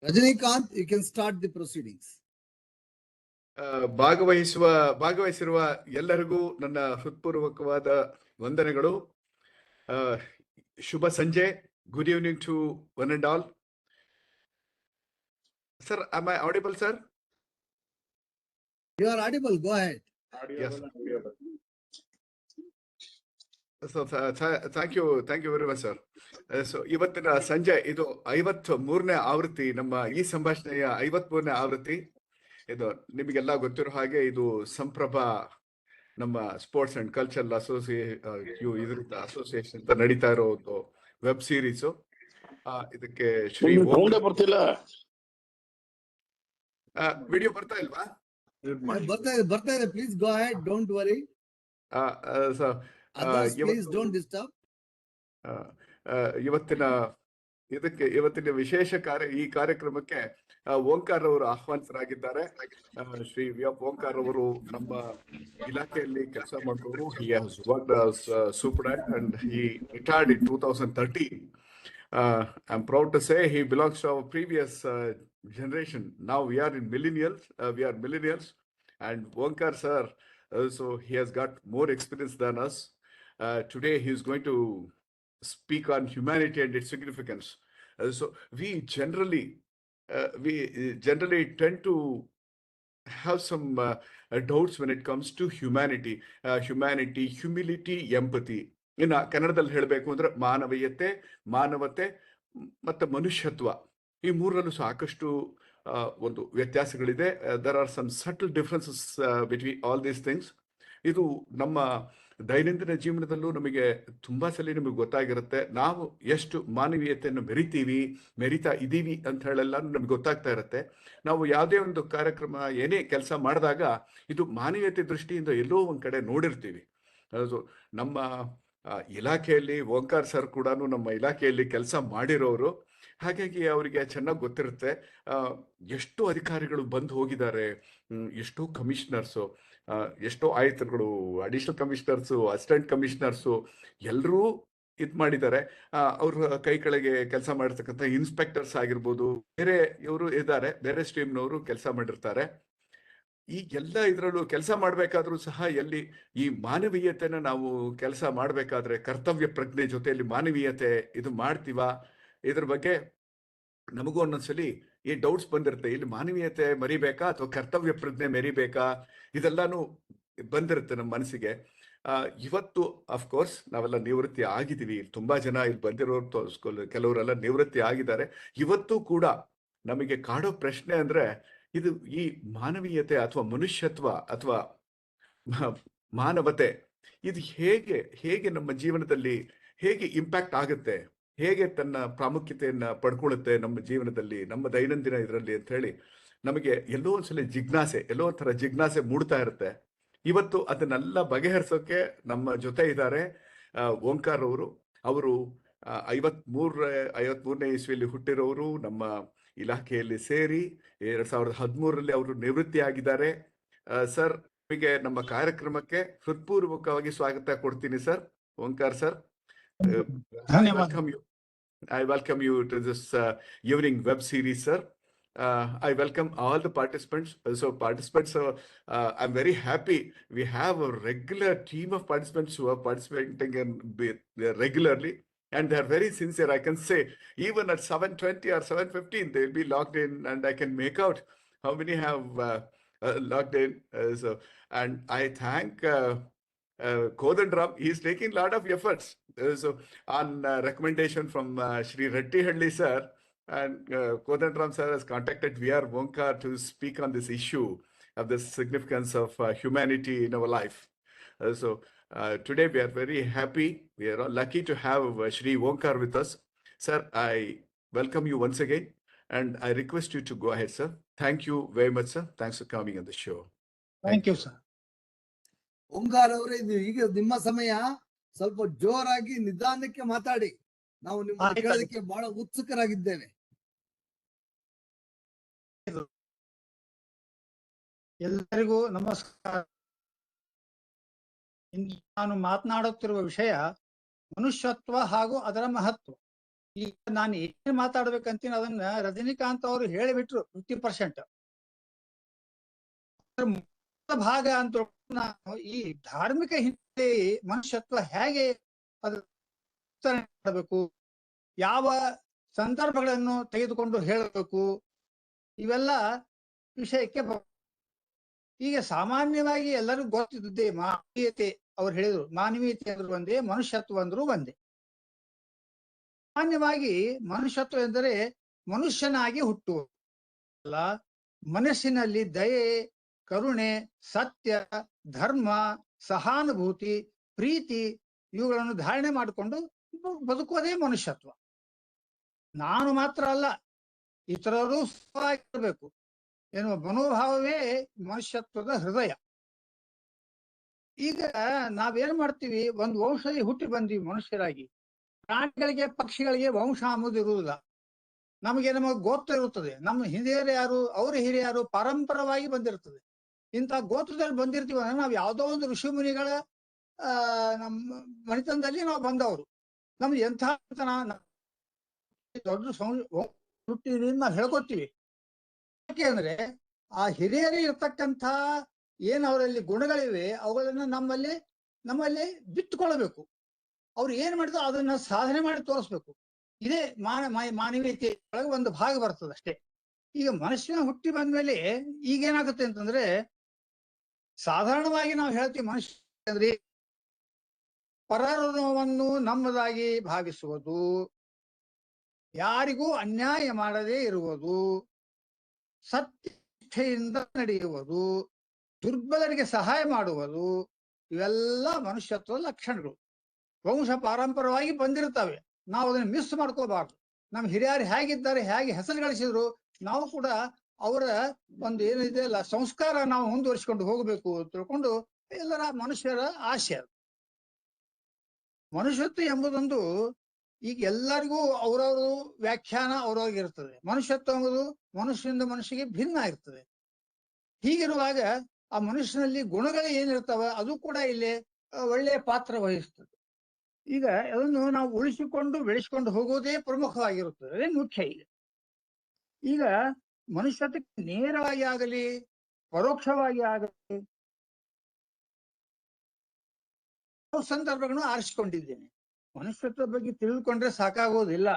Rajinikanth, you can start the proceedings. ಭಾಗವಹಿಸಿರುವ ಎಲ್ಲರಿಗೂ ನನ್ನ ಹೃತ್ಪೂರ್ವಕವಾದ ವಂದನೆಗಳು. ಶುಭ ಸಂಜೆ. Good evening to one and all. Sir, am I audible, sir? You are audible. Go ahead. Yes. So thank you very much, sir. So ಇವತ್ತಿನ ಸಂಜೆ ಇದು 53ನೇ ಆವೃತ್ತಿ, ನಮ್ಮ ಈ ಸಂಭಾಷಣೆಯ 53ನೇ ಆವೃತ್ತಿ. ಇದು ನಿಮಗೆಲ್ಲ ಗೊತ್ತಿರೋ ಹಾಗೆ ಇದು ಸಂಪ್ರಭಾ ನಮ್ಮ ಸ್ಪೋರ್ಟ್ಸ್ ಅಂಡ್ ಕಲ್ಚರಲ್ ಇದರಿಂದ ಅಸೋಸಿಯೇಷನ್ ಅಂತ ನಡೀತಾ ಇರೋ ಒಂದು ವೆಬ್ ಸೀರೀಸ್. ಇದಕ್ಕೆ ಶ್ರೀ ಬರ್ತಿಲ್ಲ, ವಿಡಿಯೋ ಬರ್ತಾ ಇಲ್ವಾ? ಬರ್ತಾ ಇದೆ. Please go ahead, don't worry. Please don't disturb. ಇವತ್ತಿನ ವಿಶೇಷ ಈ ಕಾರ್ಯಕ್ರಮಕ್ಕೆ ಓಂಕಾರ್ ಅವರು ಆಹ್ವಾನಿತರಾಗಿದ್ದಾರೆ. ಶ್ರೀ ಓಂಕಾರ್ ಅವರು ನಮ್ಮ ಇಲಾಖೆಯಲ್ಲಿ ಕೆಲಸ ಮಾಡಿದವರು. He has worked as superintendent and he retired in 2013. I'm proud to say he belongs to our previous generation. Now we are millennials, and Onkar sir, so he has got more experience than us. Today he is going to speak on humanity and its significance. So we generally tend to have some doubts when it comes to humanity, humility, empathy. ಇನ್ನು ಕನ್ನಡದಲ್ಲಿ ಹೇಳಬೇಕು ಅಂದ್ರೆ ಮಾನವತೆ ಮತ್ತು ಮನುಷ್ಯತ್ವ, ಈ ಮೂರರಲ್ಲೂ ಸಾಕಷ್ಟು ಒಂದು ವ್ಯತ್ಯಾಸಗಳಿದೆ. there are some subtle differences between all these things. ಇದು ನಮ್ಮ ದೈನಂದಿನ ಜೀವನದಲ್ಲೂ ನಮಗೆ ತುಂಬಾ ಸಲ ನಿಮಗೆ ಗೊತ್ತಾಗಿರುತ್ತೆ. ನಾವು ಎಷ್ಟು ಮಾನವೀಯತೆಯನ್ನು ಮೆರಿತಾ ಇದ್ದೀವಿ ಅಂತ ಹೇಳೆಲ್ಲ ನಮ್ಗೆ ಗೊತ್ತಾಗ್ತಾ ಇರುತ್ತೆ. ನಾವು ಯಾವುದೇ ಒಂದು ಕಾರ್ಯಕ್ರಮ, ಏನೇ ಕೆಲಸ ಮಾಡಿದಾಗ ಇದು ಮಾನವೀಯತೆ ದೃಷ್ಟಿಯಿಂದ ಎಲ್ಲೋ ಒಂದ್ ಕಡೆ ನೋಡಿರ್ತೀವಿ. ಅದು ನಮ್ಮ ಇಲಾಖೆಯಲ್ಲಿ ಓಂಕಾರ್ ಸರ್ ಕೂಡ ನಮ್ಮ ಇಲಾಖೆಯಲ್ಲಿ ಕೆಲಸ ಮಾಡಿರೋರು. ಹಾಗಾಗಿ ಅವರಿಗೆ ಚೆನ್ನಾಗಿ ಗೊತ್ತಿರುತ್ತೆ. ಎಷ್ಟೋ ಅಧಿಕಾರಿಗಳು ಬಂದು ಹೋಗಿದ್ದಾರೆ, ಎಷ್ಟೋ ಕಮಿಷನರ್ಸು, ಎಷ್ಟೋ ಆಯುಕ್ತರುಗಳು, ಅಡಿಷನಲ್ ಕಮಿಷನರ್ಸು, ಅಸಿಸ್ಟೆಂಟ್ ಕಮಿಷನರ್ಸು ಎಲ್ಲರೂ ಇದು ಮಾಡಿದ್ದಾರೆ. ಅವ್ರ ಕೈ ಕೆಳಗೆ ಕೆಲಸ ಮಾಡಿರ್ತಕ್ಕಂಥ ಇನ್ಸ್ಪೆಕ್ಟರ್ಸ್ ಆಗಿರ್ಬೋದು, ಬೇರೆ ಇವರು ಇದ್ದಾರೆ, ಬೇರೆ ಸ್ಟ್ರೀಮ್ನವರು ಕೆಲಸ ಮಾಡಿರ್ತಾರೆ. ಈ ಎಲ್ಲ ಇದರಲ್ಲೂ ಕೆಲಸ ಮಾಡ್ಬೇಕಾದ್ರೂ ಸಹ ಎಲ್ಲಿ ಈ ಮಾನವೀಯತೆನ ನಾವು ಕೆಲಸ ಮಾಡ್ಬೇಕಾದ್ರೆ ಕರ್ತವ್ಯ ಪ್ರಜ್ಞೆ ಜೊತೆಯಲ್ಲಿ ಮಾನವೀಯತೆ ಇದು ಮಾಡ್ತೀವಾ, ಇದ್ರ ಬಗ್ಗೆ ನಮಗೂ ಒಂದೊಂದ್ಸಲಿ ಈ ಡೌಟ್ಸ್ ಬಂದಿರುತ್ತೆ. ಇಲ್ಲಿ ಮಾನವೀಯತೆ ಮರಿಬೇಕಾ ಅಥವಾ ಕರ್ತವ್ಯ ಪ್ರಜ್ಞೆ ಮೆರಿಬೇಕಾ, ಇದೆಲ್ಲಾನು ಬಂದಿರುತ್ತೆ ನಮ್ಮ ಮನಸ್ಸಿಗೆ. ಇವತ್ತು ಅಫ್ಕೋರ್ಸ್ ನಾವೆಲ್ಲ ನಿವೃತ್ತಿ ಆಗಿದ್ದೀವಿ. ತುಂಬಾ ಜನ ಇಲ್ಲಿ ಬಂದಿರೋರು ಕೆಲವರೆಲ್ಲ ನಿವೃತ್ತಿ ಆಗಿದ್ದಾರೆ. ಇವತ್ತು ಕೂಡ ನಮಗೆ ಕಾಡೋ ಪ್ರಶ್ನೆ ಅಂದ್ರೆ ಇದು ಈ ಮಾನವೀಯತೆ ಅಥವಾ ಮನುಷ್ಯತ್ವ ಅಥವಾ ಮಾನವತೆ ಇದು ಹೇಗೆ ನಮ್ಮ ಜೀವನದಲ್ಲಿ ಹೇಗೆ ಇಂಪ್ಯಾಕ್ಟ್ ಆಗುತ್ತೆ, ಹೇಗೆ ತನ್ನ ಪ್ರಾಮುಖ್ಯತೆಯನ್ನ ಪಡ್ಕೊಳ್ಳುತ್ತೆ ನಮ್ಮ ಜೀವನದಲ್ಲಿ, ನಮ್ಮ ದೈನಂದಿನ ಇದರಲ್ಲಿ ಅಂತ ಹೇಳಿ ನಮಗೆ ಎಲ್ಲೋ ಒಂದ್ಸಲ ಎಲ್ಲೋ ಒಂಥರ ಜಿಜ್ಞಾಸೆ ಮೂಡ್ತಾ ಇರುತ್ತೆ. ಇವತ್ತು ಅದನ್ನೆಲ್ಲ ಬಗೆಹರಿಸೋಕೆ ನಮ್ಮ ಜೊತೆ ಇದ್ದಾರೆ ಓಂಕಾರ್ ಅವರು. ಅವರು 53ನೇ ಇಸ್ವಿಯಲ್ಲಿ ಹುಟ್ಟಿರೋರು. ನಮ್ಮ ಇಲಾಖೆಯಲ್ಲಿ ಸೇರಿ 2013ರಲ್ಲಿ ಅವರು ನಿವೃತ್ತಿ ಆಗಿದ್ದಾರೆ. ಸರ್, ನಿಮಗೆ ನಮ್ಮ ಕಾರ್ಯಕ್ರಮಕ್ಕೆ ಹೃತ್ಪೂರ್ವಕವಾಗಿ ಸ್ವಾಗತ ಕೊಡ್ತೀನಿ sir. Omkar sir, I welcome you to this evening web series, sir. I welcome all the participants. I'm very happy. We have a regular team of participants who are participating regularly, and they are very sincere. I can say even at 7:20 or 7:15, they'll be logged in, and I can make out how many have logged in. And I thank Kodandram. He is taking a lot of efforts. So on recommendation from Shri Reddy Hadley sir, and Kodandram sir has contacted VR Onkar to speak on this issue of the significance of humanity in our life. Today we are very happy. We are lucky to have Shri Onkar with us. Sir, I welcome you once again, and I request you to go ahead, sir. Thank you very much, sir. Thanks for coming on the show. Thank you, sir. Omkar ಅವರೇ, ಈಗ ನಿಮ್ಮ ಸಮಯ. ಸ್ವಲ್ಪ ಜೋರಾಗಿ ನಿಧಾನಕ್ಕೆ ಮಾತಾಡಿ. ನಾವು ನಿಮ್ಮ ಕೇಳೋದಕ್ಕೆ ಬಹಳ ಉತ್ಸುಕರಾಗಿದ್ದೇವೆ. ಎಲ್ಲರಿಗೂ ನಮಸ್ಕಾರ. ಇಂದು ನಾನು ಮಾತನಾಡುತ್ತಿರುವ ವಿಷಯ ಮನುಷ್ಯತ್ವ ಹಾಗೂ ಅದರ ಮಹತ್ವ. ಈಗ ನಾನು ಏನ್ ಮಾತಾಡ್ಬೇಕಂತೀನಿ ಅದನ್ನ ರಜನಿಕಾಂತ್ ಅವರು ಹೇಳಿಬಿಟ್ರು 50%. ಭಾಗ ಅಂತ ನಾವು ಈ ಧಾರ್ಮಿಕ ಹಿನ್ನೆಲೆ ಮನುಷ್ಯತ್ವ ಹೇಗೆ ಅದು ಮಾಡಬೇಕು, ಯಾವ ಸಂದರ್ಭಗಳನ್ನು ತೆಗೆದುಕೊಂಡು ಹೇಳಬೇಕು, ಇವೆಲ್ಲ ವಿಷಯಕ್ಕೆ ಈಗ ಸಾಮಾನ್ಯವಾಗಿ ಎಲ್ಲರಿಗೂ ಗೊತ್ತಿದ್ದೇ ಮಾನವೀಯತೆ. ಅವ್ರು ಹೇಳಿದ್ರು ಮಾನವೀಯತೆ ಅಂದ್ರು ಒಂದೇ, ಮನುಷ್ಯತ್ವ ಅಂದ್ರು ಒಂದೇ. ಸಾಮಾನ್ಯವಾಗಿ ಮನುಷ್ಯತ್ವ ಎಂದರೆ ಮನುಷ್ಯನಾಗಿ ಹುಟ್ಟುವಲ್ಲ, ಮನಸ್ಸಿನಲ್ಲಿ ದಯೆ, ಕರುಣೆ, ಸತ್ಯ, ಧರ್ಮ, ಸಹಾನುಭೂತಿ, ಪ್ರೀತಿ ಇವುಗಳನ್ನು ಧಾರಣೆ ಮಾಡಿಕೊಂಡು ಬದುಕುವುದೇ ಮನುಷ್ಯತ್ವ. ನಾನು ಮಾತ್ರ ಅಲ್ಲ, ಇತರರು ಆಗಿರ್ಬೇಕು ಎನ್ನುವ ಮನೋಭಾವವೇ ಮನುಷ್ಯತ್ವದ ಹೃದಯ. ಈಗ ನಾವೇನ್ ಮಾಡ್ತೀವಿ, ಒಂದು ವಂಶದಲ್ಲಿ ಹುಟ್ಟಿ ಬಂದೀವಿ ಮನುಷ್ಯರಾಗಿ. ಪ್ರಾಣಿಗಳಿಗೆ ಪಕ್ಷಿಗಳಿಗೆ ವಂಶ ಅನ್ನೋದು ಇರುವುದಿಲ್ಲ. ನಮಗೆ ಗೋತ್ರ ಇರುತ್ತದೆ, ನಮ್ಮ ಹಿರಿಯರು ಯಾರು, ಅವ್ರ ಹಿರಿಯರು ಪಾರಂಪರವಾಗಿ ಬಂದಿರ್ತದೆ. ಇಂಥ ಗೋತ್ರದಲ್ಲಿ ಬಂದಿರ್ತೀವಿ ಅಂದ್ರೆ ನಾವು ಯಾವುದೋ ಒಂದು ಋಷಿ ಮುನಿಗಳ ನಮ್ಮ ಮನೆತನದಲ್ಲಿ ನಾವು ಬಂದವರು. ನಮ್ದು ಎಂಥ ದೊಡ್ಡ ಹುಟ್ಟಿದ್ವಿ ನಾವು ಹೇಳ್ಕೊತೀವಿ. ಯಾಕೆ ಅಂದ್ರೆ ಆ ಹಿರಿಯರೇ ಇರ್ತಕ್ಕಂಥ ಏನ್ ಅವರಲ್ಲಿ ಗುಣಗಳಿವೆ ಅವುಗಳನ್ನ ನಮ್ಮಲ್ಲಿ ಬಿತ್ತುಕೊಳ್ಬೇಕು. ಅವ್ರು ಏನ್ ಮಾಡಿದ್ರು ಅದನ್ನ ಸಾಧನೆ ಮಾಡಿ ತೋರಿಸ್ಬೇಕು. ಇದೇ ಮಾನವೀಯತೆ ಒಳಗೆ ಒಂದು ಭಾಗ ಬರ್ತದೆ ಅಷ್ಟೇ. ಈಗ ಮನುಷ್ಯನ ಹುಟ್ಟಿ ಬಂದ್ಮೇಲೆ ಈಗೇನಾಗುತ್ತೆ ಅಂತಂದ್ರೆ, ಸಾಧಾರಣವಾಗಿ ನಾವು ಹೇಳ್ತೀವಿ ಮನುಷ್ಯ ಅಂದ್ರೆ ಪರರನ್ನು ನಮ್ಮದಾಗಿ ಭಾವಿಸುವುದು, ಯಾರಿಗೂ ಅನ್ಯಾಯ ಮಾಡದೇ ಇರುವುದು, ಸತ್ಯನಿಷ್ಠೆಯಿಂದ ನಡೆಯುವುದು, ದುರ್ಬಲರಿಗೆ ಸಹಾಯ ಮಾಡುವುದು, ಇವೆಲ್ಲ ಮನುಷ್ಯತ್ವದ ಲಕ್ಷಣಗಳು. ವಂಶ ಪಾರಂಪರವಾಗಿ ಬಂದಿರ್ತವೆ, ನಾವು ಅದನ್ನ ಮಿಸ್ ಮಾಡ್ಕೋಬಾರ್ದು. ನಮ್ಮ ಹಿರಿಯರು ಹೇಗಿದ್ದಾರೆ, ಹೇಗೆ ಹೆಸರು ಗಳಿಸಿದ್ರು, ನಾವು ಕೂಡ ಅವರ ಒಂದು ಏನಿದೆ ಅಲ್ಲ ಸಂಸ್ಕಾರ ನಾವು ಮುಂದುವರಿಸಿಕೊಂಡು ಹೋಗಬೇಕು ಅಂತ ತಿಳ್ಕೊಂಡು ಎಲ್ಲರ ಮನುಷ್ಯರ ಆಶೆ. ಮನುಷ್ಯತ್ವ ಎಂಬುದೊಂದು ಈಗ ಎಲ್ಲರಿಗೂ ಅವರವರು ವ್ಯಾಖ್ಯಾನ ಅವ್ರವ್ರಿಗೆ ಇರ್ತದೆ. ಮನುಷ್ಯತ್ವ ಎಂಬುದು ಮನುಷ್ಯನಿಂದ ಮನುಷ್ಯಗೆ ಭಿನ್ನ ಇರ್ತದೆ. ಹೀಗಿರುವಾಗ ಆ ಮನುಷ್ಯನಲ್ಲಿ ಗುಣಗಳು ಏನಿರ್ತಾವ ಅದು ಕೂಡ ಇಲ್ಲಿ ಒಳ್ಳೆಯ ಪಾತ್ರ ವಹಿಸ್ತದೆ. ಈಗ ಅದನ್ನು ನಾವು ಉಳಿಸಿಕೊಂಡು ಬೆಳೆಸಿಕೊಂಡು ಹೋಗೋದೇ ಪ್ರಮುಖವಾಗಿರುತ್ತದೆ, ಅದೇ ಮುಖ್ಯ. ಈಗ ಮನುಷ್ಯತ್ವಕ್ಕೆ ನೇರವಾಗಿ ಆಗಲಿ ಪರೋಕ್ಷವಾಗಿ ಆಗಲಿ ಸಂದರ್ಭಗಳನ್ನು ಆರಿಸಿಕೊಂಡಿದ್ದೇನೆ. ಮನುಷ್ಯತ್ವ ಬಗ್ಗೆ ತಿಳಿದುಕೊಂಡ್ರೆ ಸಾಕಾಗೋದಿಲ್ಲ,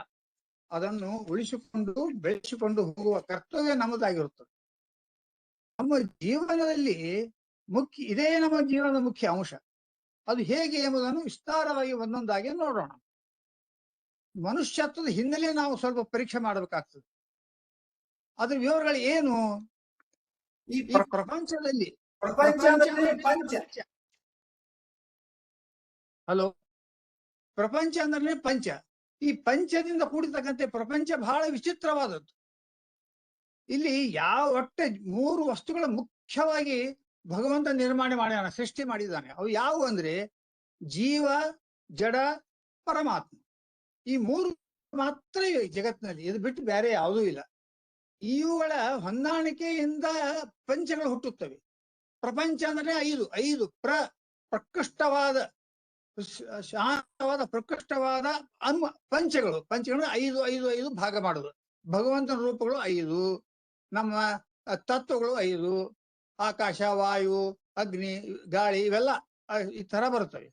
ಅದನ್ನು ಉಳಿಸಿಕೊಂಡು ಬೆಳೆಸಿಕೊಂಡು ಹೋಗುವ ಕರ್ತವ್ಯ ನಮ್ಮದಾಗಿರುತ್ತದೆ. ನಮ್ಮ ಜೀವನದಲ್ಲಿ ಇದೇ ನಮ್ಮ ಜೀವನದ ಮುಖ್ಯ ಅಂಶ. ಅದು ಹೇಗೆ ಎಂಬುದನ್ನು ವಿಸ್ತಾರವಾಗಿ ಒಂದೊಂದಾಗಿ ನೋಡೋಣ. ಮನುಷ್ಯತ್ವದ ಹಿನ್ನೆಲೆ ನಾವು ಸ್ವಲ್ಪ ಪರೀಕ್ಷೆ ಮಾಡಬೇಕಾಗ್ತದೆ. ಅದ್ರ ವಿವರಗಳು ಏನು? ಈ ಪ್ರಪಂಚದಲ್ಲಿ ಹಲೋ, ಪ್ರಪಂಚ ಅಂದ್ರೆ ಪಂಚ. ಈ ಪಂಚದಿಂದ ಕೂಡಿರ್ತಕ್ಕಂಥ ಪ್ರಪಂಚ ಬಹಳ ವಿಚಿತ್ರವಾದದ್ದು. ಇಲ್ಲಿ ಒಟ್ಟೆ 3 ವಸ್ತುಗಳ ಮುಖ್ಯವಾಗಿ ಭಗವಂತ ನಿರ್ಮಾಣ ಮಾಡ್ಯಾನ, ಸೃಷ್ಟಿ ಮಾಡಿದ್ದಾನೆ. ಅವು ಯಾವುವು ಅಂದ್ರೆ ಜೀವ, ಜಡ, ಪರಮಾತ್ಮ. ಈ 3 ಮಾತ್ರ ಇವೆ ಜಗತ್ತಿನಲ್ಲಿ, ಇದು ಬಿಟ್ಟು ಬೇರೆ ಯಾವುದೂ ಇಲ್ಲ. ಇವುಗಳ ಹೊಂದಾಣಿಕೆಯಿಂದ ಪಂಚಗಳು ಹುಟ್ಟುತ್ತವೆ. ಪ್ರಪಂಚ ಅಂದ್ರೆ 5 ಪ್ರಕೃಷ್ಟವಾದ ಶಾಂತವಾದ ಪ್ರಕೃಷ್ಟವಾದ ಪಂಚಗಳು 5 ಭಾಗ ಮಾಡುದು. ಭಗವಂತನ ರೂಪಗಳು 5, ನಮ್ಮ ತತ್ವಗಳು 5, ಆಕಾಶ, ವಾಯು, ಅಗ್ನಿ, ಗಾಳಿ ಇವೆಲ್ಲ ಈ ತರ ಬರುತ್ತವೆ.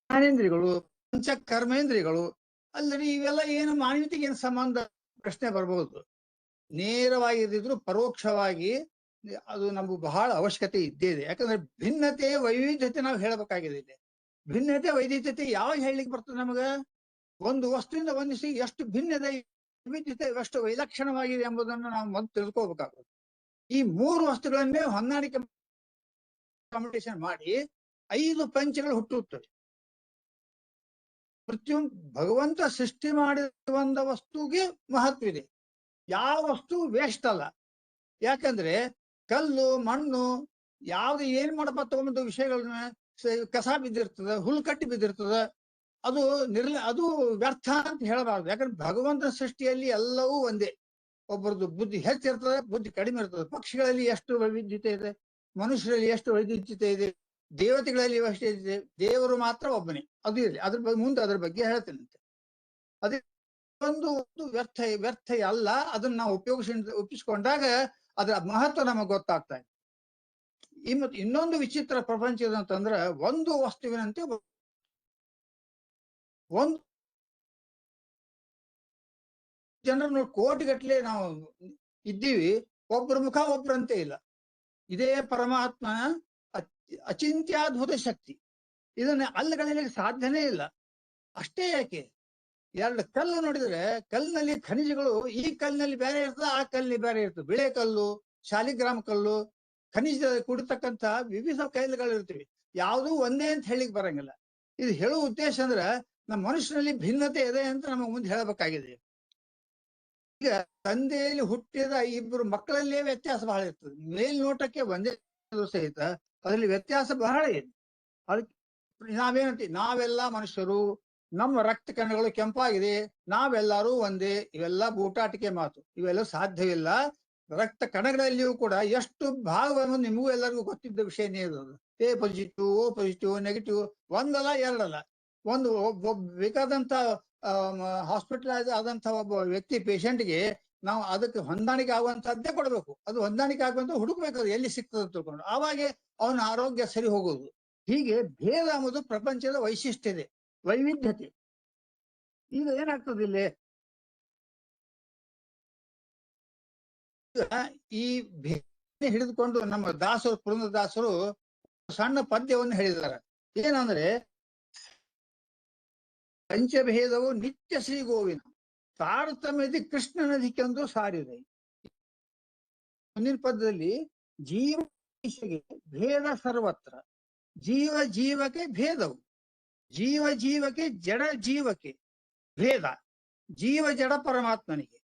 ಜ್ಞಾನೇಂದ್ರಿಯಗಳು, ಪಂಚ ಕರ್ಮೇಂದ್ರಿಯಗಳು ಅಲ್ಲದೆ ಇವೆಲ್ಲ ಏನು ಮಾನವೀಯತೆಗೆ ಏನು ಸಂಬಂಧ ಪ್ರಶ್ನೆ ಬರ್ಬಹುದು. ನೇರವಾಗಿದ್ದಿದ್ರು ಪರೋಕ್ಷವಾಗಿ ಅದು ನಮ್ಗೆ ಬಹಳ ಅವಶ್ಯಕತೆ ಇದ್ದೇ ಇದೆ. ಯಾಕಂದ್ರೆ ಭಿನ್ನತೆ ವೈವಿಧ್ಯತೆ ನಾವು ಹೇಳಬೇಕಾಗಿದೆ. ಇಲ್ಲಿ ಭಿನ್ನತೆ ವೈವಿಧ್ಯತೆ ಯಾವಾಗ ಹೇಳಲಿಕ್ಕೆ ಬರ್ತದೆ ನಮಗ? ಒಂದು ವಸ್ತುವಿಂದ ಒಂದಿಸಿ ಎಷ್ಟು ಭಿನ್ನತೆ ವೈವಿಧ್ಯತೆ ಎಷ್ಟು ವೈಲಕ್ಷಣವಾಗಿದೆ ಎಂಬುದನ್ನು ನಾವು ಮೊದಲು ತಿಳ್ಕೋಬೇಕಾಗುತ್ತೆ. ಈ 3 ವಸ್ತುಗಳನ್ನೇ ಹೊಂದಾಣಿಕೆ ಕಾಂಪಿಟೇಷನ್ ಮಾಡಿ 5 ಪಂಚಗಳು ಹುಟ್ಟುತ್ತವೆ. ಪ್ರತಿಯೊಂದು ಭಗವಂತ ಸೃಷ್ಟಿ ಮಾಡಿದ ಒಂದು ವಸ್ತುಗೆ ಮಹತ್ವ ಇದೆ. ಯಾವ ವಸ್ತು ವೇಸ್ಟ್ ಅಲ್ಲ. ಯಾಕಂದ್ರೆ ಕಲ್ಲು, ಮಣ್ಣು ಯಾವ್ದು ಏನ್ ಮಾಡಪ್ಪ ತಗೊಂಡು ವಿಷಯಗಳನ್ನ ಕಸ ಬಿದ್ದಿರ್ತದ, ಹುಲ್ಲು ಕಟ್ಟಿ ಬಿದ್ದಿರ್ತದ, ಅದು ವ್ಯರ್ಥ ಅಂತ ಹೇಳಬಾರ್ದು. ಯಾಕಂದ್ರೆ ಭಗವಂತನ ಸೃಷ್ಟಿಯಲ್ಲಿ ಎಲ್ಲವೂ ಒಂದೇ. ಒಬ್ಬರದ್ದು ಬುದ್ಧಿ ಹೆಚ್ಚಿರ್ತದೆ, ಬುದ್ಧಿ ಕಡಿಮೆ ಇರ್ತದೆ. ಪಕ್ಷಿಗಳಲ್ಲಿ ಎಷ್ಟು ವೈವಿಧ್ಯತೆ ಇದೆ, ಮನುಷ್ಯರಲ್ಲಿ ಎಷ್ಟು ವೈವಿಧ್ಯತೆ ಇದೆ, ದೇವತೆಗಳಲ್ಲಿ ಅಷ್ಟೇ ಇದೆ, ದೇವರು ಮಾತ್ರ ಒಬ್ಬನೇ. ಅದು ಇರಲಿ, ಮುಂದೆ ಅದ್ರ ಬಗ್ಗೆ ಹೇಳ್ತೇನಂತೆ. ಅದೇ ಒಂದು ವ್ಯರ್ಥ ಅಲ್ಲ, ಅದನ್ನ ನಾವು ಉಪಯೋಗಿಸ್ಕೊಂಡಾಗ ಅದರ ಮಹತ್ವ ನಮಗೆ ಗೊತ್ತಾಗ್ತಾ ಇದೆ. ಇನ್ನೊಂದು ವಿಚಿತ್ರ ಪ್ರಪಂಚದ ಅಂತಂದ್ರೆ, ಒಂದು ವಸ್ತುವಿನಂತೆ ಒಂದು ಜನರನ್ನು ಕೋಟಿಗಟ್ಟಲೆ ನಾವು ಇದ್ದೀವಿ, ಒಬ್ಬರ ಮುಖ ಒಬ್ಬರಂತೆ ಇಲ್ಲ. ಇದೇ ಪರಮಾತ್ಮನ ಅಚಿಂತ್ಯದ್ಭುತ ಶಕ್ತಿ. ಇದನ್ನ ಅಲ್ಲಗಳೆಯಲಿಕ್ಕೆ ಸಾಧ್ಯನೇ ಇಲ್ಲ. ಅಷ್ಟೇ ಯಾಕೆ, ಎರಡು ಕಲ್ಲು ನೋಡಿದ್ರೆ ಕಲ್ಲಿನಲ್ಲಿ ಖನಿಜಗಳು, ಈ ಕಲ್ಲಿನಲ್ಲಿ ಬೇರೆ ಇರ್ತದೆ, ಆ ಕಲ್ಲಿನಲ್ಲಿ ಬೇರೆ ಇರ್ತದೆ. ಬಿಳೆ ಕಲ್ಲು, ಶಾಲಿಗ್ರಾಮ ಕಲ್ಲು, ಖನಿಜ ಕೂಡಿರ್ತಕ್ಕಂಥ ವಿವಿಧ ಕಲ್ಲುಗಳು ಇರ್ತೀವಿ. ಯಾವುದೂ ಒಂದೇ ಅಂತ ಹೇಳಿಕ್ ಬರಂಗಿಲ್ಲ. ಇದು ಹೇಳುವ ಉದ್ದೇಶ ಅಂದ್ರೆ, ನಮ್ಮ ಮನುಷ್ಯನಲ್ಲಿ ಭಿನ್ನತೆ ಇದೆ ಅಂತ ನಮಗೆ ಮುಂದೆ ಹೇಳಬೇಕಾಗಿದೆ. ಈಗ ತಂದೆಯಲ್ಲಿ ಹುಟ್ಟಿದ ಇಬ್ಬರು ಮಕ್ಕಳಲ್ಲೇ ವ್ಯತ್ಯಾಸ ಬಹಳ ಇರ್ತದೆ. ಮೇಲ್ನೋಟಕ್ಕೆ ಒಂದೇ ಸಹಿತ ಅದರಲ್ಲಿ ವ್ಯತ್ಯಾಸ ಬಹಳ ಇದೆ. ಅದಕ್ಕೆ ನಾವೇನಂತೀವಿ, ನಾವೆಲ್ಲ ಮನುಷ್ಯರು, ನಮ್ಮ ರಕ್ತ ಕಣಗಳು ಕೆಂಪಾಗಿದೆ, ನಾವೆಲ್ಲರೂ ಒಂದೇ. ಇವೆಲ್ಲ ಬೂಟಾಟಿಕೆ ಮಾತು, ಇವೆಲ್ಲ ಸಾಧ್ಯವಿಲ್ಲ. ರಕ್ತ ಕಣಗಳಲ್ಲಿಯೂ ಕೂಡ ಎಷ್ಟು ಭಾಗವನ್ನು ನಿಮಗೂ ಎಲ್ಲರಿಗೂ ಗೊತ್ತಿದ್ದ ವಿಷಯನೇ ಇರೋದು. A positive, O positive, negative, ಒಂದಲ್ಲ ಎರಡಲ್ಲ. ಒಂದು ಬೇಕಾದಂತ ಹಾಸ್ಪಿಟಲೈಸ್ ಆದಂತ ಒಬ್ಬ ವ್ಯಕ್ತಿ ಪೇಷಂಟ್ಗೆ ನಾವು ಅದಕ್ಕೆ ಹೊಂದಾಣಿಕೆ ಆಗುವಂತದ್ದೇ ಕೊಡ್ಬೇಕು. ಅದು ಹೊಂದಾಣಿಕೆ ಆಗುವಂತ ಹುಡುಕ್ಬೇಕು, ಅದು ಎಲ್ಲಿ ಸಿಗ್ತದೆ ತಿಳ್ಕೊಂಡು, ಆವಾಗ ಅವನ ಆರೋಗ್ಯ ಸರಿ ಹೋಗೋದು. ಹೀಗೆ ಭೇದ ಎಂಬುದು ಪ್ರಪಂಚದ ವೈಶಿಷ್ಟ್ಯ ಇದೆ, ವೈವಿಧ್ಯತೆ. ಈಗ ಏನಾಗ್ತದೆ ಇಲ್ಲಿ, ಈ ಭೇದ ಹಿಡಿದುಕೊಂಡು ನಮ್ಮ ದಾಸರು, ಪುರಂದರದಾಸರು ಸಣ್ಣ ಪದ್ಯವನ್ನು ಹೇಳಿದ್ದಾರೆ. ಏನಂದ್ರೆ, ಪಂಚಭೇದವು ನಿತ್ಯ ಶ್ರೀ ಗೋವಿನ ತಾರತಮ್ಯದಿ ಕೃಷ್ಣನದಿಕೆಂದು ಸಾರಿದೆ. ಮುಂದಿನ ಪದ್ಯದಲ್ಲಿ ಜೀವಕ್ಕೆ ಭೇದ ಸರ್ವತ್ರ, ಜೀವಕ್ಕೆ ಭೇದವು, ಜೀವಕ್ಕೆ ಜಡ ಜೀವಕ್ಕೆ ಭೇದ, ಜಡ ಪರಮಾತ್ಮನಿಗೆ.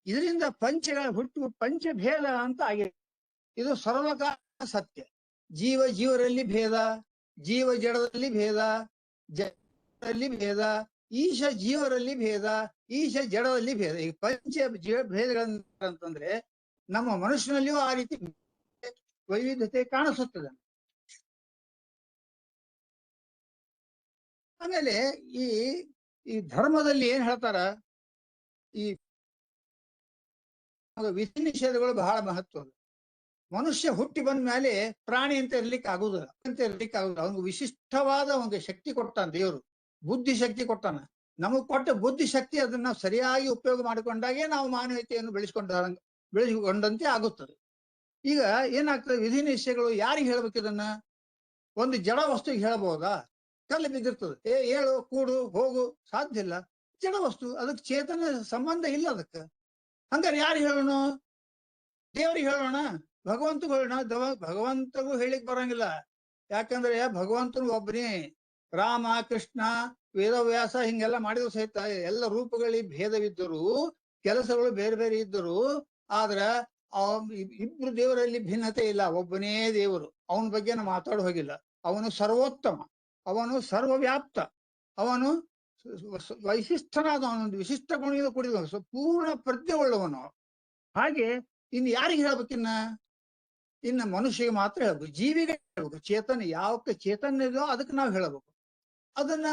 ಇದರಿಂದ ಪಂಚಗಳ ಹುಟ್ಟು ಪಂಚಭೇದ ಅಂತ ಆಗಿದೆ. ಇದು ಸರ್ವಕಾಲ ಸತ್ಯ. ಜೀವರಲ್ಲಿ ಭೇದ, ಜಡದಲ್ಲಿ ಭೇದ, ಜಡದಲ್ಲಿ ಭೇದ, ಈಶ ಜೀವರಲ್ಲಿ ಭೇದ, ಈಶ ಜಡದಲ್ಲಿ ಭೇದ. ಈ ಪಂಚ ಭೇದಗಳಂತಂದ್ರೆ ನಮ್ಮ ಮನುಷ್ಯನಲ್ಲಿಯೂ ಆ ರೀತಿ ವೈವಿಧ್ಯತೆ ಕಾಣಿಸುತ್ತದೆ. ಆಮೇಲೆ ಈ ಧರ್ಮದಲ್ಲಿ ಏನ್ ಹೇಳ್ತಾರ, ಈ ವಿಧಿ ನಿಷೇಧಗಳು ಬಹಳ ಮಹತ್ವ. ಮನುಷ್ಯ ಹುಟ್ಟಿ ಬಂದ ಮೇಲೆ ಪ್ರಾಣಿ ಅಂತ ಇರ್ಲಿಕ್ಕೆ ಆಗುದಿಲ್ಲ, ಅವನಿಗೆ ವಿಶಿಷ್ಟವಾದ ಒಂದು ಶಕ್ತಿ ಕೊಟ್ಟಾನ ದೇವರು, ಬುದ್ಧಿ ಶಕ್ತಿ ಕೊಟ್ಟಾನ. ನಮಗ್ ಕೊಟ್ಟ ಬುದ್ಧಿ ಶಕ್ತಿ ಅದನ್ನ ನಾವು ಸರಿಯಾಗಿ ಉಪಯೋಗ ಮಾಡಿಕೊಂಡಾಗೆ ನಾವು ಮಾನವೀಯತೆಯನ್ನು ಬೆಳೆಸಿಕೊಂಡಂತೆ ಆಗುತ್ತದೆ. ಈಗ ಏನಾಗ್ತದೆ, ವಿಧಿ ನಿಷೇಧಗಳು ಯಾರಿಗೆ ಹೇಳ್ಬೇಕು ಇದನ್ನ? ಒಂದು ಜಡ ವಸ್ತುಗೆ ಹೇಳ್ಬಹುದಾ? ಕಲ್ಲು ಬಿದ್ದಿರ್ತದೆ, ಹೇಳು, ಕೂಡು, ಹೋಗು, ಸಾಧ್ಯ ಇಲ್ಲ. ಜಡ ವಸ್ತು, ಅದಕ್ಕೆ ಚೇತನ ಸಂಬಂಧ ಇಲ್ಲ. ಅದಕ್ಕೆ ಹಂಗಾರೆ ಯಾರು ಹೇಳೋಣ? ದೇವ್ರಿಗೆ ಹೇಳೋಣ, ಭಗವಂತಗೂ ಹೇಳೋಣ. ಭಗವಂತಗೂ ಹೇಳಿಕ್ ಬರಂಗಿಲ್ಲ. ಯಾಕಂದ್ರೆ ಭಗವಂತನು ಒಬ್ಬನೇ. ರಾಮ, ಕೃಷ್ಣ, ವೇದವ್ಯಾಸ ಹಿಂಗೆಲ್ಲ ಮಾಡಿದ್ರು ಸಹಿತ ಎಲ್ಲ ರೂಪಗಳಿಗೆ ಭೇದವಿದ್ದರು, ಕೆಲಸಗಳು ಬೇರೆ ಬೇರೆ ಇದ್ದರು. ಆದ್ರ ಇಬ್ರು ದೇವರಲ್ಲಿ ಭಿನ್ನತೆ ಇಲ್ಲ, ಒಬ್ಬನೇ ದೇವರು. ಅವನ ಬಗ್ಗೆ ನಾವು ಮಾತಾಡ ಹೋಗಿಲ್ಲ. ಅವನು ಸರ್ವೋತ್ತಮ, ಅವನು ಸರ್ವವ್ಯಾಪ್ತ, ಅವನು ವೈಶಿಷ್ಠನಾದ, ಅವನೊಂದು ವಿಶಿಷ್ಟ ಗುಣದಿಂದ ಕೂಡಿದ ಪೂರ್ಣ ಪ್ರಜ್ಞೆ ಉಳ್ಳವನು. ಹಾಗೆ ಇನ್ನು ಯಾರಿಗೆ ಹೇಳ್ಬೇಕಿನ್ನ? ಇನ್ನ ಮನುಷ್ಯಗೆ ಮಾತ್ರ ಹೇಳ್ಬೇಕು, ಜೀವಿಗೆ ಹೇಳ್ಬೇಕು. ಚೇತನ ಯಾವಕ್ಕೆ ಚೇತನ ಇದೋ ಅದಕ್ಕೆ ನಾವು ಹೇಳಬೇಕು. ಅದನ್ನ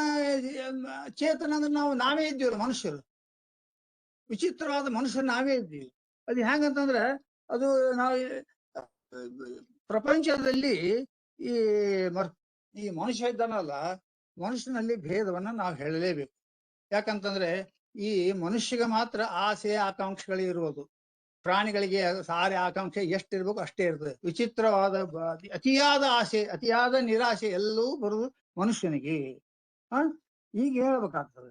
ಚೇತನ ಅಂದ್ರೆ ನಾವೇ ಇದ್ದೀವಿ, ಮನುಷ್ಯರು. ವಿಚಿತ್ರವಾದ ಮನುಷ್ಯರು ನಾವೇ ಇದ್ದೀವಿ. ಅದು ಹೆಂಗಂತಂದ್ರೆ, ಅದು ನಾವು ಪ್ರಪಂಚದಲ್ಲಿ ಈ ಮನುಷ್ಯ ಇದ್ದಾನಲ್ಲ, ಮನುಷ್ಯನಲ್ಲಿ ಭೇದವನ್ನ ನಾವು ಹೇಳಲೇಬೇಕು. ಯಾಕಂತಂದ್ರೆ ಈ ಮನುಷ್ಯಗೆ ಮಾತ್ರ ಆಸೆ ಆಕಾಂಕ್ಷೆಗಳು ಇರುವುದು. ಪ್ರಾಣಿಗಳಿಗೆ ಸಾರೆ ಆಕಾಂಕ್ಷೆ ಎಷ್ಟಿರ್ಬೇಕು ಅಷ್ಟೇ ಇರ್ತದೆ. ವಿಚಿತ್ರವಾದ ಅತಿಯಾದ ಆಸೆ, ಅತಿಯಾದ ನಿರಾಶೆ ಎಲ್ಲವೂ ಬರುವುದು ಮನುಷ್ಯನಿಗೆ. ಈಗ ಹೇಳ್ಬೇಕಾಗ್ತದೆ,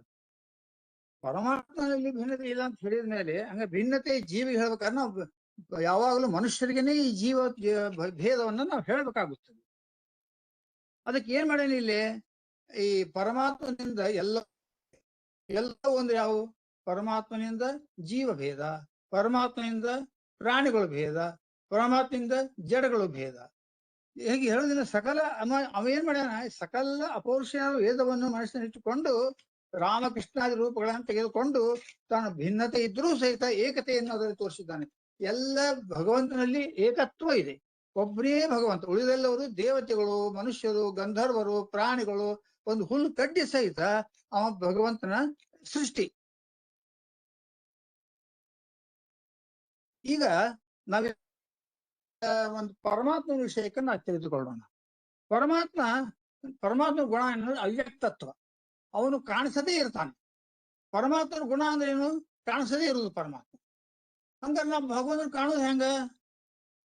ಪರಮಾತ್ಮನಲ್ಲಿ ಭಿನ್ನತೆ ಇಲ್ಲ ಅಂತ ಹೇಳಿದ ಮೇಲೆ ಹಂಗ ಭಿನ್ನತೆ ಜೀವಿಗೆ ಹೇಳ್ಬೇಕಾದ್ರೆ ನಾವು ಯಾವಾಗಲೂ ಮನುಷ್ಯರಿಗೇನೆ ಈ ಭೇದವನ್ನ ನಾವು ಹೇಳ್ಬೇಕಾಗುತ್ತದೆ. ಅದಕ್ಕೆ ಏನ್ ಮಾಡೇನಿ ಇಲ್ಲಿ, ಈ ಪರಮಾತ್ಮನಿಂದ ಎಲ್ಲ ಒಂದು ಯಾವ, ಪರಮಾತ್ಮನಿಂದ ಜೀವ ಭೇದ, ಪರಮಾತ್ಮನಿಂದ ಪ್ರಾಣಿಗಳು ಭೇದ, ಪರಮಾತ್ಮನಿಂದ ಜಡಗಳು ಭೇದ. ಹೇಗೆ ಹೇಳೋದಿಲ್ಲ, ಸಕಲ ಅವ ಏನ್ ಮಾಡ್ಯಾನ, ಸಕಲ ಅಪೌರುಷ ವೇದವನ್ನು ಮನಸ್ಸಿನಲ್ಲಿಟ್ಟುಕೊಂಡು ರಾಮಕೃಷ್ಣಾದಿ ರೂಪಗಳನ್ನು ತೆಗೆದುಕೊಂಡು ತಾನು ಭಿನ್ನತೆ ಇದ್ರೂ ಸಹಿತ ಏಕತೆಯನ್ನು ಅದರಲ್ಲಿ ತೋರಿಸಿದ್ದಾನೆ. ಎಲ್ಲ ಭಗವಂತನಲ್ಲಿ ಏಕತ್ವ ಇದೆ. ಒಬ್ಬನೇ ಭಗವಂತ, ಉಳಿದೆಲ್ಲವರು ದೇವತೆಗಳು, ಮನುಷ್ಯರು, ಗಂಧರ್ವರು, ಪ್ರಾಣಿಗಳು, ಒಂದು ಹುಲ್ಲು ಕಡ್ಡಿ ಸಹಿತ ಅವ ಭಗವಂತನ ಸೃಷ್ಟಿ. ಈಗ ನಾವ್ ಒಂದು ಪರಮಾತ್ಮ ವಿಷಯಕ್ಕೆ ನಾವು ತೆಗೆದುಕೊಳ್ಳೋಣ. ಪರಮಾತ್ಮ ಗುಣ ಅನ್ನೋದು ಅವ್ಯಕ್ತತ್ವ. ಅವನು ಕಾಣಿಸದೇ ಇರ್ತಾನೆ. ಪರಮಾತ್ಮನ ಗುಣ ಅಂದ್ರೆ ಏನು? ಕಾಣಿಸದೇ ಇರುವುದು ಪರಮಾತ್ಮ. ಹಂಗಾರೆ ನಾವು ಭಗವಂತನ ಕಾಣೋದು ಹೆಂಗ?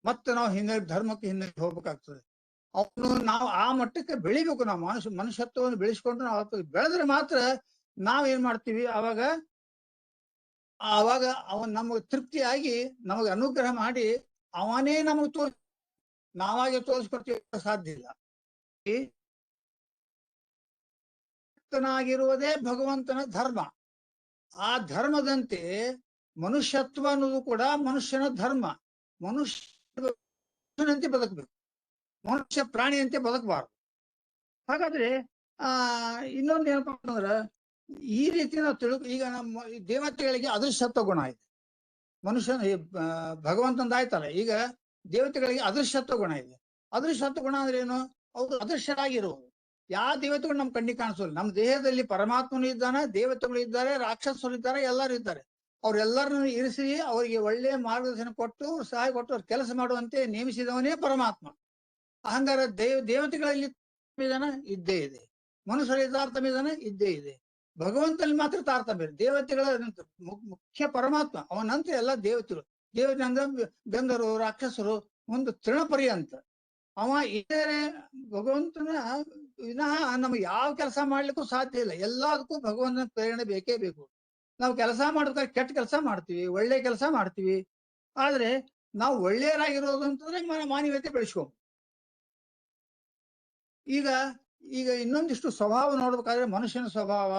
ಮತ್ತೆ ನಾವು ಹಿಂದೆ ಧರ್ಮಕ್ಕೆ ಹಿಂದೆ ಹೋಗ್ಬೇಕಾಗ್ತದೆ. ಅವನು ನಾವು ಆ ಮಟ್ಟಕ್ಕೆ ಬೆಳಿಬೇಕು. ನಾವು ಮನುಷ್ಯತ್ವವನ್ನು ಬೆಳೆಸ್ಕೊಂಡು ನಾವು ಬೆಳೆದ್ರೆ ಮಾತ್ರ ನಾವೇನ್ ಮಾಡ್ತೀವಿ, ಅವಾಗ ಅವನ್ ನಮಗೆ ತೃಪ್ತಿಯಾಗಿ ನಮಗೆ ಅನುಗ್ರಹ ಮಾಡಿ ಅವನೇ ನಮಗೆ ನಾವಾಗೆ ತೋರಿಸ್ಕೊಡ್ತೀವಿ ಸಾಧ್ಯ ಇಲ್ಲ. ಭಕ್ತನಾಗಿರುವುದೇ ಭಗವಂತನ ಧರ್ಮ. ಆ ಧರ್ಮದಂತೆ ಮನುಷ್ಯತ್ವ ಅನ್ನೋದು ಕೂಡ ಮನುಷ್ಯನ ಧರ್ಮ. ಮನುಷ್ಯನಂತೆ ಬದುಕಬೇಕು, ಮನುಷ್ಯ ಪ್ರಾಣಿಯಂತೆ ಬದುಕಬಾರದು. ಹಾಗಾದ್ರೆ ಇನ್ನೊಂದು ಏನಪ್ಪಾ ಅಂತಂದ್ರ, ಈ ರೀತಿ ನಾವು ಈಗ ನಮ್ಮ ದೇವತೆಗಳಿಗೆ ಅದೃಶ್ಯತ್ವ ಗುಣ ಇದೆ. ಮನುಷ್ಯನ ಭಗವಂತಂದಾಯ್ತಲ್ಲ, ಈಗ ದೇವತೆಗಳಿಗೆ ಅದೃಶ್ಯತ್ವ ಗುಣ ಇದೆ. ಅದೃಶ್ಯತ್ವ ಗುಣ ಅಂದ್ರೆ ಏನು? ಅವ್ರು ಅದೃಶ್ಯರಾಗಿರುವುದು. ಯಾವ ದೇವತೆಗಳು ನಮ್ ಕಣ್ಣಿಗೆ ಕಾಣಿಸೋಲ್ಲ. ನಮ್ಮ ದೇಹದಲ್ಲಿ ಪರಮಾತ್ಮನು ಇದ್ದಾನೆ, ದೇವತೆಗಳು ಇದ್ದಾರೆ, ರಾಕ್ಷಸರು ಇದ್ದಾರೆ, ಎಲ್ಲರೂ ಇದ್ದಾರೆ. ಅವ್ರೆಲ್ಲರನ್ನು ಇರಿಸಿ ಅವರಿಗೆ ಒಳ್ಳೆಯ ಮಾರ್ಗದರ್ಶನ ಕೊಟ್ಟು ಸಹಾಯ ಕೊಟ್ಟು ಅವ್ರ ಕೆಲಸ ಮಾಡುವಂತೆ ನೇಮಿಸಿದವನೇ ಪರಮಾತ್ಮ. ಹಂಗಾರೆ ದೇವತೆಗಳಲ್ಲಿ ತಾರತಮ್ಯ ಇದ್ದೇ ಇದೆ, ಮನುಷ್ಯರಲ್ಲಿ ತಾರತಮ್ಯ ಇದ್ದೇ ಇದೆ. ಭಗವಂತನಲ್ಲಿ ಮಾತ್ರ ತಾರತಮ್ಯ. ದೇವತೆಗಳ ಮುಖ್ಯ ಪರಮಾತ್ಮ, ಅವನಂತರ ಎಲ್ಲ ದೇವತೆಗಳು. ದೇವತೆ ಅಂದ್ರೆ ಗಂಧರು, ರಾಕ್ಷಸರು, ಒಂದು ತೃಣಪರ್ಯಂತ ಅವ ಇದ್ದರೆ ಭಗವಂತನ ವಿನಃ ನಮ್ಗೆ ಯಾವ ಕೆಲಸ ಮಾಡ್ಲಿಕ್ಕೂ ಸಾಧ್ಯ ಇಲ್ಲ. ಎಲ್ಲದಕ್ಕೂ ಭಗವಂತನ ಪ್ರೇರಣೆ ಬೇಕೇ ಬೇಕು. ನಾವು ಕೆಲಸ ಮಾಡ್ಬೇಕಾದ್ರೆ ಕೆಟ್ಟ ಕೆಲಸ ಮಾಡ್ತೀವಿ, ಒಳ್ಳೆ ಕೆಲಸ ಮಾಡ್ತೀವಿ. ಆದ್ರೆ ನಾವು ಒಳ್ಳೆಯರಾಗಿರೋದು ಅಂತಂದ್ರೆ ಮಾನವೀಯತೆ ಬೆಳೆಸ್ಕೊ. ಈಗ ಇನ್ನೊಂದಿಷ್ಟು ಸ್ವಭಾವ ನೋಡ್ಬೇಕಾದ್ರೆ ಮನುಷ್ಯನ ಸ್ವಭಾವ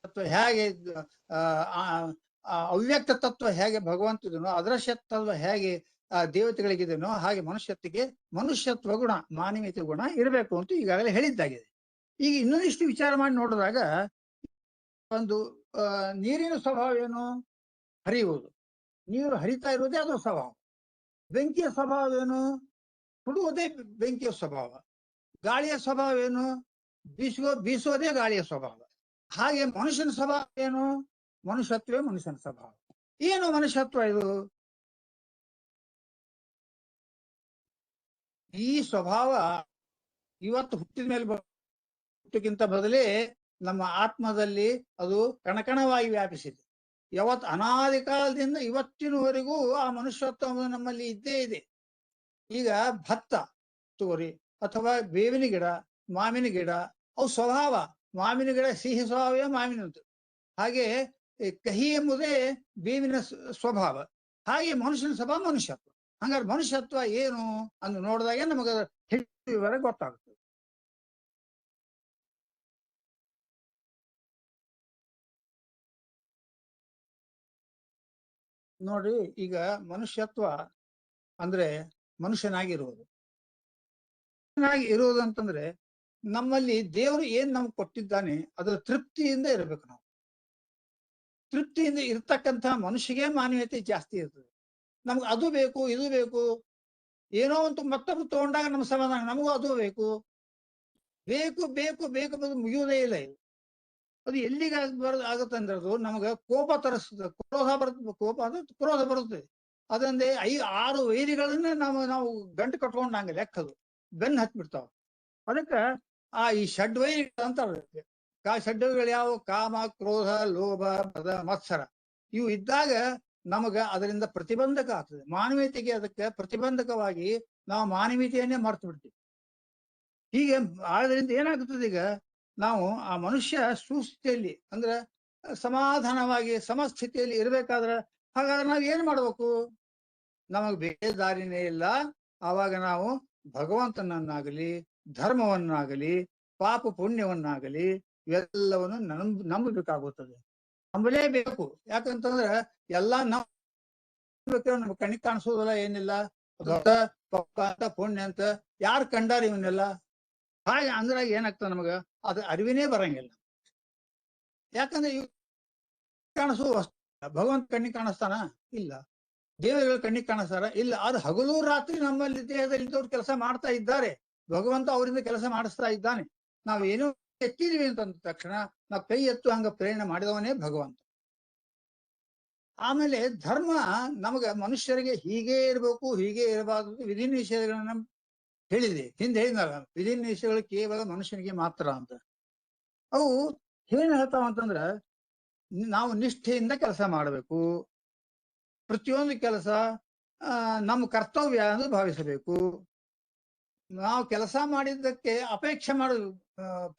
ತತ್ವ ಹೇಗೆ, ಅವ್ಯಕ್ತ ತತ್ವ ಹೇಗೆ ಭಗವಂತದನೋ, ಅದೃಶ್ಯ ತತ್ವ ಹೇಗೆ ದೇವತೆಗಳಿಗಿದೆನೋ, ಹಾಗೆ ಮನುಷ್ಯತ್ವ ಗುಣ, ಮಾನವೀಯತೆ ಗುಣ ಇರಬೇಕು ಅಂತ ಈಗಾಗಲೇ ಹೇಳಿದ್ದಾಗಿದೆ. ಈಗ ಇನ್ನೊಂದಿಷ್ಟು ವಿಚಾರ ಮಾಡಿ ನೋಡಿದಾಗ, ಒಂದು ನೀರಿನ ಸ್ವಭಾವ ಏನು? ಹರಿಯುವುದು. ನೀರು ಹರಿತಾ ಇರುವುದೇ ಅದರ ಸ್ವಭಾವ. ಬೆಂಕಿಯ ಸ್ವಭಾವ ಏನು? ಸುಡುವುದೇ ಬೆಂಕಿಯ ಸ್ವಭಾವ. ಗಾಳಿಯ ಸ್ವಭಾವ ಏನು? ಬೀಸುವುದೇ ಗಾಳಿಯ ಸ್ವಭಾವ. ಹಾಗೆ ಮನುಷ್ಯನ ಸ್ವಭಾವ ಏನು? ಮನುಷ್ಯತ್ವೇ ಮನುಷ್ಯನ ಸ್ವಭಾವ. ಏನು ಮನುಷ್ಯತ್ವ ಇದು? ಈ ಸ್ವಭಾವ ಇವತ್ತು ಹುಟ್ಟಿದ ಮೇಲೆ ಹುಟ್ಟಕ್ಕಿಂತ ಮೊದಲೇ ನಮ್ಮ ಆತ್ಮದಲ್ಲಿ ಅದು ಕಣಕಣವಾಗಿ ವ್ಯಾಪಿಸಿದೆ. ಅನಾದಿ ಕಾಲದಿಂದ ಇವತ್ತಿನವರೆಗೂ ಆ ಮನುಷ್ಯತ್ವ ನಮ್ಮಲ್ಲಿ ಇದ್ದೇ ಇದೆ. ಈಗ ಭತ್ತ ತೋರಿ ಅಥವಾ ಬೇವಿನ ಗಿಡ, ಮಾವಿನ ಗಿಡ, ಅವು ಸ್ವಭಾವ. ಮಾವಿನ ಗಿಡ ಸಿಹಿ ಸ್ವಭಾವವೇ ಮಾವಿನದ್ದು. ಹಾಗೆ ಕಹಿ ಎಂಬುದೇ ಬೇವಿನ ಸ್ವಭಾವ. ಹಾಗೆ ಮನುಷ್ಯನ ಸ್ವಭಾವ ಮನುಷ್ಯತ್ವ. ಹಂಗಾರೆ ಮನುಷ್ಯತ್ವ ಏನು ಅಂತ ನೋಡಿದಾಗ ನಮಗ ಹೆಚ್ಚು ವಿವರ ಗೊತ್ತಾಗುತ್ತೆ. ನೋಡ್ರಿ, ಈಗ ಮನುಷ್ಯತ್ವ ಅಂದ್ರೆ ಮನುಷ್ಯನಾಗಿರುವುದು. ಇರುವುದು ಅಂತಂದ್ರೆ ನಮ್ಮಲ್ಲಿ ದೇವರು ಏನ್ ನಮ್ಗೆ ಕೊಟ್ಟಿದ್ದಾನೆ ಅದರ ತೃಪ್ತಿಯಿಂದ ಇರಬೇಕು. ನಾವು ತೃಪ್ತಿಯಿಂದ ಇರ್ತಕ್ಕಂಥ ಮನುಷ್ಯಗೆ ಮಾನವೀಯತೆ ಜಾಸ್ತಿ ಇರ್ತದೆ. ನಮ್ಗೆ ಅದು ಬೇಕು, ಇದು ಬೇಕು, ಏನೋ ಒಂದು ಮತ್ತೊಬ್ರು ತಗೊಂಡಾಗ ನಮ್ಮ ಸಮಾಧಾನ, ನಮಗೂ ಅದು ಬೇಕು ಬೇಕು ಬೇಕು ಬೇಕು ಮುಗಿಯುವುದೇ ಇಲ್ಲ. ಇದು ಅದು ಎಲ್ಲಿಗೆ ಆಗುತ್ತೆ ಅಂದ್ರೆ ಅದು ನಮಗ ಕೋಪ ತರಿಸ್ತದೆ. ಕೋಪ ಅಂದ್ರೆ ಕ್ರೋಧ ಬರುತ್ತೆ. ಅದಂದ್ರೆ 6 ವೈರಿಗಳನ್ನ ನಾವು ಗಂಟು ಕಟ್ಕೊಂಡಂಗೆ ಲೆಕ್ಕದು ಬೆನ್ನು ಹತ್ಬಿಡ್ತಾವ. ಅದಕ್ಕ ಈ ಷಡ್ವೈರಿಗಳು ಅಂತ ಷಡ್ವೈಗಳು ಯಾವ? ಕಾಮ, ಕ್ರೋಧ, ಲೋಭ, ಮದ, ಮತ್ಸರ. ಇವು ಇದ್ದಾಗ ನಮಗ ಅದರಿಂದ ಪ್ರತಿಬಂಧಕ ಆಗ್ತದೆ. ಮಾನವೀಯತೆಗೆ ಅದಕ್ಕೆ ಪ್ರತಿಬಂಧಕವಾಗಿ ನಾವು ಮಾನವೀಯತೆಯನ್ನೇ ಮರ್ತು ಬಿಡ್ತೀವಿ. ಹೀಗೆ ಆದ್ರಿಂದ ಏನಾಗ್ತದೆ, ಈಗ ನಾವು ಆ ಮನುಷ್ಯ ಸುಸ್ಥಿತಿಯಲ್ಲಿ ಅಂದ್ರೆ ಸಮಾಧಾನವಾಗಿ ಸಮಸ್ಥಿತಿಯಲ್ಲಿ ಇರ್ಬೇಕಾದ್ರೆ, ಹಾಗಾದ್ರೆ ನಾವ್ ಏನ್ ಮಾಡ್ಬೇಕು? ನಮಗ್ ಬೇರೆ ದಾರಿನೇ ಇಲ್ಲ. ಆವಾಗ ನಾವು ಭಗವಂತನನ್ನಾಗಲಿ, ಧರ್ಮವನ್ನಾಗಲಿ, ಪಾಪ ಪುಣ್ಯವನ್ನಾಗಲಿ ಇವೆಲ್ಲವನ್ನು ನಂಬಬೇಕಾಗುತ್ತದೆ. ನಂಬಲೇಬೇಕು. ಯಾಕಂತಂದ್ರೆ ಎಲ್ಲಾ ನಮ್ ಕಣ್ಣಿಗೆ ಕಾಣಿಸೋದಲ್ಲ, ಏನಿಲ್ಲ. ಪಾಪ ಅಂತ ಪುಣ್ಯ ಅಂತ ಯಾರು ಕಂಡಾರ ಇವನ್ನೆಲ್ಲ? ಹಾಗೆ ಅಂದ್ರಾಗ ಏನಾಗ್ತದೆ, ನಮಗ ಅದು ಅರಿವಿನೇ ಬರಂಗಿಲ್ಲ. ಯಾಕಂದ್ರೆ ಕಾಣಿಸುವ ವಸ್ತು ಭಗವಂತ ಕಣ್ಣಿಗೆ ಕಾಣಿಸ್ತಾನ? ಇಲ್ಲ. ದೇವರುಗಳು ಕಣ್ಣಿಗೆ ಕಾಣಿಸ್ತಾರ? ಇಲ್ಲ, ಅವ್ರು ಹಗಲು ರಾತ್ರಿ ನಮ್ಮಲ್ಲಿ ದೇಹದಲ್ಲಿ ಇದ್ದವ್ರು ಕೆಲಸ ಮಾಡ್ತಾ ಇದ್ದಾರೆ. ಭಗವಂತ ಅವರಿಂದ ಕೆಲಸ ಮಾಡಿಸ್ತಾ ಇದ್ದಾನೆ. ನಾವೇನೋ ಎತ್ತಿದೀವಿ ಅಂತಂದ ತಕ್ಷಣ ನಾವು ಕೈ ಎತ್ತು ಹಂಗ ಪ್ರೇರಣೆ ಮಾಡಿದವನೇ ಭಗವಂತ. ಆಮೇಲೆ ಧರ್ಮ ನಮಗ ಮನುಷ್ಯರಿಗೆ ಹೀಗೆ ಇರಬೇಕು, ಹೀಗೆ ಇರಬಾರದು ವಿಧಿ ನಿಷೇಧಗಳನ್ನ ಹೇಳಿದೆ. ಹಿಂದೆ ಹೇಳಿದ್ನಲ್ಲ, ವಿಧಿ ನಿಷೇಧಗಳು ಕೇವಲ ಮನುಷ್ಯನಿಗೆ ಮಾತ್ರ ಅಂತ. ಅವು ಏನ್ ಹೇಳ್ತಾವ ಅಂತಂದ್ರ, ನಾವು ನಿಷ್ಠೆಯಿಂದ ಕೆಲಸ ಮಾಡಬೇಕು. ಪ್ರತಿಯೊಂದು ಕೆಲಸ ನಮ್ಮ ಕರ್ತವ್ಯ ಎಂದು ಭಾವಿಸಬೇಕು. ನಾವು ಕೆಲಸ ಮಾಡಿದ್ದಕ್ಕೆ ಅಪೇಕ್ಷೆ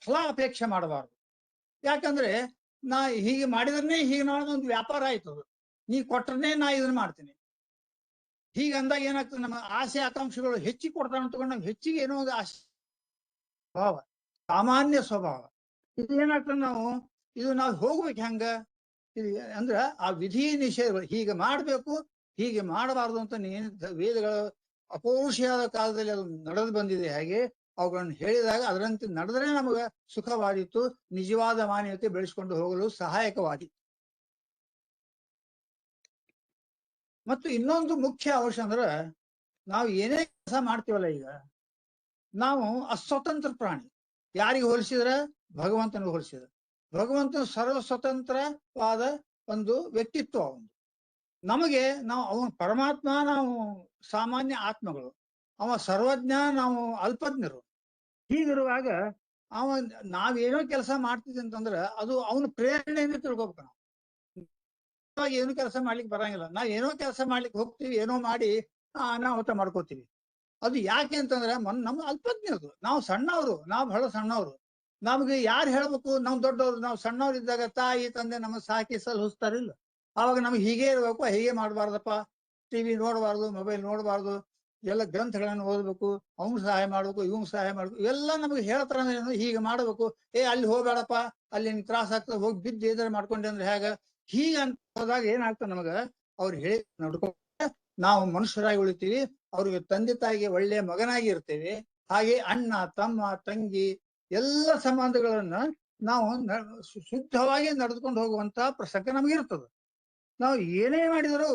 ಫಲ ಅಪೇಕ್ಷೆ ಮಾಡಬಾರ್ದು. ಯಾಕಂದ್ರೆ ನಾ ಹೀಗೆ ಮಾಡಿದ್ರೆ ಹೀಗೆ ಒಂದು ವ್ಯಾಪಾರ ಆಯ್ತದ, ನೀ ಕೊಟ್ರನೇ ನಾ ಇದನ್ನ ಮಾಡ್ತೀನಿ. ಹೀಗ ಅಂದಾಗ ಏನಾಗ್ತದೆ, ನಮ್ಮ ಆಸೆ ಆಕಾಂಕ್ಷೆಗಳು ಹೆಚ್ಚಿಗೆ ಕೊಡ್ತಾವ ತಗೊಂಡು ನಾವು ಹೆಚ್ಚಿಗೆ ಏನೋ ಒಂದು ಆಸೆ ಸ್ವಭಾವ, ಸಾಮಾನ್ಯ ಸ್ವಭಾವ. ಇದು ಏನಾಗ್ತದೆ, ಇದು ನಾವು ಹೋಗ್ಬೇಕು ಹೆಂಗ ಅಂದ್ರ ಆ ವಿಧಿ ನಿಷೇಧಗಳು ಹೀಗೆ ಮಾಡ್ಬೇಕು, ಹೀಗೆ ಮಾಡಬಾರ್ದು ಅಂತ ವೇದಗಳ ಅಪೌರುಷಿಯಾದ ಕಾಲದಲ್ಲಿ ಅದು ನಡೆದು ಬಂದಿದೆ. ಹಾಗೆ ಅವುಗಳನ್ನು ಹೇಳಿದಾಗ ಅದರಂತೆ ನಡೆದ್ರೆ ನಮಗ ಸುಖವಾದಿತ್ತು, ನಿಜವಾದ ಮಾನ್ಯತೆ ಬೆಳೆಸ್ಕೊಂಡು ಹೋಗಲು ಸಹಾಯಕವಾದಿತ್ತು. ಮತ್ತು ಇನ್ನೊಂದು ಮುಖ್ಯ ಅಂಶ ಅಂದ್ರ, ನಾವು ಏನೇ ಕೆಲಸ ಮಾಡ್ತೀವಲ್ಲ, ಈಗ ನಾವು ಅಸ್ವತಂತ್ರ ಪ್ರಾಣಿ. ಯಾರಿಗೆ ಹೋಲಿಸಿದ್ರ? ಭಗವಂತನಿಗೆ ಹೋಲಿಸಿದ್ರ. ಭಗವಂತನ ಸರ್ವ ಸ್ವತಂತ್ರವಾದ ಒಂದು ವ್ಯಕ್ತಿತ್ವ ಅವನು. ನಮಗೆ ಅವನು ಪರಮಾತ್ಮ, ನಾವು ಸಾಮಾನ್ಯ ಆತ್ಮಗಳು. ಅವ ಸರ್ವಜ್ಞ, ನಾವು ಅಲ್ಪಜ್ಞರು. ಹೀಗಿರುವಾಗ ನಾವೇನೋ ಕೆಲಸ ಮಾಡ್ತಿದ್ವಿ ಅಂತಂದ್ರ ಅದು ಅವನ ಪ್ರೇರಣೆಯಿಂದ ತಿಳ್ಕೊಬೇಕು. ನಾವು ಏನು ಕೆಲಸ ಮಾಡ್ಲಿಕ್ಕೆ ಬರಂಗಿಲ್ಲ. ನಾವ್ ಏನೋ ಕೆಲಸ ಮಾಡ್ಲಿಕ್ಕೆ ಹೋಗ್ತೀವಿ, ಏನೋ ಮಾಡಿ ಅನಾಹುತ ಮಾಡ್ಕೋತೀವಿ. ಅದು ಯಾಕೆ ಅಂತಂದ್ರೆ ನಮ್ಮ ಅಲ್ಪಜ್ಞರು. ನಾವು ಸಣ್ಣವರು, ನಾವು ಬಹಳ ಸಣ್ಣವರು. ನಮ್ಗೆ ಯಾರು ಹೇಳ್ಬೇಕು? ನಾವು ದೊಡ್ಡವರು. ನಾವು ಸಣ್ಣವ್ರು ಇದ್ದಾಗ ತಾಯಿ ತಂದೆ ನಮ್ಮ ಸಾಕಿ ಸಲಹಿಸ್ತಾರಿಲ್ಲ. ಆವಾಗ ನಮ್ಗೆ ಹೀಗೆ ಇರ್ಬೇಕು, ಹೀಗೆ ಮಾಡ್ಬಾರ್ದಪ್ಪ, ಟಿವಿ ನೋಡ್ಬಾರ್ದು, ಮೊಬೈಲ್ ನೋಡ್ಬಾರ್ದು, ಎಲ್ಲ ಗ್ರಂಥಗಳನ್ನು ಓದ್ಬೇಕು, ಅವ್ನ್ ಸಹಾಯ ಮಾಡ್ಬೇಕು, ಇವ್ನ್ ಸಹಾಯ ಮಾಡ್ಬೇಕು, ಇವೆಲ್ಲ ನಮ್ಗೆ ಹೇಳ್ತಾರ. ಹೀಗೆ ಮಾಡ್ಬೇಕು, ಅಲ್ಲಿ ಹೋಗ್ಬೇಡಪ್ಪ, ಅಲ್ಲಿ ನಿನ್ ತ್ರಾಸ ಆಗ್ತದೆ, ಹೋಗಿ ಬಿದ್ದು ಎದುರು ಮಾಡ್ಕೊಂಡೆ ಅಂದ್ರೆ ಹೇಗ? ಹೀಗಂತ ಹೋದಾಗ ಏನಾಗ್ತದೆ, ನಮಗ ಅವ್ರು ಹೇಳಿ ನಡ್ಕೊ ನಾವು ಮನುಷ್ಯರಾಗಿ ಉಳಿತೀವಿ. ಅವ್ರಿಗೆ ತಂದೆ ತಾಯಿಗೆ ಒಳ್ಳೆಯ ಮಗನಾಗಿ ಇರ್ತೇವೆ. ಹಾಗೆ ಅಣ್ಣ ತಮ್ಮ ತಂಗಿ ಎಲ್ಲ ಸಂಬಂಧಗಳನ್ನ ನಾವು ಶುದ್ಧವಾಗಿ ನಡೆದುಕೊಂಡು ಹೋಗುವಂತ ಪ್ರಸಂಗ ನಮಗಿರ್ತದೆ. ನಾವು ಏನೇ ಮಾಡಿದರೂ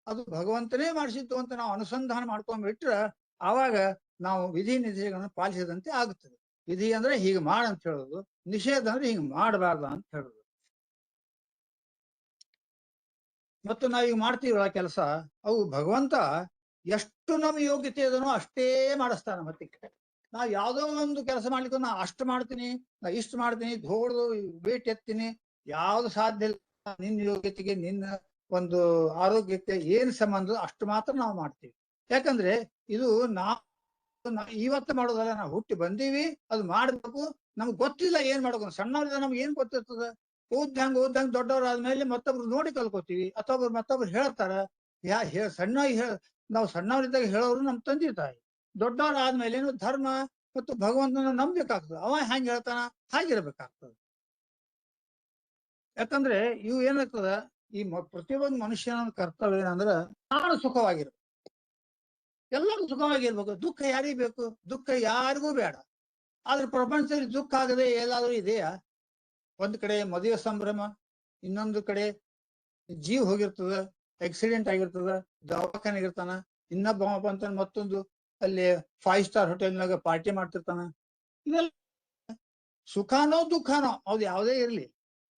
ಅದು ಭಗವಂತನೇ ಮಾಡಿಸಿದ್ದು ಅಂತ ನಾವು ಅನುಸಂಧಾನ ಮಾಡ್ಕೊಂಡ್ಬಿಟ್ರೆ ಆವಾಗ ನಾವು ವಿಧಿ ನಿಷೇಧಗಳನ್ನು ಪಾಲಿಸಿದಂತೆ ಆಗುತ್ತದೆ. ವಿಧಿ ಅಂದ್ರೆ ಹೀಗೆ ಮಾಡಂತ ಹೇಳೋದು, ನಿಷೇಧ ಅಂದ್ರೆ ಹೀಗೆ ಮಾಡಬಾರ್ದ ಅಂತ ಹೇಳೋದು. ಮತ್ತು ನಾವೀಗ ಮಾಡ್ತೀವಲ್ಲ ಕೆಲಸ, ಅವು ಭಗವಂತ ಎಷ್ಟು ನಮ್ಮ ಯೋಗ್ಯತೆ ಇದನೋ ಅಷ್ಟೇ ಮಾಡಿಸ್ತಾನೆ. ಮತ್ತೆ ನಾವು ಯಾವ್ದೋ ಒಂದು ಕೆಲಸ ಮಾಡ್ಲಿಕ್ಕೆ ನಾ ಅಷ್ಟು ಮಾಡ್ತೀನಿ, ನಾ ಇಷ್ಟು ಮಾಡ್ತೀನಿ, ದೊಡ್ಡದು ವೇಟ್ ಎತ್ತೀನಿ, ಯಾವ್ದು ಸಾಧ್ಯ ಇಲ್ಲ. ನಿನ್ನ ಯೋಗ್ಯತೆಗೆ, ನಿನ್ನ ಒಂದು ಆರೋಗ್ಯಕ್ಕೆ ಏನ್ ಸಂಬಂಧ ಅಷ್ಟು ಮಾತ್ರ ನಾವು ಮಾಡ್ತೀವಿ. ಯಾಕಂದ್ರೆ ಇದು ನಾವು ಇವತ್ತು ಮಾಡೋದಲ್ಲ, ನಾವು ಹುಟ್ಟಿ ಬಂದೀವಿ, ಅದು ಮಾಡ್ಬೇಕು. ನಮ್ಗೆ ಗೊತ್ತಿಲ್ಲ ಏನ್ ಮಾಡ್ಬೇಕು. ಸಣ್ಣವ್ರಿಂದ ನಮ್ಗೆ ಏನ್ ಗೊತ್ತಿರ್ತದ? ಓದ್ದಂಗ ದೊಡ್ಡವರಾದ್ಮೇಲೆ ಮತ್ತೊಬ್ರು ನೋಡಿ ಕಲ್ಕೋತೀವಿ, ಅಥವಾ ಮತ್ತೊಬ್ರು ಹೇಳ್ತಾರ. ನಾವು ಸಣ್ಣವರಿದ್ದಾಗ ಹೇಳೋರು ನಮ್ ತಂದೆ ತಾಯಿ. ದೊಡ್ಡವ್ರ ಆದ್ಮೇಲೆ ಧರ್ಮ ಮತ್ತು ಭಗವಂತನ ನಂಬೇಕಾಗ್ತದೆ. ಅವ ಹೆಂಗ್ ಹೇಳ್ತಾನ ಹಾಗಿರ್ಬೇಕಾಗ್ತದೆ. ಯಾಕಂದ್ರೆ ಇವು ಏನಾಗ್ತದ, ಈ ಪ್ರತಿಯೊಂದು ಮನುಷ್ಯನ ಕರ್ತವ್ಯ ಏನಂದ್ರ ನಾನು ಸುಖವಾಗಿರ್ಬೇಕು, ಎಲ್ಲರೂ ಸುಖವಾಗಿರ್ಬೇಕು. ದುಃಖ ಯಾರಿಗ್ ಬೇಕು? ದುಃಖ ಯಾರಿಗೂ ಬೇಡ. ಆದ್ರೆ ಪ್ರಪಂಚದಲ್ಲಿ ದುಃಖ ಆಗದೆ ಎಲ್ಲಾದ್ರೂ ಇದೆಯಾ? ಒಂದ್ ಕಡೆ ಮದುವೆ ಸಂಭ್ರಮ, ಇನ್ನೊಂದು ಕಡೆ ಜೀವ ಹೋಗಿರ್ತದ, ಆಕ್ಸಿಡೆಂಟ್ ಆಗಿರ್ತದ, ದವಾಖಾನೆಗೆ ಇರ್ತಾನ, ಇನ್ನೊಬ್ಬ ಅಂತ ಮತ್ತೊಂದು ಅಲ್ಲಿ 5 ಸ್ಟಾರ್ ಹೋಟೆಲ್ನಾಗ ಪಾರ್ಟಿ ಮಾಡ್ತಿರ್ತಾನ. ಇದೆಲ್ಲ ಸುಖಾನೋ ದುಃಖಾನೋ ಅದು ಯಾವುದೇ ಇರ್ಲಿ.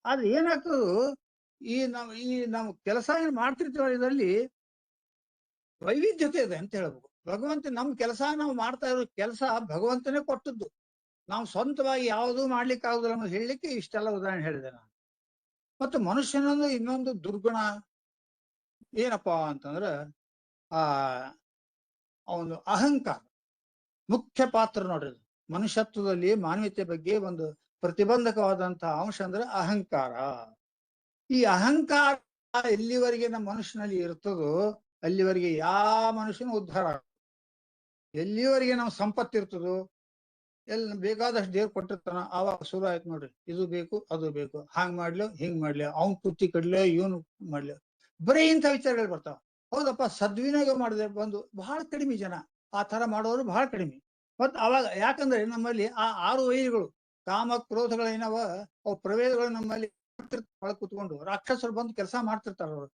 ಆದ್ರೆ ಏನಾಗ್ತದ, ನಾವು ಕೆಲಸ ಏನ್ ಮಾಡ್ತಿರ್ತೀವ ಇದರಲ್ಲಿ ವೈವಿಧ್ಯತೆ ಇದೆ ಅಂತ ಹೇಳ್ಬೇಕು. ಭಗವಂತ ನಮ್ ಕೆಲಸ, ನಾವು ಮಾಡ್ತಾ ಇರೋ ಕೆಲಸ ಭಗವಂತನೇ ಕೊಟ್ಟದ್ದು. ನಾವು ಸ್ವಂತವಾಗಿ ಯಾವುದೂ ಮಾಡ್ಲಿಕ್ಕೆ ಆಗುದಿಲ್ಲ ಅನ್ನೋದು ಹೇಳಲಿಕ್ಕೆ ಇಷ್ಟೆಲ್ಲ ಉದಾಹರಣೆ ಹೇಳಿದೆ ನಾನು. ಮತ್ತು ಮನುಷ್ಯನೊಂದು ಇನ್ನೊಂದು ದುರ್ಗುಣ ಏನಪ್ಪಾ ಅಂತಂದ್ರ ಅವನು ಅಹಂಕಾರ ಮುಖ್ಯ ಪಾತ್ರ ನೋಡ್ರಿ. ಮನುಷ್ಯತ್ವದಲ್ಲಿ ಮಾನವೀಯತೆ ಬಗ್ಗೆ ಒಂದು ಪ್ರತಿಬಂಧಕವಾದಂತಹ ಅಂಶ ಅಂದ್ರೆ ಅಹಂಕಾರ. ಈ ಅಹಂಕಾರ ಎಲ್ಲಿವರೆಗೆ ನಮ್ಮ ಮನುಷ್ಯನಲ್ಲಿ ಇರ್ತದೋ ಅಲ್ಲಿವರೆಗೆ ಯಾವ ಮನುಷ್ಯನ ಉದ್ಧಾರ. ಎಲ್ಲಿವರೆಗೆ ನಾವು ಸಂಪತ್ತಿರ್ತದೋ, ಬೇಕಾದಷ್ಟು ದೇವ್ರು ಕೊಟ್ಟಿರ್ತಾನ, ಆವಾಗ ಶುರು ಆಯ್ತು ನೋಡ್ರಿ, ಇದು ಬೇಕು ಅದು ಬೇಕು, ಹಾಂಗ್ ಮಾಡ್ಲಿ ಹಿಂಗ್ ಮಾಡ್ಲಿ, ಅವ್ನ್ ಕುತ್ತಿ ಕಡ್ಲಿ ಇವನು ಮಾಡ್ಲಿ, ಬರೀ ಇಂಥ ವಿಚಾರಗಳು ಬರ್ತಾವ. ಹೌದಪ್ಪ, ಸದ್ವಿನಿಯೋಗ ಮಾಡಿದ್ರೆ ಬಂದು ಬಹಳ ಕಡಿಮೆ ಜನ, ಆ ತರ ಮಾಡೋರು ಬಹಳ ಕಡಿಮೆ. ಮತ್ ಅವಾಗ ಯಾಕಂದ್ರೆ ನಮ್ಮಲ್ಲಿ ಆ 6 ವೈರಿಗಳು, ಕಾಮ ಕ್ರೋಧಗಳೇನವ, ಅವು ಪ್ರವೇದಗಳು ನಮ್ಮಲ್ಲಿ ಕುತ್ಕೊಂಡು ರಾಕ್ಷಸರು ಬಂದು ಕೆಲಸ ಮಾಡ್ತಿರ್ತಾರ. ಅವ್ರು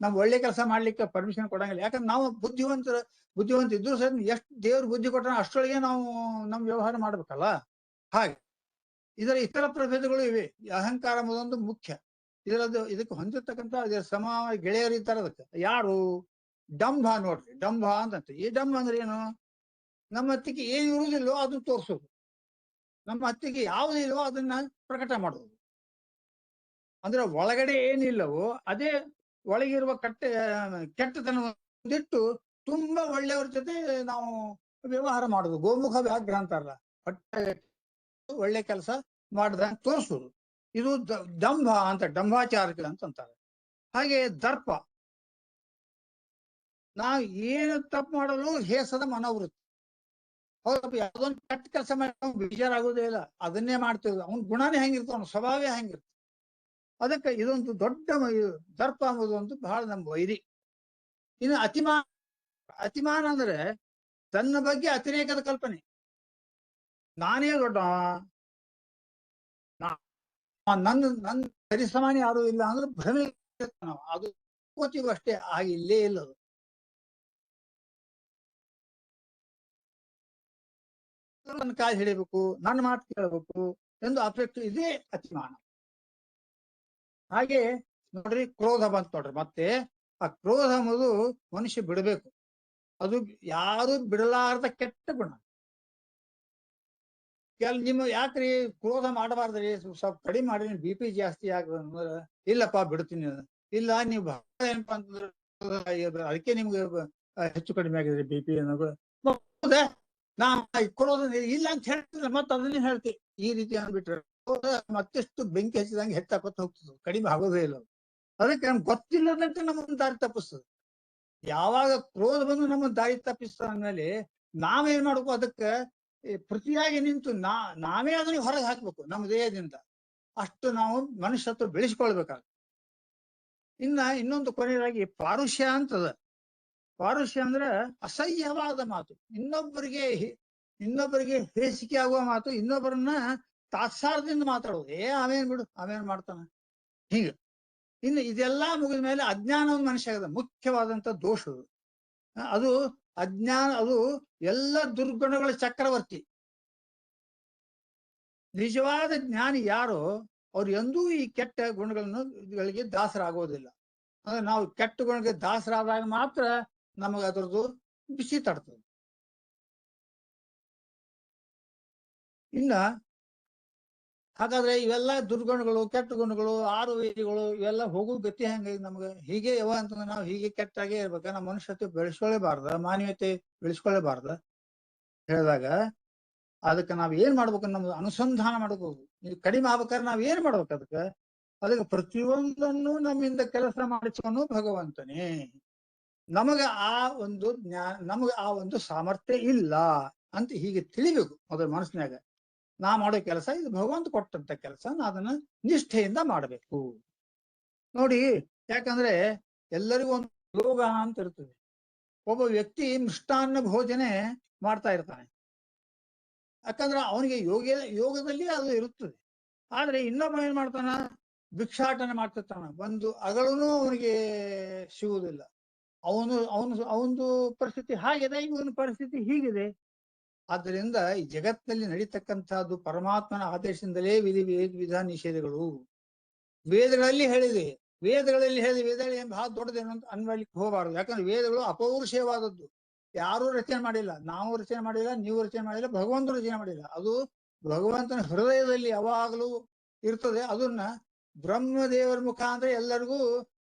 ನಮ್ ಒಳ್ಳೆ ಕೆಲಸ ಮಾಡ್ಲಿಕ್ಕೆ ಪರ್ಮಿಷನ್ ಕೊಡಂಗಿಲ್ಲ. ಯಾಕಂದ್ರೆ ನಾವು ಬುದ್ಧಿವಂತ ಇದ್ರು ಸಹ ಎಷ್ಟು ದೇವ್ರ ಬುದ್ಧಿ ಕೊಟ್ಟ ಅಷ್ಟರೊಳಗೆ ನಾವು ನಮ್ ವ್ಯವಹಾರ ಮಾಡ್ಬೇಕಲ್ಲ. ಹಾಗೆ ಇದರ ಇತರ ಪ್ರಭೇದಗಳು ಇವೆ. ಅಹಂಕಾರ ಅನ್ನೋದೊಂದು ಮುಖ್ಯ. ಇದಕ್ಕೆ ಹೊಂದಿರ್ತಕ್ಕಂಥ ಇದರ ಸಮ ಗೆಳೆಯರು ಇದ್ದಾರೆ. ಅದಕ್ಕೆ ಯಾರು? ಡಂಭ ನೋಡ್ರಿ, ಡಂಭ ಅಂತ. ಈ ಡಂಭ ಅಂದ್ರೆ ಏನು? ನಮ್ಮ ಹತ್ತಿಗೆ ಏನ್ ಇರುವುದಿಲ್ಲೋ ಅದು ತೋರಿಸೋದು, ನಮ್ಮ ಹತ್ತಿಗೆ ಯಾವುದಿಲ್ವೋ ಅದನ್ನ ಪ್ರಕಟ ಮಾಡೋದು. ಅಂದ್ರೆ ಒಳಗಡೆ ಏನಿಲ್ಲವೋ ಅದೇ ಒಳಗಿರುವ ಕೆಟ್ಟತನದಿಟ್ಟು ತುಂಬಾ ಒಳ್ಳೆಯವ್ರ ಜೊತೆ ನಾವು ವ್ಯವಹಾರ ಮಾಡುದು. ಗೋಮುಖ ವ್ಯಾಘ್ರ ಅಂತಾರಲ್ಲ, ಹೊಟ್ಟೆ ಒಳ್ಳೆ ಕೆಲಸ ಮಾಡ್ದಂಗೆ ತೋರಿಸುದು. ಇದು ದಂಭ ಅಂತ, ಡಂಭಾಚಾರ ಅಂತ ಅಂತಾರೆ. ಹಾಗೆ ದರ್ಪ, ನಾವು ಏನು ತಪ್ಪು ಮಾಡಲು ಹೇಸದ ಮನೋವೃತ್ತಿ. ಹೌದಪ್ಪ, ಯಾವ್ದೊಂದು ಕೆಟ್ಟ ಕೆಲಸ ಮಾಡಿ ಬೇಜಾರಾಗೋದೇ ಇಲ್ಲ, ಅದನ್ನೇ ಮಾಡ್ತೇವೆ. ಅವ್ನ ಗುಣನೇ ಹೆಂಗಿರ್ತಾವ, ಅವ್ನ ಸ್ವಭಾವೇ ಹೆಂಗಿರ್ತ. ಅದಕ್ಕೆ ಇದೊಂದು ದೊಡ್ಡ ದರ್ಪ ಅನ್ನೋದು ಒಂದು ಬಹಳ ನಮ್ಮ ವೈರಿ. ಇನ್ನು ಅತಿಮಾನ ಅಂದ್ರೆ ತನ್ನ ಬಗ್ಗೆ ಅತಿರೇಕದ ಕಲ್ಪನೆ. ನಾನೇ ದೊಡ್ಡ, ನನ್ನ ಸರಿಸಮಾನ ಯಾರು ಇಲ್ಲ ಅಂದ್ರೆ ಭ್ರಮೆ. ನಾವು ಅದು ಕೂತೀವಿ ಅಷ್ಟೇ, ಆಗ ಇಲ್ಲೇ ಇಲ್ಲ ಅದು. ನನ್ನ ಕಾಯಿ ಹಿಡಿಬೇಕು, ನನ್ನ ಮಾತು ಕೇಳಬೇಕು ಎಂದು ಅಪೇಕ್ಷೆ, ಇದೇ ಅತಿಮಾನ. ಹಾಗೆ ನೋಡ್ರಿ, ಕ್ರೋಧ ಬಂತ ನೋಡ್ರಿ. ಮತ್ತೆ ಆ ಕ್ರೋಧ ಅನ್ನೋದು ಮನುಷ್ಯ ಬಿಡಬೇಕು. ಅದು ಯಾರು ಬಿಡಲಾರದ ಕೆಟ್ಟ ಗುಣ. ನಿಮ್ಮ ಯಾಕ್ರಿ ಕ್ರೋಧ ಮಾಡಬಾರ್ದ್ರಿ, ಸ್ವಲ್ಪ ಕಡಿಮೆ ಮಾಡಿ, BP ಜಾಸ್ತಿ ಆಗಂದ್ರೆ ಇಲ್ಲಪ್ಪ ಬಿಡ್ತೀನಿ. ಇಲ್ಲ ನೀವು ಏನಪ್ಪಾ ಅಂತಂದ್ರೆ ಅದಕ್ಕೆ ನಿಮ್ಗೆ ಹೆಚ್ಚು ಕಡಿಮೆ ಆಗಿದೆ BP ಅನ್ನೋದು. ನಾ ಕ್ರೋಧ ಇಲ್ಲ ಅಂತ ಹೇಳ್ತಿದ್ರೆ ಮತ್ತೆ ಅದನ್ನೇ ಹೇಳ್ತೀವಿ. ಈ ರೀತಿ ಅಂದ್ಬಿಟ್ರೆ ಮತ್ತೆಷ್ಟು ಬೆಂಕಿ ಹಚ್ಚಿದಂಗೆ ಹೆಚ್ಚಾಕೋತ ಹೋಗ್ತದೆ, ಕಡಿಮೆ ಆಗೋದೇ ಇಲ್ಲ. ಅದಕ್ಕೆ ನಮ್ಗೆ ಗೊತ್ತಿಲ್ಲದಂತೆ ನಮ್ಮನ್ನು ದಾರಿ ತಪ್ಪಿಸ್ತದೆ. ಯಾವಾಗ ಕ್ರೋಧ ಬಂದು ನಮ್ಮನ್ನು ದಾರಿ ತಪ್ಪಿಸ್ತದೆ ಅಂದ್ಮೇಲೆ ನಾವೇನ್ ಮಾಡ್ಬೇಕು? ಅದಕ್ಕೆ ಪ್ರತಿಯಾಗಿ ನಿಂತು ನಾವೇ ಅದನ್ನ ಹೊರಗೆ ಹಾಕ್ಬೇಕು ನಮ್ಮ ದೇಹದಿಂದ. ಅಷ್ಟು ನಾವು ಮನುಷ್ಯತ್ವ ಬೆಳೆಸ್ಕೊಳ್ಬೇಕಾಗ್ತದೆ. ಇನ್ನೊಂದು ಕೊನೆಯದಾಗಿ ಪಾರುಷ್ಯ ಅಂತದ. ಪಾರುಷ್ಯ ಅಂದ್ರೆ ಅಸಹ್ಯವಾದ ಮಾತು, ಇನ್ನೊಬ್ಬರಿಗೆ ಹೇಸಿಕೆ ಆಗುವ ಮಾತು, ಇನ್ನೊಬ್ಬರನ್ನ ತಾತ್ಸಾರದಿಂದ ಮಾತಾಡೋದು. ಅವೇನ್ ಬಿಡು, ಅವೇನ್ ಮಾಡ್ತಾನ, ಹೀಗ. ಇನ್ನು ಇದೆಲ್ಲಾ ಮುಗಿದ ಮೇಲೆ ಅಜ್ಞಾನ ಒಂದು ಮನುಷ್ಯ ಮುಖ್ಯವಾದಂತ ದೋಷ. ಅದು ಅಜ್ಞಾನ, ಅದು ಎಲ್ಲ ದುರ್ಗುಣಗಳ ಚಕ್ರವರ್ತಿ. ನಿಜವಾದ ಜ್ಞಾನಿ ಯಾರೋ ಅವ್ರು ಎಂದೂ ಈ ಕೆಟ್ಟ ಗುಣಗಳಿಗೆ ದಾಸರಾಗೋದಿಲ್ಲ. ಅಂದ್ರೆ ನಾವು ಕೆಟ್ಟ ಗುಣಗಳಿಗೆ ದಾಸರಾದಾಗ ಮಾತ್ರ ನಮಗೆ ಅದರದ್ದು ಬಿಸಿ ತಡ್ತದೆ. ಹಾಗಾದ್ರೆ ಇವೆಲ್ಲ ದುರ್ಗುಣಗಳು, ಕೆಟ್ಟ ಗುಣಗಳು, ಆರು ವೇದಿಗಳು ಇವೆಲ್ಲ ಹೋಗೋ ಗತಿ ಹೆಂಗ ನಮ್ಗೆ? ಹೀಗೆ ಯಾವ ಅಂತಂದ್ರೆ ನಾವು ಹೀಗೆ ಕೆಟ್ಟಾಗೆ ಇರ್ಬೇಕ, ನಮ್ಮ ಮನುಷ್ಯತ್ವ ಬೆಳೆಸ್ಕೊಳ್ಳೇಬಾರ್ದ, ಮಾನವೀಯತೆ ಬೆಳೆಸ್ಕೊಳ್ಳೇಬಾರ್ದ ಹೇಳಿದಾಗ ಅದಕ್ಕೆ ನಾವ್ ಏನ್ ಮಾಡ್ಬೇಕು? ನಮ್ದು ಅನುಸಂಧಾನ ಮಾಡ್ಬೇಕು. ಇದು ಕಡಿಮೆ ಆಗ್ಬೇಕಾದ್ರೆ ನಾವ್ ಏನ್ ಮಾಡ್ಬೇಕು? ಅದಕ್ಕೆ ಪ್ರತಿಯೊಂದನ್ನು ನಮ್ಮಿಂದ ಕೆಲಸ ಮಾಡಿಸ್ಕೊಂಡು ಭಗವಂತನೇ. ನಮಗ ಆ ಒಂದು ಸಾಮರ್ಥ್ಯ ಇಲ್ಲ ಅಂತ ಹೀಗೆ ತಿಳಿಬೇಕು ಮೊದಲು ಮನಸ್ಸಿನಾಗ. ನಾ ಮಾಡೋ ಕೆಲಸ ಇದು ಭಗವಂತ ಕೊಟ್ಟಂತ ಕೆಲಸ, ನಾ ಅದನ್ನ ನಿಷ್ಠೆಯಿಂದ ಮಾಡಬೇಕು ನೋಡಿ. ಯಾಕಂದ್ರೆ ಎಲ್ಲರಿಗೂ ಒಂದು ಯೋಗ ಅಂತ ಇರ್ತದೆ. ಒಬ್ಬ ವ್ಯಕ್ತಿ ಮೃಷ್ಟಾನ್ನ ಭೋಜನೆ ಮಾಡ್ತಾ ಇರ್ತಾನೆ, ಯಾಕಂದ್ರೆ ಅವನಿಗೆ ಯೋಗದಲ್ಲಿ ಅದು ಇರುತ್ತದೆ. ಆದ್ರೆ ಇನ್ನೊಬ್ಬ ಏನ್ ಮಾಡ್ತಾನ? ಭಿಕ್ಷಾಟನೆ ಮಾಡ್ತಿರ್ತಾನ, ಒಂದು ಅಗಳೂ ಅವನಿಗೆ ಸಿಗುವುದಿಲ್ಲ. ಅವನು ಪರಿಸ್ಥಿತಿ ಹಾಗಿದೆ, ಇವನ ಪರಿಸ್ಥಿತಿ ಹೀಗಿದೆ. ಆದ್ದರಿಂದ ಈ ಜಗತ್ತಿನಲ್ಲಿ ನಡೀತಕ್ಕಂಥದ್ದು ಪರಮಾತ್ಮನ ಆದೇಶದಿಂದಲೇ ವಿಧಾನ ನಿಷೇಧಗಳು ವೇದಗಳಲ್ಲಿ ಹೇಳಿದೆ. ವೇದಗಳು ಬಹಳ ದೊಡ್ಡದೇನು ಅಂತ ಅನ್ವಲಿಕ್ಕೆ ಹೋಗಬಾರದು. ಯಾಕಂದ್ರೆ ವೇದಗಳು ಅಪೌರುಷೇಯವಾದದ್ದು. ಯಾರೂ ರಚನೆ ಮಾಡಿಲ್ಲ, ನಾವು ರಚನೆ ಮಾಡಿಲ್ಲ, ನೀವು ರಚನೆ ಮಾಡಿಲ್ಲ, ಭಗವಂತ ರಚನೆ ಮಾಡಿಲ್ಲ. ಅದು ಭಗವಂತನ ಹೃದಯದಲ್ಲಿ ಯಾವಾಗಲೂ ಇರ್ತದೆ. ಅದನ್ನ ಬ್ರಹ್ಮದೇವರ ಮುಖಾಂತರ ಎಲ್ಲರಿಗೂ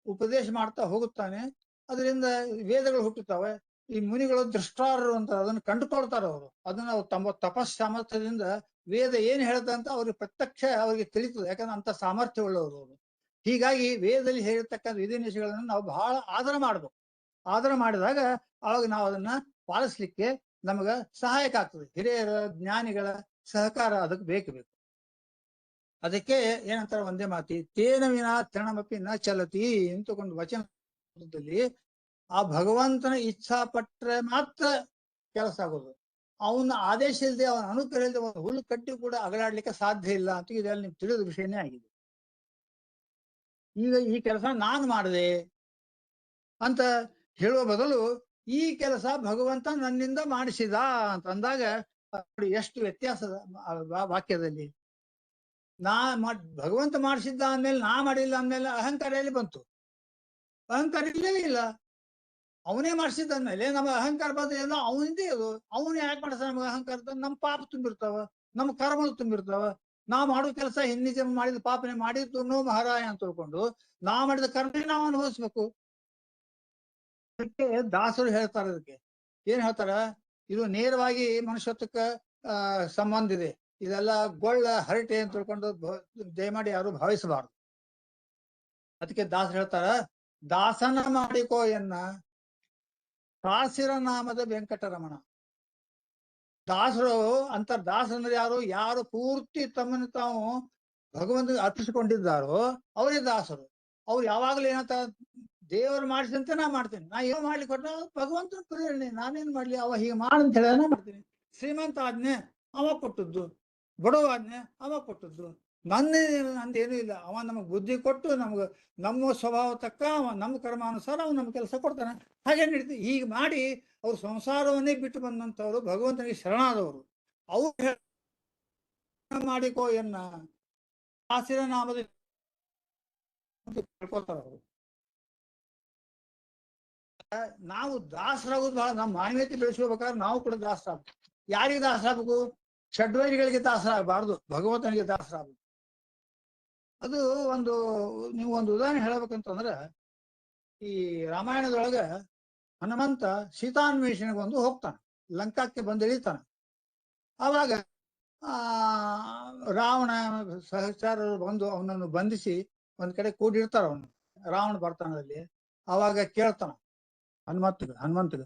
ಉಪದೇಶ ಮಾಡ್ತಾ ಹೋಗುತ್ತಾನೆ. ಅದರಿಂದ ವೇದಗಳು ಹುಟ್ಟುತ್ತವೆ. ಈ ಮುನಿಗಳು ದೃಷ್ಟಾರರು ಅಂತ ಅದನ್ನು ಕಂಡುಕೊಳ್ತಾರ. ಅವರು ಅದನ್ನ ತಮ್ಮ ತಪಸ್ ಸಾಮರ್ಥ್ಯದಿಂದ ವೇದ ಏನ್ ಹೇಳ್ತಂತ ಅವ್ರಿಗೆ ಪ್ರತ್ಯಕ್ಷ ಅವ್ರಿಗೆ ತಿಳಿತದೆ. ಯಾಕಂದ್ರೆ ಅಂತ ಸಾಮರ್ಥ್ಯ ಉಳ್ಳವರು ಅವರು. ಹೀಗಾಗಿ ವೇದದಲ್ಲಿ ಹೇಳಿರ್ತಕ್ಕಂಥ ವಿಧಿ ನಿಷೇಧಗಳನ್ನು ನಾವು ಬಹಳ ಆದರ ಮಾಡ್ಬೇಕು. ಆದರ ಮಾಡಿದಾಗ ಅವಾಗ ನಾವು ಅದನ್ನ ಪಾಲಿಸ್ಲಿಕ್ಕೆ ನಮಗ ಸಹಾಯಕ ಆಗ್ತದೆ. ಹಿರಿಯರ ಜ್ಞಾನಿಗಳ ಸಹಕಾರ ಅದಕ್ಕೆ ಬೇಕು. ಅದಕ್ಕೆ ಏನಂತಾರೆ ಒಂದೇ ಮಾತಿ, ತೇನ ವಿನಾ ತೃಣಮಪಿ ನ ಚಲತಿ ಅಂತಕೊಂಡು ವಚನದಲ್ಲಿ ಆ ಭಗವಂತನ ಇಚ್ಛಾ ಪಟ್ರೆ ಮಾತ್ರ ಕೆಲಸ ಆಗೋದು. ಅವನ ಆದೇಶ ಇಲ್ಲದೆ, ಅವನ ಅನುಗ್ರಹ ಇಲ್ಲದೆ ಒಂದು ಹುಲ್ಲು ಕಟ್ಟಿ ಕೂಡ ಅಗಲಾಡ್ಲಿಕ್ಕೆ ಸಾಧ್ಯ ಇಲ್ಲ ಅಂತ ಇದೆಲ್ಲ ನಿಮ್ಗೆ ತಿಳಿದ ವಿಷಯನೇ ಆಗಿದೆ. ಈಗ ಈ ಕೆಲಸ ನಾನು ಮಾಡಿದೆ, ಅಂತ ಹೇಳುವ ಬದಲು ಈ ಕೆಲಸ ಭಗವಂತ ನನ್ನಿಂದ ಮಾಡಿಸಿದ ಅಂತ ಅಂದಾಗ ನೋಡಿ ಎಷ್ಟು ವ್ಯತ್ಯಾಸದ ವಾಕ್ಯದಲ್ಲಿ. ಭಗವಂತ ಮಾಡಿಸಿದ್ದ ಅಂದ್ಮೇಲೆ ನಾ ಮಾಡಿಲ್ಲ ಅಂದ್ಮೇಲೆ ಅಹಂಕಾರ ಎಲ್ಲಿ ಬಂತು? ಅಹಂಕಾರ ಇಲ್ಲೇ ಇಲ್ಲ. ಅವನೇ ಮಾಡಿಸಿದ್ದ ಅಂದ್ಮೇಲೆ ನಮ್ಮ ಅಹಂಕಾರ ಬಂದ್ರೆ ಎಲ್ಲ ಅವನಿಂದೇ ಅದು. ಅವನು ಯಾಕೆ ಮಾಡಿಸ ನಮ್ಗೆ ಅಹಂಕಾರ? ನಮ್ಮ ಪಾಪ ತುಂಬಿರ್ತಾವ, ನಮ್ಮ ಕರ್ಮಗಳು ತುಂಬಿರ್ತಾವ. ನಾ ಮಾಡೋ ಕೆಲಸ ಹಿಂದಿ ಜನ್ಮ ಮಾಡಿದ ಪಾಪನೆ ಮಾಡಿದ್ದು ಮಹಾರಾಯ ಅಂತ ತಿಳ್ಕೊಂಡು ನಾ ಮಾಡಿದ ಕರ್ಮ ನಾವು ಅನುಭವಿಸ್ಬೇಕು. ಅದಕ್ಕೆ ದಾಸರು ಹೇಳ್ತಾರೆ, ಅದಕ್ಕೆ ಏನ್ ಹೇಳ್ತಾರ, ಇದು ನೇರವಾಗಿ ಮನುಷ್ಯತ್ವಕ್ಕ ಸಂಬಂಧ ಇದೆ, ಇದೆಲ್ಲ ಗೊಳ್ಳ ಹರಟೆ ಅಂತ ತಿಳ್ಕೊಂಡು ದಯಮಾಡಿ ಯಾರು ಭಾವಿಸಬಾರದು. ಅದಕ್ಕೆ ದಾಸರು ಹೇಳ್ತಾರ, ದಾಸನ ಮಾಡಿಕೋ ಎನ್ನ ದಾಸಿರ ನಾಮದ ವೆಂಕಟರಮಣ. ದಾಸರು ದಾಸರು ಯಾರು? ಯಾರು ಪೂರ್ತಿ ತಮ್ಮನ್ನು ತಾವು ಭಗವಂತ ಅರ್ಪಿಸಿಕೊಂಡಿದ್ದಾರೋ ಅವರೇ ದಾಸರು. ಅವ್ರು ಯಾವಾಗ್ಲೂ ಏನಂತ, ದೇವರು ಮಾಡಿಸಿದಂತೆ ನಾ ಮಾಡ್ತೇನೆ, ನಾ ಏನೋ ಮಾಡ್ಲಿಕ್ಕೆ ಕೊಟ್ಟ ಭಗವಂತನ ಪ್ರೇರಣೆ, ನಾನೇನ್ ಮಾಡ್ಲಿ, ಅವ ಹೀಗೆ ಮಾಡಂತ ಹೇಳ ನಾ ಮಾಡ್ತೀನಿ. ಶ್ರೀಮಂತ ಆಜ್ಞೆ ಅವ ಕೊಟ್ಟದ್ದು, ಬಡವ ಆಜ್ಞೆ ಅವ ಕೊಟ್ಟದ್ದು, ನಂದೇನು ಇಲ್ಲ. ಅವ ನಮಗ್ ಬುದ್ಧಿ ಕೊಟ್ಟು ನಮ್ಮ ಸ್ವಭಾವ ತಕ್ಕ ಅವ ನಮ್ಮ ಕರ್ಮಾನುಸಾರ ಅವ ನಮ್ಗೆ ಕೆಲಸ ಕೊಡ್ತಾನೆ. ಹಾಗೆ ನಡೀತಿ. ಹೀಗೆ ಮಾಡಿ ಅವ್ರು ಸಂಸಾರವನ್ನೇ ಬಿಟ್ಟು ಬಂದಂತವ್ರು, ಭಗವಂತನಿಗೆ ಶರಣಾದವರು. ಅವ್ರು ಮಾಡಿಕೋ ಎನ್ನ ದಾಸಿರ ನಾಮದ ಕೇಳ್ಕೊತಾರ. ಅವರು ನಾವು ದಾಸರಾಗೋದು ಬಹಳ, ನಮ್ಮ ಮಾನವೀಯತೆ ಬೆಳೆಸ್ಕೋಬೇಕಾದ್ರೆ ನಾವು ಕೂಡ ದಾಸರಾಗಬೇಕು. ಯಾರಿಗೆ ದಾಸರಾಗಬೇಕು? ಷಡ್ವೈರಿಗಳಿಗೆ ದಾಸರಾಗಬಾರ್ದು, ಭಗವಂತನಿಗೆ ದಾಸರಾಗಬೇಕು. ಅದು ನೀವು ಒಂದು ಉದಾಹರಣೆ ಹೇಳ್ಬೇಕಂತಂದ್ರ, ಈ ರಾಮಾಯಣದೊಳಗ ಹನುಮಂತ ಸೀತಾನ್ವೇಷಣೆಗೆ ಹೋಗ್ತಾನೆ, ಲಂಕಾಕ್ಕೆ ಬಂದು ಇಳಿತಾನೆ. ಆವಾಗ ರಾವಣ ಸಹಚಾರರು ಬಂದು ಅವನನ್ನು ಬಂಧಿಸಿ ಒಂದ್ ಕಡೆ ಕೂಡಿರ್ತಾರ. ಅವನು ರಾವಣ ಬರ್ತಾನಲ್ಲಿ ಅವಾಗ ಕೇಳ್ತಾನ ಹನುಮಂತಗ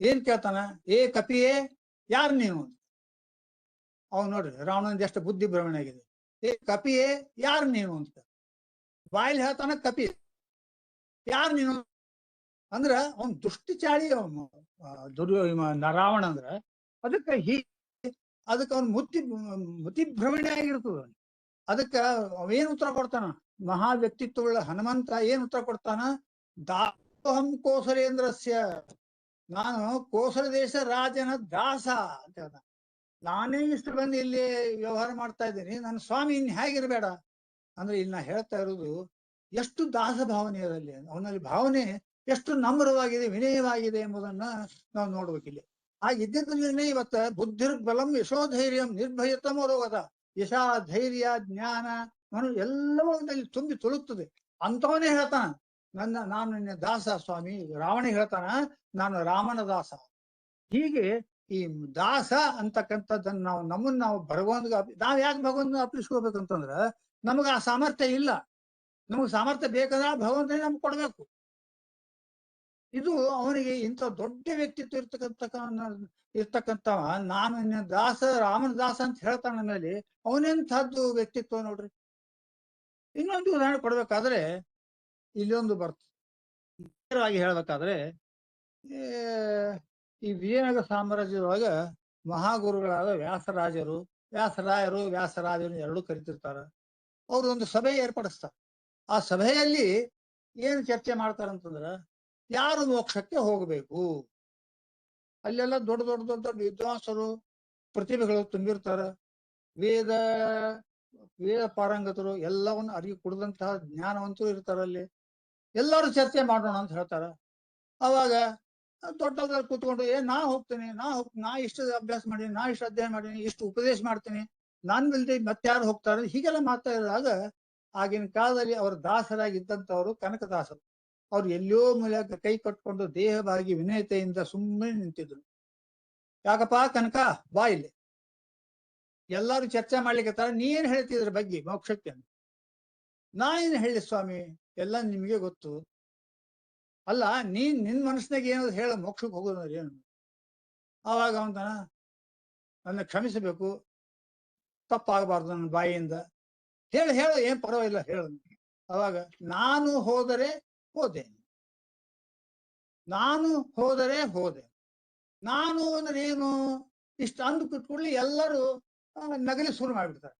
ಏನ್ ಕೇಳ್ತಾನ, ಏ ಕಪಿಯೇ ಯಾರು ನೀನು? ಅವ್ನು ನೋಡ್ರಿ ರಾವಣನಿಗೆ ಎಷ್ಟು ಬುದ್ಧಿ ಭ್ರಮಣೆ ಆಗಿದೆ. ಏ ಕಪಿಯೇ ಯಾರು ನೀನು ಅಂತ ಬಾಯಲ್ಲಿ ಹೇಳ್ತಾನ. ಕಪಿ ಯಾರು ನೀನು ಅಂದ್ರ ಅವನ್ ದುಷ್ಟಿ ಚಾಳಿ ರಾವಣ ಅಂದ್ರ ಅದಕ್ಕೆ ಅವನ್ ಮುತಿ ಭ್ರಮಣೆ ಆಗಿರ್ತದ. ಅದಕ್ಕ ಅವೇನ್ ಉತ್ತರ ಕೊಡ್ತಾನ? ಮಹಾ ವ್ಯಕ್ತಿತ್ವವುಳ್ಳ ಹನುಮಂತ ಏನ್ ಉತ್ತರ ಕೊಡ್ತಾನ? ದಾಸೋಹಂ ಕೋಸಲೇಂದ್ರಸ್ಯ, ನಾನು ಕೋಸಲ ದೇಶ ರಾಜನ ದಾಸ ಅಂತ ಹೇಳ್ತಾನ. ನಾನೇ ಇಷ್ಟು ಬಂದು ಇಲ್ಲಿ ವ್ಯವಹಾರ ಮಾಡ್ತಾ ಇದ್ದೀನಿ, ನನ್ನ ಸ್ವಾಮಿ ಇನ್ ಹೇಗಿರ್ಬೇಡ ಅಂದ್ರೆ, ಇಲ್ಲಿ ನಾ ಹೇಳ್ತಾ ಇರೋದು ಎಷ್ಟು ದಾಸ ಭಾವನೆ ಅದರಲ್ಲಿ, ಅವನಲ್ಲಿ ಭಾವನೆ ಎಷ್ಟು ನಮ್ರವಾಗಿದೆ, ವಿನಯವಾಗಿದೆ ಎಂಬುದನ್ನ ನಾವು ನೋಡ್ಬೇಕಿಲ್ಲಿ. ಇದ್ದಿದ್ದಲ್ಲೇ ಇವತ್ತ ಬುದ್ಧಿರ್ಬಲಂ ಯಶೋಧೈರ್ಯಂ ನಿರ್ಭಯತಮ ರೋಗದ ಯಶ ಧೈರ್ಯ ಜ್ಞಾನ ಎಲ್ಲವೂ ಅಲ್ಲಿ ತುಂಬಿ ತುಳುಕ್ತದೆ. ಅಂತವನೇ ಹೇಳ್ತಾನ, ನಾನು ನಿನ್ನ ದಾಸ ಸ್ವಾಮಿ. ರಾವಣ ಹೇಳ್ತಾನ, ನಾನು ರಾಮನ ದಾಸ. ಹೀಗೆ ಈ ದಾಸ ಅಂತಕ್ಕಂಥದ್ದನ್ನ ನಾವು ಭಗವಂತ ನಾವ್ ಯಾಕೆ ಭಗವಂತನ ಅರ್ಪಿಸ್ಕೋಬೇಕಂತಂದ್ರ, ನಮಗ ಆ ಸಾಮರ್ಥ್ಯ ಇಲ್ಲ. ನಮಗ್ ಸಾಮರ್ಥ್ಯ ಬೇಕಾದ್ರೆ ಭಗವಂತನೇ ನಮ್ಗೆ ಕೊಡ್ಬೇಕು. ಇದು ಅವನಿಗೆ ಇಂಥ ದೊಡ್ಡ ವ್ಯಕ್ತಿತ್ವ ಇರ್ತಕ್ಕಂಥವ ನಾನು ನಿನ್ನ ದಾಸ, ರಾಮನ ದಾಸ ಅಂತ ಹೇಳ್ತಾನ ಮೇಲೆ ಅವನೆಂಥದ್ದು ವ್ಯಕ್ತಿತ್ವ ನೋಡ್ರಿ. ಇನ್ನೊಂದು ಉದಾಹರಣೆ ಕೊಡ್ಬೇಕಾದ್ರೆ ಇಲ್ಲೊಂದು ಬರ್ತದೆ ಹೇಳ್ಬೇಕಾದ್ರೆ, ಈ ವಿಜಯನಗರ ಸಾಮ್ರಾಜ್ಯದೊಳಗ ಮಹಾಗುರುಗಳಾದ ವ್ಯಾಸರಾಯರು ಎರಡೂ ಕರಿತಿರ್ತಾರ. ಅವ್ರು ಒಂದು ಸಭೆ ಏರ್ಪಡಿಸ್ತಾರ. ಆ ಸಭೆಯಲ್ಲಿ ಏನ್ ಚರ್ಚೆ ಮಾಡ್ತಾರಂತಂದ್ರ, ಯಾರು ಮೋಕ್ಷಕ್ಕೆ ಹೋಗಬೇಕು. ಅಲ್ಲೆಲ್ಲ ದೊಡ್ಡ ದೊಡ್ಡ ದೊಡ್ಡ ದೊಡ್ಡ ವಿದ್ವಾಂಸರು, ಪ್ರತಿಭೆಗಳು ತುಂಬಿರ್ತಾರ. ವೇದ ಪಾರಂಗತರು, ಎಲ್ಲವನ್ನು ಅರಿವು ಕುಡಿದಂತಹ ಜ್ಞಾನವಂತರು ಇರ್ತಾರ. ಅಲ್ಲಿ ಎಲ್ಲರೂ ಚರ್ಚೆ ಮಾಡೋಣ ಅಂತ ಹೇಳ್ತಾರ. ಅವಾಗ ದೊಡ್ಡವ್ರಲ್ಲಿ ಕೂತ್ಕೊಂಡು ನಾ ಹೋಗ್ತೇನೆ, ನಾ ಇಷ್ಟು ಅಭ್ಯಾಸ ಮಾಡೀನಿ, ನಾ ಇಷ್ಟು ಅಧ್ಯಯನ ಮಾಡೀನಿ, ಇಷ್ಟು ಉಪದೇಶ ಮಾಡ್ತೀನಿ, ನಾನ್ ಇಲ್ದೆ ಮತ್ತಾರು ಹೋಗ್ತಾರೆ, ಹೀಗೆಲ್ಲ ಮಾತಾಡಿದಾಗ ಆಗಿನ ಕಾಲದಲ್ಲಿ ಅವ್ರ ದಾಸರಾಗಿದ್ದಂಥವ್ರು ಕನಕದಾಸರು. ಅವ್ರು ಎಲ್ಲೋ ಮೂಲಕ ಕೈ ಕಟ್ಕೊಂಡು ದೇಹವಾಗಿ ವಿನಯತೆಯಿಂದ ಸುಮ್ಮನೆ ನಿಂತಿದ್ರು. ಯಾಕಪ್ಪ ಕನಕ ಬಾ ಇಲ್ಲಿ, ಎಲ್ಲಾರು ಚರ್ಚೆ ಮಾಡ್ಲಿಕ್ಕೆ ನೀ ಏನ್ ಹೇಳ್ತಿದ್ರ ಬಗ್ಗೆ ಮೋಕ್ಷಕ್ಕೆ? ನಾ ಏನ್ ಹೇಳಿ ಸ್ವಾಮಿ, ಎಲ್ಲ ನಿಮ್ಗೆ ಗೊತ್ತು. ಅಲ್ಲ ನಿನ್ ಮನಸ್ಸಿನಾಗ ಏನಾದ್ರು ಹೇಳ, ಮೋಕ್ಷಕ್ಕೆ ಹೋಗೋದ್ರ ಏನು? ಅವಾಗ ಅವನ ನನ್ನ ಕ್ಷಮಿಸಬೇಕು, ತಪ್ಪಾಗಬಾರ್ದು ನನ್ನ ಬಾಯಿಯಿಂದ, ಹೇಳು ಏನ್ ಪರವಾಗಿಲ್ಲ ಹೇಳು. ಅವಾಗ ನಾನು ಹೋದರೆ ಹೋದೆ, ನಾನು ಅಂದ್ರೆ ಏನು ಇಷ್ಟ ಅಂದು ಕೂತ್ಕೊಳ್ಳಿ ಎಲ್ಲರೂ ನಗಲಿ ಶುರು ಮಾಡ್ಬಿಡ್ತಾರೆ.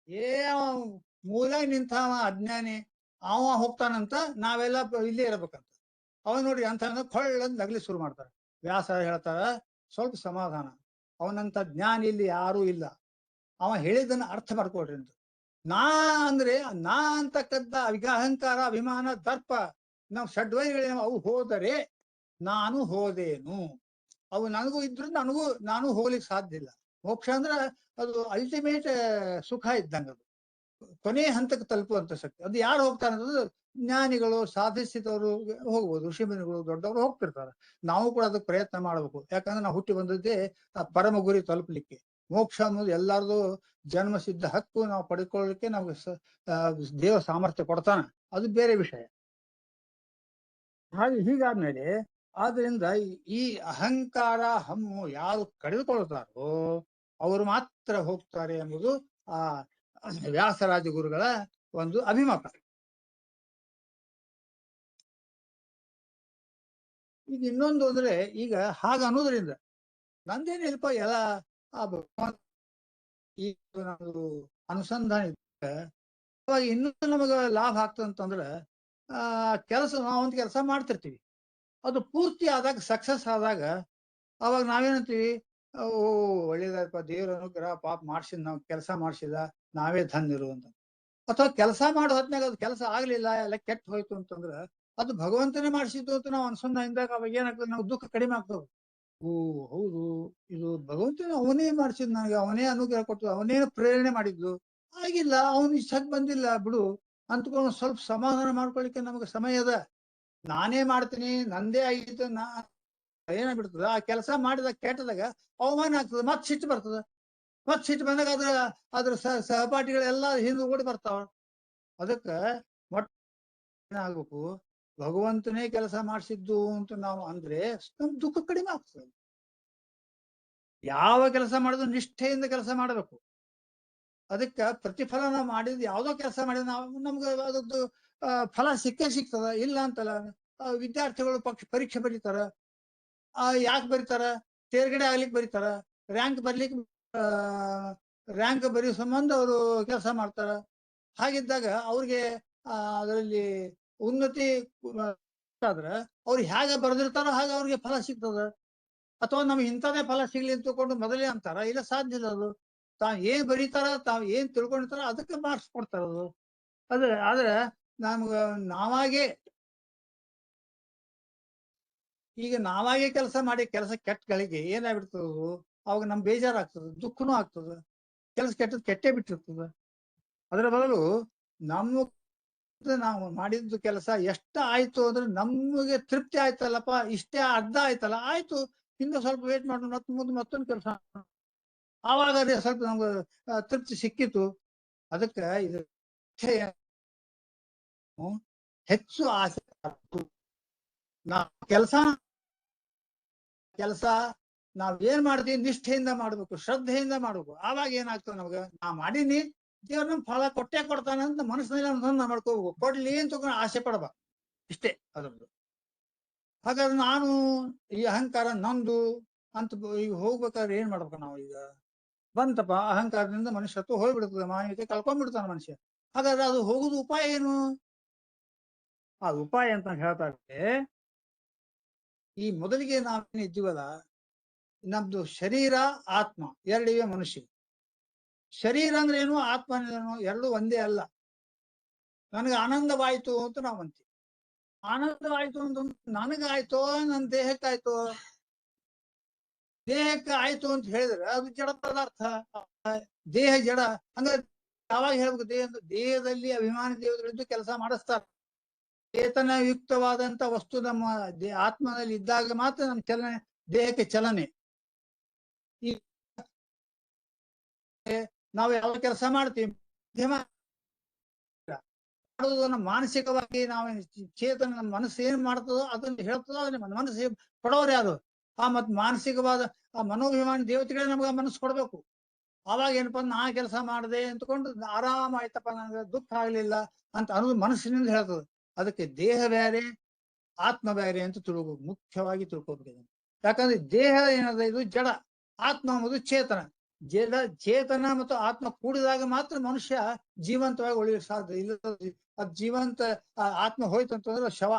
ಮೂಲ ನಿಂತ ಅಜ್ಞಾನಿ ಅವ ಹೋಗ್ತಾನಂತ, ನಾವೆಲ್ಲ ಇಲ್ಲೇ ಇರ್ಬೇಕಂತ. ಅವನ್ ನೋಡಿ ಅಂತ ಕೊಳ್ಳಂದ್ ನಗ್ಲಿ ಶುರು ಮಾಡ್ತಾರೆ. ವ್ಯಾಸ ಹೇಳ್ತಾರ ಸ್ವಲ್ಪ ಸಮಾಧಾನ, ಅವನಂತ ಜ್ಞಾನಿ ಇಲ್ಲಿ ಯಾರೂ ಇಲ್ಲ, ಅವ ಹೇಳಿದ್ದನ್ನ ಅರ್ಥ ಮಾಡ್ಕೊಳ್ರಿ ಅಂತ. ನಾ ಅಂದ್ರೆ ನಾ ಅಂತಕ್ಕಂಥ ಅಹಂಕಾರ, ಅಭಿಮಾನ, ದರ್ಪ, ನಾವು ಷಡ್ವೈಗಳು ಅವು ಹೋದರೆ ನಾನು ಹೋದೇನು, ಅವು ನನಗೂ ಇದ್ರು ನಾನು ಹೋಗ್ಲಿಕ್ಕೆ ಸಾಧ್ಯ ಇಲ್ಲ. ಮೋಕ್ಷ ಅಂದ್ರೆ ಅದು ಅಲ್ಟಿಮೇಟ್ ಸುಖ ಇದ್ದಂಗ, ಅದು ಕೊನೆ ಹಂತಕ್ಕೆ ತಲುಪುವಂತ ಶಕ್ತಿ. ಅದು ಯಾರು ಹೋಗ್ತಾರೆ ಅಂತಂದ್ರೆ ಜ್ಞಾನಿಗಳು, ಸಾಧಿಸಿದವರು ಹೋಗ್ಬೋದು, ಋಷಿಮುನಿಗಳು ದೊಡ್ಡವರು ಹೋಗ್ತಿರ್ತಾರೆ. ನಾವು ಕೂಡ ಅದಕ್ಕೆ ಪ್ರಯತ್ನ ಮಾಡ್ಬೇಕು. ಯಾಕಂದ್ರೆ ನಾವು ಹುಟ್ಟಿ ಬಂದದ್ದೇ ಆ ಪರಮ ಗುರಿ ತಲುಪಲಿಕ್ಕೆ. ಮೋಕ್ಷ ಅನ್ನೋದು ಎಲ್ಲಾರ್ದು ಜನ್ಮ ಸಿದ್ಧ ಹಕ್ಕು, ನಾವು ಪಡ್ಕೊಳ್ಳಿಕ್ಕೆ ನಮ್ಗೆ ದೇವ ಸಾಮರ್ಥ್ಯ ಕೊಡ್ತಾನ, ಅದು ಬೇರೆ ವಿಷಯ. ಹಾಗೆ ಹೀಗಾದ್ಮೇಲೆ ಆದ್ರಿಂದ ಈ ಅಹಂಕಾರ ಹಮ್ಮು ಯಾರು ಕಡಿದುಕೊಳ್ತಾರೋ ಅವರು ಮಾತ್ರ ಹೋಗ್ತಾರೆ ಎಂಬುದು ಆ ವ್ಯಾಸರಾಜ ಗುರುಗಳ ಒಂದು ಅಭಿಮತ. ಈಗ ಇನ್ನೊಂದು ಅಂದ್ರೆ, ಈಗ ಹಾಗ ಅನ್ನೋದ್ರಿಂದ ನಂದೇನಿಲ್ಪ ಎಲ್ಲ ಆ ಭಗವಂತ ಈ ನಮ್ದು ಅನುಸಂಧಾನ ಇದ್ದ ಅವಾಗ ಇನ್ನೂ ನಮಗ ಲಾಭ ಆಗ್ತದಂತಂದ್ರೆ, ನಾವು ಒಂದು ಕೆಲಸ ಮಾಡ್ತಿರ್ತೀವಿ, ಅದು ಪೂರ್ತಿ ಆದಾಗ, ಸಕ್ಸಸ್ ಆದಾಗ, ಅವಾಗ ನಾವೇನಂತೀವಿ, ಓ ಒಳ್ಳೇದಪ್ಪ, ದೇವ್ರ ಅನುಗ್ರಹ, ಪಾಪ ಮಾಡ್ಸಿದ್, ನಾವು ಕೆಲಸ ಮಾಡ್ಸಿದ, ನಾವೇ ಧನ್ಯರು ಅಂತ. ಅಥವಾ ಕೆಲಸ ಮಾಡೋ ಹೊತ್ನಾಗ ಅದು ಕೆಲಸ ಆಗ್ಲಿಲ್ಲ, ಎಲ್ಲ ಕೆಟ್ಟ ಹೋಯ್ತು ಅಂತಂದ್ರ ಅದು ಭಗವಂತನೇ ಮಾಡಿಸಿದ್ದು ಅಂತ ನಾವು ಅನ್ಸಂದಾಗಿದ್ದಾಗ ಅವಾಗ ಏನಾಗ್ತದೆ, ನಾವು ದುಃಖ ಕಡಿಮೆ ಆಗ್ತದೆ. ಓ ಹೌದು, ಇದು ಭಗವಂತನ ಅವನೇ ಮಾಡಿಸಿದ್, ನನಗೆ ಅವನೇ ಅನುಗ್ರಹ ಕೊಟ್ಟು, ಅವನೇ ಪ್ರೇರಣೆ ಮಾಡಿದ್ದು, ಆಗಿಲ್ಲ, ಅವನು ಇಷ್ಟಕ್ಕೆ ಬಂದಿಲ್ಲ ಬಿಡು ಅಂತ್ಕೊಂಡು ಸ್ವಲ್ಪ ಸಮಾಧಾನ ಮಾಡ್ಕೊಳಿಕ್ಕೆ ನಮಗೆ ಸಮಯ ಅದ. ನಾನೇ ಮಾಡ್ತೀನಿ, ನಂದೇ ಆಗಿತ್ತು, ಏನಾಗ್ಬಿಡ್ತದ, ಆ ಕೆಲಸ ಮಾಡಿದಾಗ ಕೆಟ್ಟದಾಗ ಅವಮಾನ ಆಗ್ತದೆ, ಮತ್ ಸಿಟ್ಟು ಬರ್ತದ. ಮತ್ ಸಿಟ್ಟು ಬಂದಾಗ ಅದ್ರ ಸಹಪಾಠಿಗಳೆಲ್ಲ ಹಿಂದೆ ಓಡಿ ಬರ್ತಾವ. ಅದಕ್ಕ ಏನಾಗ್ಬೇಕು, ಭಗವಂತನೇ ಕೆಲಸ ಮಾಡಿಸಿದ್ದು ಅಂತ ನಾವು ಅಂದ್ರೆ ನಮ್ ದುಃಖ ಕಡಿಮೆ ಆಗ್ತದೆ. ಯಾವ ಕೆಲಸ ಮಾಡಿದ್ರು ನಿಷ್ಠೆಯಿಂದ ಕೆಲಸ ಮಾಡಬೇಕು. ಅದಕ್ಕ ಪ್ರತಿಫಲ ನಾವು ಮಾಡಿದ್ ಯಾವ್ದೋ ಕೆಲಸ ಮಾಡಿದ್ ನಮ್ಗೆ ಅದದ್ದು ಫಲ ಸಿಕ್ಕೇ ಸಿಗ್ತದ, ಇಲ್ಲ ಅಂತಲ್ಲ. ವಿದ್ಯಾರ್ಥಿಗಳು ಪರೀಕ್ಷೆ ಬರೀತಾರ, ಯಾಕೆ ಬರೀತಾರ, ತೇರ್ಗಡೆ ಆಗ್ಲಿಕ್ಕೆ ಬರೀತಾರ, ರ್ಯಾಂಕ್ ಬರ್ಲಿಕ್ಕೆ, ರ್ಯಾಂಕ್ ಬರೆಯೋ ಸಂಬಂಧ ಅವರು ಕೆಲಸ ಮಾಡ್ತಾರ. ಹಾಗಿದ್ದಾಗ ಅವ್ರಿಗೆ ಅದರಲ್ಲಿ ಉನ್ನತಿ ಆದ್ರ ಅವ್ರು ಹೇಗೆ ಬರೆದಿರ್ತಾರೋ ಹಾಗೆ ಅವ್ರಿಗೆ ಫಲ ಸಿಗ್ತದ. ಅಥವಾ ನಮ್ಗೆ ಇಂಥದೇ ಫಲ ಸಿಗ್ಲಿ ಅಂತ ತಿಳ್ಕೊಂಡು ಮೊದಲೇ ಅಂತಾರ, ಇಲ್ಲ, ಸಾಧ್ಯ ಇಲ್ಲ. ಅದು ತಾವ್ ಏನ್ ಬರೀತಾರ, ತಾವ್ ಏನ್ ತಿಳ್ಕೊಂಡಿರ್ತಾರ ಅದಕ್ಕೆ ಮಾರ್ಕ್ಸ್ ಕೊಡ್ತಾರ. ಅದು ಆದ್ರೆ ನಾವಾಗೆ ಕೆಲಸ ಮಾಡಿ ಕೆಲಸ ಕೆಟ್ಟಗಳಿಗೆ ಏನಾಗ್ಬಿಡ್ತದ, ಅವಾಗ ನಮ್ ಬೇಜಾರಾಗ್ತದ, ದುಃಖನೂ ಆಗ್ತದ, ಕೆಲಸ ಕೆಟ್ಟೇ ಬಿಟ್ಟಿರ್ತದ. ಅದರ ಬದಲು ನಾವು ಮಾಡಿದ್ದು ಕೆಲಸ ಎಷ್ಟ ಆಯ್ತು ಅಂದ್ರೆ ನಮಗೆ ತೃಪ್ತಿ ಆಯ್ತಲ್ಲಪ್ಪ, ಇಷ್ಟೇ ಅರ್ಧ ಆಯ್ತಲ್ಲ, ಆಯ್ತು, ಇನ್ನು ಸ್ವಲ್ಪ ವೇಟ್ ಮಾಡೋಣ, ಮತ್ತೊಂದು ಕೆಲಸ, ಆವಾಗ ಸ್ವಲ್ಪ ನಮ್ಗೆ ತೃಪ್ತಿ ಸಿಕ್ಕಿತ್ತು. ಅದಕ್ಕೆ ಇದು ಹೆಚ್ಚು ಆಸೆ. ಕೆಲಸ ನಾವ್ ಏನ್ ಮಾಡ್ತೀವಿ ನಿಷ್ಠೆಯಿಂದ ಮಾಡ್ಬೇಕು, ಶ್ರದ್ಧೆಯಿಂದ ಮಾಡ್ಬೇಕು. ಆವಾಗ ಏನಾಗ್ತದೆ, ನಮ್ಗ ನಾ ಮಾಡೀನಿ, ದೇವ್ರ ನಮ್ ಫಲ ಕೊಟ್ಟೆ ಕೊಡ್ತಾನೆ ಅಂತ ಮನಸ್ಸಿನಲ್ಲಿ ಅನುಸಂಧಾನ ಮಾಡ್ಕೋಬೇಕು. ಕೊಡ್ಲಿ ಅಂತ ತಗೊಂಡು ಆಸೆ ಪಡಬಾರ್ದು, ಇಷ್ಟೇ ಅದೊಂದು. ಹಾಗಾದ್ರೆ ನಾನು ಈ ಅಹಂಕಾರ ನಂದು ಅಂತ ಈಗ ಹೋಗ್ಬೇಕಾದ್ರೆ ಏನ್ ಮಾಡ್ಬೇಕು ನಾವು? ಈಗ ಬಂತಪ್ಪ ಅಹಂಕಾರದಿಂದ ಮನುಷ್ಯತ್ವ ಹೋಗ್ಬಿಡ್ತದೆ, ಮಾನವೀಯತೆ ಕಳ್ಕೊಂಡ್ಬಿಡ್ತಾನೆ ಮನುಷ್ಯ. ಹಾಗಾದ್ರೆ ಅದು ಹೋಗುದು ಉಪಾಯ ಏನು? ಆ ಉಪಾಯ ಅಂತ ಹೇಳ್ತಾರೆ, ಈ ಮೊದಲಿಗೆ ನಾವೇನ್ ಇದ್ದೀವಲ್ಲ, ನಮ್ದು ಶರೀರ ಆತ್ಮ ಎರಡಿವೆ ಮನುಷ್ಯ. ಶರೀರ ಅಂದ್ರೆ ಏನು, ಆತ್ಮ ಏನು, ಎರಡು ಒಂದೇ ಅಲ್ಲ. ನನಗೆ ಆನಂದವಾಯ್ತು ಅಂತ ನಾವು ಅಂತೀವಿ. ಆನಂದವಾಯ್ತು ಅಂತ ನನಗಾಯ್ತೋ ನನ್ನ ದೇಹಕ್ಕಾಯ್ತೋ? ದೇಹಕ್ಕೆ ಆಯ್ತು ಅಂತ ಹೇಳಿದ್ರೆ ಅದು ಜಡ ಪದಾರ್ಥ, ದೇಹ ಜಡ. ಅಂದ್ರೆ ಯಾವಾಗ ಹೇಳ್ಬೇಕು, ದೇಹದಲ್ಲಿ ಅಭಿಮಾನಿ ದೇವತೆಗಳಿದ್ದು ಕೆಲಸ ಮಾಡಿಸ್ತಾರೆ. ಚೇತನಯುಕ್ತವಾದಂತ ವಸ್ತು ನಮ್ಮ ಆತ್ಮನಲ್ಲಿ ಇದ್ದಾಗ ಮಾತ್ರ ನಮ್ಮ ಚಲನೆ, ದೇಹಕ್ಕೆ ಚಲನೆ. ಈ ನಾವು ಯಾವ ಕೆಲಸ ಮಾಡ್ತೀವಿ, ಮಾಡೋದನ್ನ ಮಾನಸಿಕವಾಗಿ ನಾವು ಚೇತನ, ನಮ್ಮ ಮನಸ್ಸು ಏನ್ ಮಾಡ್ತದೋ ಅದನ್ನ ಹೇಳ್ತದೋ, ಅದನ್ನ ಮನಸ್ಸು ಕೊಡೋರು ಯಾರು? ಮತ್ ಮಾನಸಿಕವಾದ ಆ ಮನೋಭಿಮಾನಿ ದೇವತೆಗಳೇ ನಮ್ಗೆ ಮನಸ್ಸು ಕೊಡ್ಬೇಕು. ಅವಾಗ ಏನಪ್ಪಾ, ನಾ ಕೆಲಸ ಮಾಡಿದೆ ಅಂತಕೊಂಡು ಆರಾಮ ಆಯ್ತಪ್ಪ, ನನಗೆ ದುಃಖ ಆಗ್ಲಿಲ್ಲ ಅಂತ ಅನ್ನೋದು ಮನಸ್ಸಿನಿಂದ ಹೇಳ್ತದೆ. ಅದಕ್ಕೆ ದೇಹ ಬೇರೆ ಆತ್ಮ ಬೇರೆ ಅಂತ ತಿಳ್ಕೋಬೇಕು, ಮುಖ್ಯವಾಗಿ ತಿಳ್ಕೊಬೇಕು. ಯಾಕಂದ್ರೆ ದೇಹ ಏನದ, ಇದು ಜಡ, ಆತ್ಮ ಅನ್ನೋದು ಚೇತನ. ಚೇತನ ಮತ್ತು ಆತ್ಮ ಕೂಡಿದಾಗ ಮಾತ್ರ ಮನುಷ್ಯ ಜೀವಂತವಾಗಿ ಉಳಿಯಕ್ಕೆ ಸಾಧ್ಯ. ಇಲ್ಲ ಅದ್ ಜೀವಂತ ಆತ್ಮ ಹೋಯ್ತು ಅಂತಂದ್ರೆ ಶವ.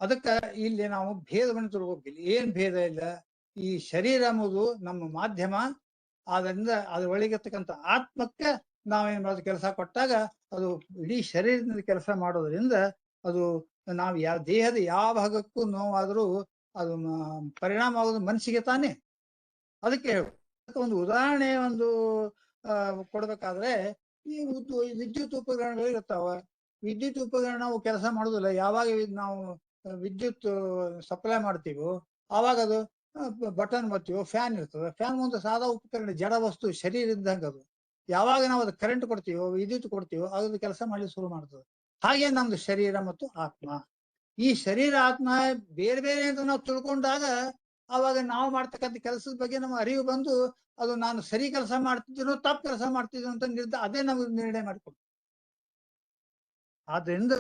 ಅದಕ್ಕ ಇಲ್ಲಿ ನಾವು ಭೇದವನ್ನು ತಿಳ್ಕೊಬೇಕಿಲ್ಲ. ಏನ್ ಭೇದ ಇಲ್ಲ, ಈ ಶರೀರ ಎಂಬುದು ನಮ್ಮ ಮಾಧ್ಯಮ, ಆದ್ರಿಂದ ಅದ್ರ ಒಳಗಿರ್ತಕ್ಕಂಥ ಆತ್ಮಕ್ಕೆ ನಾವೇನ್ ಮಾಡೋದು, ಕೆಲಸ ಕೊಟ್ಟಾಗ ಅದು ಇಡೀ ಶರೀರದಿಂದ ಕೆಲಸ ಮಾಡೋದ್ರಿಂದ ಅದು ನಾವು ದೇಹದ ಯಾವ ಭಾಗಕ್ಕೂ ನೋವಾದ್ರೂ ಅದು ಪರಿಣಾಮ ಆಗೋದು ಮನಸ್ಸಿಗೆ ತಾನೇ. ಅದಕ್ಕೆ ಒಂದು ಉದಾಹರಣೆ ಕೊಡ್ಬೇಕಾದ್ರೆ, ಈ ವಿದ್ಯುತ್ ಉಪಕರಣಗಳು ಇರ್ತಾವ. ವಿದ್ಯುತ್ ಉಪಕರಣ ನಾವು ಕೆಲಸ ಮಾಡುದಿಲ್ಲ. ಯಾವಾಗ ನಾವು ವಿದ್ಯುತ್ ಸಪ್ಲೈ ಮಾಡ್ತೀವೋ ಆವಾಗ ಅದು ಬಟನ್ ಒತ್ತೀವೋ ಫ್ಯಾನ್ ಇರ್ತದೆ. ಫ್ಯಾನ್ ಒಂದು ಸಾದಾ ಉಪಕರಣ, ಜಡ ವಸ್ತು, ಶರೀರ ಇದ್ದಂಗ ಅದು. ಯಾವಾಗ ನಾವು ಅದು ಕರೆಂಟ್ ಕೊಡ್ತೀವೋ, ವಿದ್ಯುತ್ ಕೊಡ್ತೀವೋ ಅದು ಕೆಲಸ ಮಾಡ್ಲಿಕ್ಕೆ ಶುರು ಮಾಡ್ತದೆ. ಹಾಗೆ ನಮ್ದು ಶರೀರ ಮತ್ತು ಆತ್ಮ. ಈ ಶರೀರ ಆತ್ಮ ಬೇರೆ ಬೇರೆ ಅಂತ ನಾವು ತಿಳ್ಕೊಂಡಾಗ ಅವಾಗ ನಾವು ಮಾಡ್ತಕ್ಕಂಥ ಕೆಲಸದ ಬಗ್ಗೆ ನಮ್ಮ ಅರಿವು ಬಂದು ಅದು ನಾನು ಸರಿ ಕೆಲಸ ಮಾಡ್ತಿದ್ದೀನೋ ತಪ್ಪು ಕೆಲಸ ಮಾಡ್ತಿದ್ದೀನೋ ಅಂತ ಅದೇ ನಮಗೆ ನಿರ್ಣಯ ಮಾಡಿಕೊಡ್ತೀವಿ. ಆದ್ರಿಂದ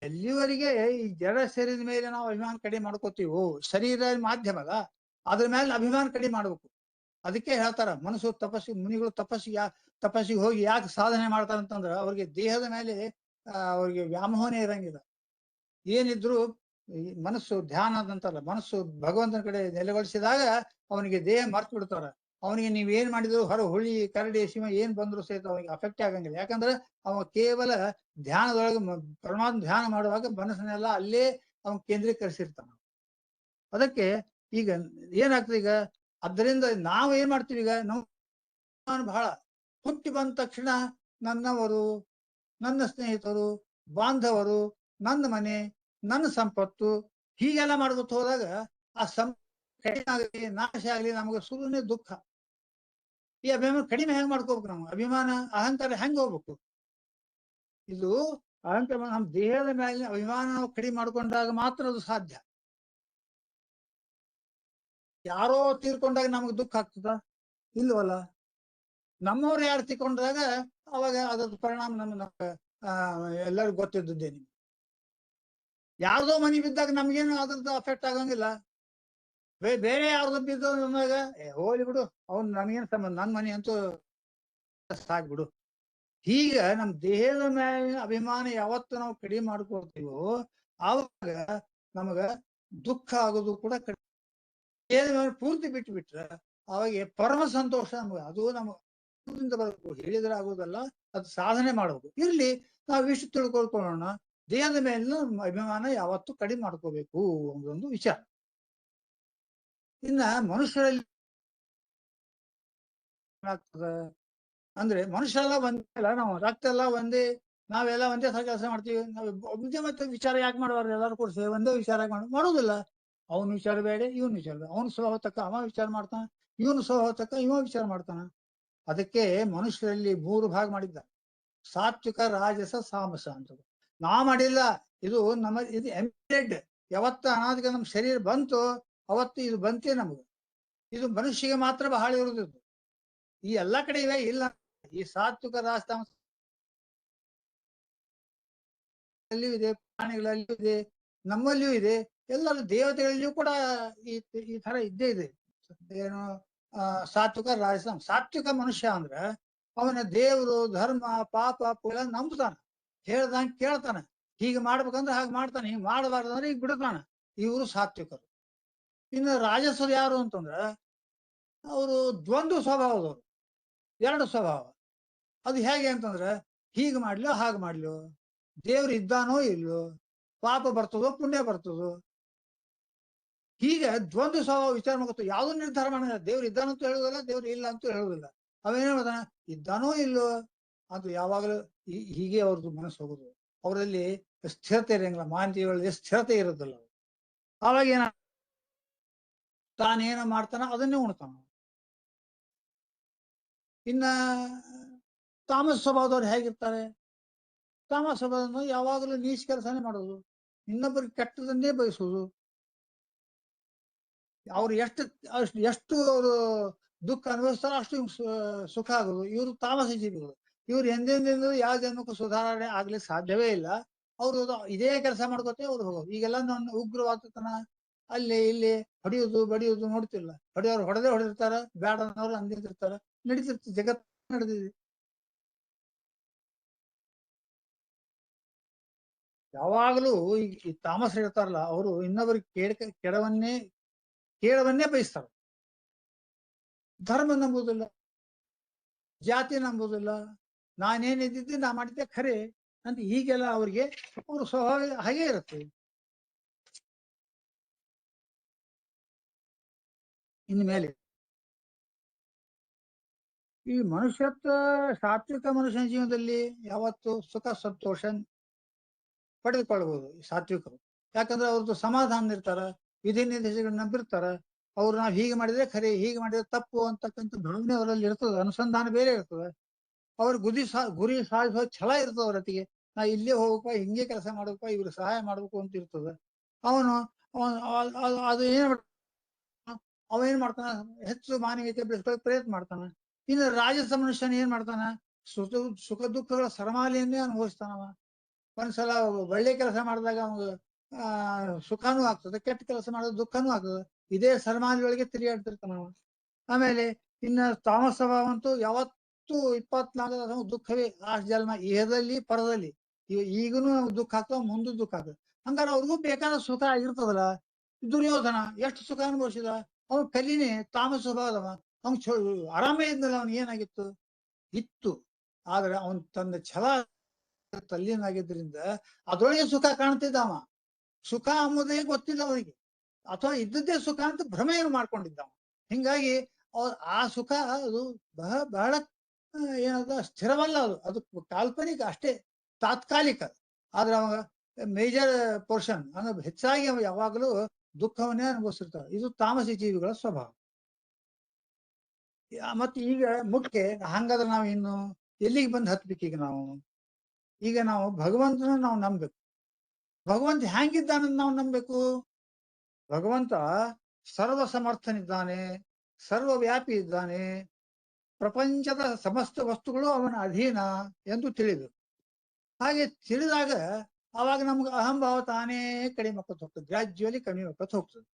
ಎಲ್ಲಿವರೆಗೆ ಈ ಜಡ ಶರೀರದ ಮೇಲೆ ನಾವು ಅಭಿಮಾನ ಕಡಿಮೆ ಮಾಡ್ಕೋತೀವೋ, ಶರೀರ ಮಾಧ್ಯಮದ ಅದ್ರ ಮೇಲೆ ಅಭಿಮಾನ ಕಡಿಮೆ ಮಾಡ್ಬೇಕು. ಅದಕ್ಕೆ ಹೇಳ್ತಾರ, ಮನಸ್ಸು ಮುನಿಗಳು ತಪಸ್ಸಿಗೆ ಹೋಗಿ ಯಾಕೆ ಸಾಧನೆ ಮಾಡ್ತಾರಂತಂದ್ರ ಅವ್ರಿಗೆ ದೇಹದ ಮೇಲೆ ಅವ್ರಿಗೆ ವ್ಯಾಮೋಹನೆ ಇರಂಗಿಲ್ಲ. ಏನಿದ್ರು ಮನಸ್ಸು ಧ್ಯಾನ ಅದಂತಲ್ಲ, ಮನಸ್ಸು ಭಗವಂತನ ಕಡೆ ನೆಲೆಗೊಳಿಸಿದಾಗ ಅವನಿಗೆ ದೇಹ ಮರ್ತು ಬಿಡ್ತಾರ. ಅವನಿಗೆ ನೀವ್ ಏನ್ ಮಾಡಿದ್ರು ಹುಳಿ ಕರಡಿ ಸಿಂಹ ಏನ್ ಬಂದ್ರು ಸಹಿತ ಅವನಿಗೆ ಅಫೆಕ್ಟ್ ಆಗಂಗಿಲ್ಲ. ಯಾಕಂದ್ರೆ ಅವ ಕೇವಲ ಧ್ಯಾನದೊಳಗೆ ಪರಮಾತ್ಮ ಧ್ಯಾನ ಮಾಡುವಾಗ ಮನಸ್ಸನ್ನೆಲ್ಲ ಅಲ್ಲೇ ಅವನ್ ಕೇಂದ್ರೀಕರಿಸಿರ್ತಾನ. ಅದಕ್ಕೆ ಈಗ ಏನಾಗ್ತದೆ, ಈಗ ಅದರಿಂದ ನಾವು ಏನ್ ಮಾಡ್ತೀವಿ, ಈಗ ನಾವು ಬಹಳ ಹುಟ್ಟಿ ಬಂದ ತಕ್ಷಣ ನನ್ನವರು, ನನ್ನ ಸ್ನೇಹಿತರು, ಬಾಂಧವರು, ನನ್ನ ಮನೆ, ನನ್ನ ಸಂಪತ್ತು ಹೀಗೆಲ್ಲ ಮಾಡ್ಕೊತ ಹೋದಾಗ ಆ ಕಡಿಮೆ ಆಗಲಿ, ನಾಶ ಆಗ್ಲಿ, ನಮಗೆ ಸುಮ್ಮನೆ ದುಃಖ. ಈ ಅಭಿಮಾನ ಕಡಿಮೆ ಹೆಂಗ್ ಮಾಡ್ಕೋಬೇಕು? ನಾವು ಅಭಿಮಾನ ಅಹಂಕಾರ ಹೆಂಗ್ ಹೋಗ್ಬೇಕು? ಇದು ಅಹಂಕಾರ ನಮ್ಮ ದೇಹದ ಮೇಲೆ ಅಭಿಮಾನ ನಾವು ಕಡಿಮೆ ಮಾಡ್ಕೊಂಡಾಗ ಮಾತ್ರ ಅದು ಸಾಧ್ಯ. ಯಾರೋ ತೀರ್ಕೊಂಡಾಗ ನಮಗೆ ದುಃಖ ಆಗ್ತದ? ಇಲ್ವಲ್ಲ. ನಮ್ಮವ್ರು ಯಾರು ತೀರ್ಕೊಂಡಾಗ ಅವಾಗ ಅದ್ರದ್ದು ಪರಿಣಾಮ ನಮ್ಗೆ ಎಲ್ಲರಿಗೂ ಗೊತ್ತಿದ್ದೇ. ನಿಮ್ಗೆ ಯಾರ್ದೋ ಮನೆ ಬಿದ್ದಾಗ ನಮ್ಗೇನು ಅದ್ರದ್ದು ಅಫೆಕ್ಟ್ ಆಗಂಗಿಲ್ಲ. ಬೇರೆ ಯಾರ್ದು ಬಿದ್ದಾಗ ಹೋಗ್ಲಿ ಬಿಡು, ಅವ್ನು ನಮ್ಗೇನ್ ಸಂಬಂಧ, ನನ್ ಮನೆ ಅಂತೂ ಸಾಕ್ಬಿಡು. ಹೀಗ ನಮ್ ದೇಹದ ಮೇಲೆ ಅಭಿಮಾನ ಯಾವತ್ತು ನಾವು ಕಡಿಮೆ ಮಾಡ್ಕೊಳ್ತೀವೋ ಆವಾಗ ನಮಗ ದುಃಖ ಆಗೋದು ಕೂಡ ಕಡಿಮೆ. ದೇಹದ ಮೇಲೆ ಪೂರ್ತಿ ಬಿಟ್ರೆ ಅವಾಗ ಪರಮ ಸಂತೋಷ ನಮ್ಗೆ. ಅದು ನಮ್ಗೆ ಬರಬೇಕು, ಹೇಳಿದ್ರೆ ಆಗೋದಲ್ಲ, ಅದು ಸಾಧನೆ ಮಾಡಬೇಕು. ಇರ್ಲಿ, ನಾವು ಇಷ್ಟು ತಿಳ್ಕೊಳ್ಕೊಳ್ಳೋಣ, ದೇಹದ ಮೇಲೆ ಅಭಿಮಾನ ಯಾವತ್ತು ಕಡಿಮೆ ಮಾಡ್ಕೋಬೇಕು ಅನ್ನೋದೊಂದು ವಿಚಾರ. ಇನ್ನ ಮನುಷ್ಯರಲ್ಲಿ ಅಂದ್ರೆ ಮನುಷ್ಯರೆಲ್ಲ ಒಂದೇ, ನಾವು ರಕ್ತ ಎಲ್ಲ ಒಂದೇ, ನಾವೆಲ್ಲ ಒಂದೇ ಸಹ ಕೆಲಸ ಮಾಡ್ತೀವಿ. ನಾವು ಒಬ್ಬೇ ಮತ್ತೆ ವಿಚಾರ ಯಾಕೆ ಮಾಡುವಾರ? ಎಲ್ಲರೂ ಕೂಡ ಒಂದೇ ವಿಚಾರ ಮಾಡೋದಿಲ್ಲ. ಅವನ ವಿಚಾರ ಬೇಡ, ಇವನ್ ವಿಚಾರ ಬೇಡ. ಅವನ ಸ್ವಭಾವ ತಕ್ಕ ಅವ ವಿಚಾರ ಮಾಡ್ತಾನ, ಇವನು ಸ್ವಭಾವ ತಕ್ಕ ಇವ ವಿಚಾರ ಮಾಡ್ತಾನ. ಅದಕ್ಕೆ ಮನುಷ್ಯರಲ್ಲಿ 3 ಭಾಗ ಮಾಡಿದ್ದ: ಸಾತ್ವಿಕ, ರಾಜಸ, ತಾಮಸ ಅಂತ. ನಾ ಮಾಡಿಲ್ಲ, ಇದು ಇದು ಎಂಬೆಡೆಡ್. ಯಾವತ್ತ ಅನಾದಿಗೆ ನಮ್ ಶರೀರ ಬಂತು ಅವತ್ತು ಇದು ಬಂತೇ ನಮ್ಗೆ. ಇದು ಮನುಷ್ಯಗೆ ಮಾತ್ರ ಬಹಳ ಇರುವುದು. ಈ ಎಲ್ಲಾ ಕಡೆ ಇವೆ ಇಲ್ಲ. ಈ ಸಾತ್ವಿಕ, ರಾಜಸ, ತಾಮಸ ಅಲ್ಲಿಯೂ ಇದೆ, ಪ್ರಾಣಿಗಳಲ್ಲಿಯೂ ಇದೆ, ನಮ್ಮಲ್ಲಿಯೂ ಇದೆ, ಎಲ್ಲರೂ ದೇವತೆಗಳಲ್ಲಿಯೂ ಕೂಡ ಈ ತರ ಇದ್ದೇ ಇದೆ. ಏನು ಸಾತ್ವಿಕ, ರಾಜಸ. ಸಾತ್ವಿಕ ಮನುಷ್ಯ ಅಂದ್ರ ಅವನ ದೇವರು, ಧರ್ಮ, ಪಾಪ, ಪುಲ ನಂಬ್ತಾನ, ಹೇಳ್ದಂಗ ಕೇಳ್ತಾನ, ಹೀಗೆ ಮಾಡ್ಬೇಕಂದ್ರೆ ಹಾಗೆ ಮಾಡ್ತಾನೆ, ಹಿಂಗ್ ಮಾಡಬಾರ್ದಂದ್ರೆ ಈಗ ಬಿಡ್ತಾನ. ಇವರು ಸಾತ್ವಿಕರು. ಇನ್ನು ರಾಜಸರು ಯಾರು ಅಂತಂದ್ರ ಅವರು ದ್ವಂದ್ವ ಸ್ವಭಾವದವರು, 2 ಸ್ವಭಾವ. ಅದು ಹೇಗೆ ಅಂತಂದ್ರ ಹೀಗೆ ಮಾಡ್ಲೋ ಹಾಗೆ ಮಾಡ್ಲೋ, ದೇವ್ರು ಇದ್ದಾನೋ ಇಲ್ಲೋ, ಪಾಪ ಬರ್ತದೋ ಪುಣ್ಯ ಬರ್ತದೋ, ಹೀಗೆ ದ್ವಂದ್ವ ಸ್ವಭಾವ ವಿಚಾರ ಮಾಡ್ಕೊತ ಯಾವ್ದು ನಿರ್ಧಾರ ಮಾಡಿಲ್ಲ. ದೇವ್ರು ಇದ್ದಾನಂತೂ ಹೇಳುದಿಲ್ಲ, ದೇವ್ರು ಇಲ್ಲ ಅಂತೂ ಹೇಳುದಿಲ್ಲ. ಅವೇನೇ ಮಾಡ್ತಾನ, ಇದ್ದಾನೋ ಇಲ್ಲೋ ಅದು ಯಾವಾಗಲೂ ಹೀಗೆ ಅವ್ರದ್ದು ಮನಸ್ಸು ಹೋಗುದು. ಅವರಲ್ಲಿ ಸ್ಥಿರತೆ ಇರಂಗಿಲ್ಲ, ಮಾನವೀಯಗಳಲ್ಲಿ ಸ್ಥಿರತೆ ಇರೋದಿಲ್ಲ. ಅವಾಗ ಏನ, ತಾನೇನ ಮಾಡ್ತಾನ ಅದನ್ನೇ ಉಣ್ತಾನ. ಇನ್ನ ತಾಮಸ ಸ್ವಭಾವದವ್ರು ಹೇಗಿರ್ತಾರೆ? ತಾಮಸ ಸ್ವಭಾವ ಯಾವಾಗಲೂ ನೀಚ ಕೆಲಸನೇ ಮಾಡೋದು, ಇನ್ನೊಬ್ಬರಿಗೆ ಕೆಟ್ಟದನ್ನೇ ಬಯಸುದು. ಅವ್ರು ಎಷ್ಟು ಅವರು ದುಃಖ ಅನುಭವಿಸ್ತಾರೋ ಅಷ್ಟು ಸುಖ ಆಗುದು. ಇವರು ತಾಮಸ ಜೀವಿಗಳು. ಇವ್ರು ಎಂದೆಂದೆಂದು ಯಾವ ಜನ್ಮಕ್ಕೂ ಸುಧಾರಣೆ ಆಗ್ಲಿಕ್ಕೆ ಸಾಧ್ಯವೇ ಇಲ್ಲ. ಅವ್ರು ಇದೇ ಕೆಲಸ ಮಾಡ್ಕೋತೇ ಅವ್ರು ಹೋಗೋದು. ಈಗೆಲ್ಲ ನನ್ನ ಉಗ್ರವಾದತನ, ಅಲ್ಲಿ ಇಲ್ಲಿ ಹೊಡೆಯುವುದು ಬಡಿಯುವುದು ನೋಡ್ತಿಲ್ಲ. ಹೊಡೆಯೋರು ಹೊಡೆದೇ ಹೊಡೆದಿರ್ತಾರ, ಬೇಡ ಅನ್ನೋರು ಅಂದಿರ್ತಾರ, ನಡೀತಿರ್ತ, ಜಗತ್ತು ನಡೆದಿದೆ. ಯಾವಾಗಲೂ ಈ ತಾಮಸರು ಇರ್ತಾರಲ್ಲ, ಅವರು ಇನ್ನೊಬ್ಬರಿಗೆ ಕೇಳವನ್ನೇ ಬಯಸ್ತಾರೆ. ಧರ್ಮ ನಂಬುದಿಲ್ಲ, ಜಾತಿ ನಂಬುದಿಲ್ಲ, ನಾನೇನಿದ್ದಿದ್ದೆ ನಾ ಮಾಡಿದ್ದೆ ಖರೆ ಅಂತ ಹೀಗೆಲ್ಲ ಅವ್ರಿಗೆ ಅವ್ರ ಸ್ವಭಾವ ಹಾಗೆ ಇರುತ್ತೆ. ಇನ್ಮೇಲೆ ಈ ಸಾತ್ವಿಕ ಮನುಷ್ಯನ ಜೀವನದಲ್ಲಿ ಯಾವತ್ತು ಸುಖ ಸಂತೋಷ ಪಡೆದುಕೊಳ್ಬಹುದು ಈ ಸಾತ್ವಿಕರು. ಯಾಕಂದ್ರೆ ಅವ್ರದ್ದು ಸಮಾಧಾನ ಇರ್ತಾರ, ವಿಧಿ ನಿರ್ದೇಶಗಳನ್ನ ನಂಬಿರ್ತಾರ. ಅವ್ರು ನಾವ್ ಹೀಗೆ ಮಾಡಿದ್ರೆ ಖರೆ, ಹೀಗೆ ಮಾಡಿದ್ರೆ ತಪ್ಪು ಅಂತಕ್ಕಂಥ ಭಾವನೆ ಅವರಲ್ಲಿ ಇರ್ತದೆ, ಅನುಸಂಧಾನ ಬೇರೆ ಇರ್ತದೆ. ಅವ್ರ ಗುರಿ ಸಾಧಿಸುವ ಛಲ ಇರ್ತದೆ ಅವ್ರ ಹೊತ್ತಿಗೆ. ನಾ ಇಲ್ಲೇ ಹೋಗ್ಬೇಕ, ಹಿಂಗೆ ಕೆಲಸ ಮಾಡ್ಬೇಕ, ಇವ್ರು ಸಹಾಯ ಮಾಡ್ಬೇಕು ಅಂತ ಇರ್ತದೆ. ಅವನು ಅದು ಅವೇನ್ ಮಾಡ್ತಾನ, ಹೆಚ್ಚು ಮಾನವೀಯತೆ ಬೆಳೆಸ್ಕೊಳ್ಳೋಕೆ ಪ್ರಯತ್ನ ಮಾಡ್ತಾನ. ಇನ್ನು ರಾಜಸ ಮನುಷ್ಯನ ಏನ್ ಮಾಡ್ತಾನ, ಸುಖ ದುಃಖಗಳ ಸರಮಾಲೆಯನ್ನೇ ಅನುಭವಿಸ್ತಾನವ. ಒಂದ್ಸಲ ಒಳ್ಳೆ ಕೆಲಸ ಮಾಡಿದಾಗ ಅವಾಗ ಸುಖನೂ ಆಗ್ತದೆ, ಕೆಟ್ಟ ಕೆಲಸ ಮಾಡಿದ್ರೆ ದುಃಖನೂ ಆಗ್ತದೆ. ಇದೇ ಸರಮಾಲೆಯೊಳಗೆ ತಿರುಗಾಡ್ತಿರ್ತಾನವ. ಆಮೇಲೆ ಇನ್ನ ತಾಮಸ ಸ್ವಭಾವ ಅಂತೂ ಯಾವತ್ತೂ 24 ತಾಸು ದುಃಖವೇ. ಆ ಜನ್ಮ ಇಹದಲ್ಲಿ ಪರದಲ್ಲಿ ಈಗನೂ ದುಃಖ ಆಗ್ತಾವ, ಮುಂದೂ ದುಃಖ ಆಗ್ತದೆ. ಹಂಗಾರೆ ಅವ್ರಿಗೂ ಬೇಕಾದ ಸುಖ ಆಗಿರ್ತದಲ್ಲ. ದುರ್ಯೋಧನ ಎಷ್ಟು ಸುಖ ಅನುಭವಿಸಿದ, ಅವ್ನು ಕಲಿನೇ ತಾಮಸ ಸ್ವಭಾವದವ. ಅವ್ನ್ ಆರಾಮೇ ಇದ್ನಲ್ಲ, ಅವ್ನಿಗೆ ಏನಾಗಿತ್ತು ಇತ್ತು. ಆದ್ರೆ ಅವನ್ ತನ್ನ ಛಲ ತಲ್ಲೀನಾಗಿದ್ರಿಂದ ಅದ್ರೊಳಗೆ ಸುಖ ಕಾಣ್ತಿದ್ದ ಅವ. ಸುಖ ಅಂಬುದೇ ಗೊತ್ತಿಲ್ಲ ಅವರಿಗೆ, ಅಥವಾ ಇದ್ದದ್ದೇ ಸುಖ ಅಂತ ಭ್ರಮೆಯನ್ನು ಮಾಡ್ಕೊಂಡಿದ್ದಾವ. ಹಿಂಗಾಗಿ ಆ ಸುಖ ಅದು ಬಹಳ ಏನದ ಸ್ಥಿರವಲ್ಲ, ಅದು ಕಾಲ್ಪನಿಕ ಅಷ್ಟೇ, ತಾತ್ಕಾಲಿಕ. ಆದ್ರೆ ಅವಾಗ ಮೇಜರ್ ಪೋರ್ಷನ್ ಅಂದ್ರೆ ಹೆಚ್ಚಾಗಿ ಅವ ಯಾವಾಗಲೂ ದುಃಖವನ್ನೇ ಅನುಭವಿಸಿರ್ತಾವ. ಇದು ತಾಮಸಿ ಜೀವಿಗಳ ಸ್ವಭಾವ. ಮತ್ತೆ ಈಗ ಮುಖ್ಯ ಹಂಗಾದ್ರೆ ನಾವು ಇನ್ನು ಎಲ್ಲಿಗೆ ಬಂದು ಹತ್ಬೇಕು? ಈಗ ನಾವು ಭಗವಂತನ ನಾವು ನಂಬಬೇಕು. ಭಗವಂತ ಹ್ಯಾಂಗಿದ್ದಾನಂತ ನಾವು ನಂಬಬೇಕು. ಭಗವಂತ ಸರ್ವ ಸಮರ್ಥನಿದ್ದಾನೆ, ಸರ್ವವ್ಯಾಪಿ ಇದ್ದಾನೆ, ಪ್ರಪಂಚದ ಸಮಸ್ತ ವಸ್ತುಗಳು ಅವನ ಅಧೀನ ಎಂದು ತಿಳಿದು. ಹಾಗೆ ತಿಳಿದಾಗ ಅವಾಗ ನಮ್ಗೆ ಅಹಂಭಾವ ತಾನೇ ಕಡಿಮೆ ಆಕತ್ ಹೋಗ್ತದೆ, ಗ್ರಾಜ್ಯುವಲಿ ಕಡಿಮೆ ಆಕತ್ ಹೋಗ್ತದೆ.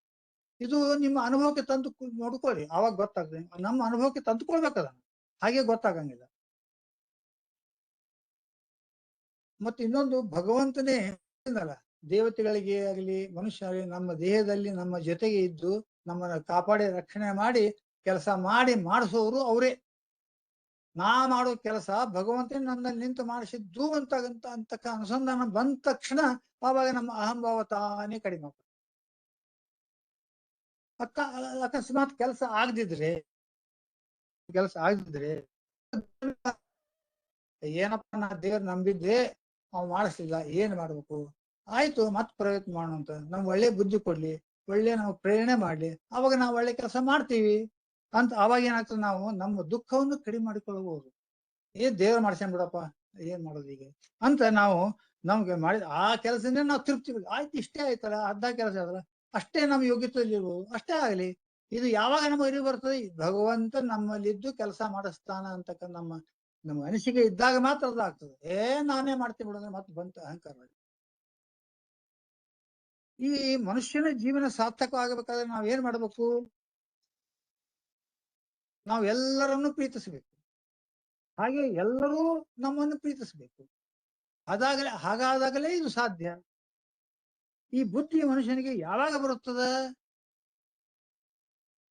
ಇದು ನಿಮ್ಮ ಅನುಭವಕ್ಕೆ ತಂದು ನೋಡ್ಕೊಳ್ಳಿ, ಅವಾಗ ಗೊತ್ತಾಗ್ತದೆ. ನಮ್ಮ ಅನುಭವಕ್ಕೆ ತಂದುಕೊಳ್ಬೇಕದ, ಹಾಗೆ ಗೊತ್ತಾಗಂಗಿಲ್ಲ. ಮತ್ತೆ ಇನ್ನೊಂದು, ಭಗವಂತನೇ ಅಲ್ಲ, ದೇವತೆಗಳಿಗೆ ಆಗಲಿ ಮನುಷ್ಯರಿಗೆ ನಮ್ಮ ದೇಹದಲ್ಲಿ ನಮ್ಮ ಜೊತೆಗೆ ಇದ್ದು ನಮ್ಮನ್ನ ಕಾಪಾಡಿ ರಕ್ಷಣೆ ಮಾಡಿ ಕೆಲಸ ಮಾಡಿಸೋರು ಅವರೇ. ನಾ ಮಾಡೋ ಕೆಲಸ ಭಗವಂತನೇ ನನ್ನಲ್ಲಿ ನಿಂತು ಮಾಡಿಸಿದ್ದು ಅಂತಕ್ಕ ಅನುಸಂಧಾನ ಬಂದ ತಕ್ಷಣ ಆವಾಗ ನಮ್ಮ ಅಹಂಭಾವ ತಾನೇ ಕಡಿಮೆ ಆಗ್ತದೆ. ಅಕಸ್ಮಾತ್ ಕೆಲಸ ಆಗದಿದ್ರೆ ಏನಪ್ಪ, ನಾ ದೇವ್ರ ನಂಬಿದ್ದೆ, ಅವ್ ಮಾಡಿಸ್ಲಿಲ್ಲ, ಏನ್ ಮಾಡ್ಬೇಕು? ಆಯ್ತು, ಮತ್ ಪ್ರಯತ್ನ ಮಾಡೋಂತ ನಮ್ ಒಳ್ಳೆ ಬುದ್ಧಿ ಕೊಡ್ಲಿ, ಒಳ್ಳೆ ನಾವು ಪ್ರೇರಣೆ ಮಾಡ್ಲಿ, ಅವಾಗ ನಾವು ಒಳ್ಳೆ ಕೆಲಸ ಮಾಡ್ತೀವಿ ಅಂತ. ಅವಾಗ ಏನಾಗ್ತದೆ, ನಾವು ನಮ್ಮ ದುಃಖವನ್ನು ಕಡಿಮೆ ಮಾಡಿಕೊಳ್ಬಹುದು. ದೇವ್ರ ಮಾಡ್ಸ್ಕೊಂಡ್ ಬಿಡಪ್ಪ, ಏನ್ ಮಾಡೋದು ಈಗ ಅಂತ ನಾವು ನಮ್ಗೆ ಮಾಡಿದ ಆ ಕೆಲಸನೇ ನಾವು ತೃಪ್ತಿ. ಆಯ್ತು, ಇಷ್ಟೇ ಆಯ್ತಲ್ಲ, ಅರ್ಧ ಕೆಲಸ ಆದ್ರ ಅಷ್ಟೇ ನಮ್ಮ ಯೋಗ್ಯತೆಯಲ್ಲಿ ಇರ್ಬೋದು, ಅಷ್ಟೇ ಆಗ್ಲಿ. ಇದು ಯಾವಾಗ ನಮ್ಮ ಅರಿವು ಬರ್ತದೆ, ಭಗವಂತ ನಮ್ಮಲ್ಲಿದ್ದು ಕೆಲಸ ಮಾಡಿಸ್ತಾನ ಅಂತಕ್ಕ ನಮ್ಮ ಅನಿಸಿಕೆ ಇದ್ದಾಗ ಮಾತ್ರ ಅದಾಗ್ತದೆ. ನಾನೇ ಮಾಡ್ತೀನಿ ಬಿಡೋದ್ರೆ ಮತ್ತೆ ಬಂತ ಅಹಂಕಾರ. ಈ ಮನುಷ್ಯನ ಜೀವನ ಸಾರ್ಥಕವಾಗಬೇಕಾದ್ರೆ ನಾವ್ ಏನ್ ಮಾಡ್ಬೇಕು? ನಾವು ಎಲ್ಲರನ್ನು ಪ್ರೀತಿಸ್ಬೇಕು, ಹಾಗೆ ಎಲ್ಲರೂ ನಮ್ಮನ್ನು ಪ್ರೀತಿಸ್ಬೇಕು. ಹಾಗಾದಾಗಲೇ ಇದು ಸಾಧ್ಯ. ಈ ಬುದ್ಧಿ ಮನುಷ್ಯನಿಗೆ ಯಾವಾಗ ಬರುತ್ತದೆ?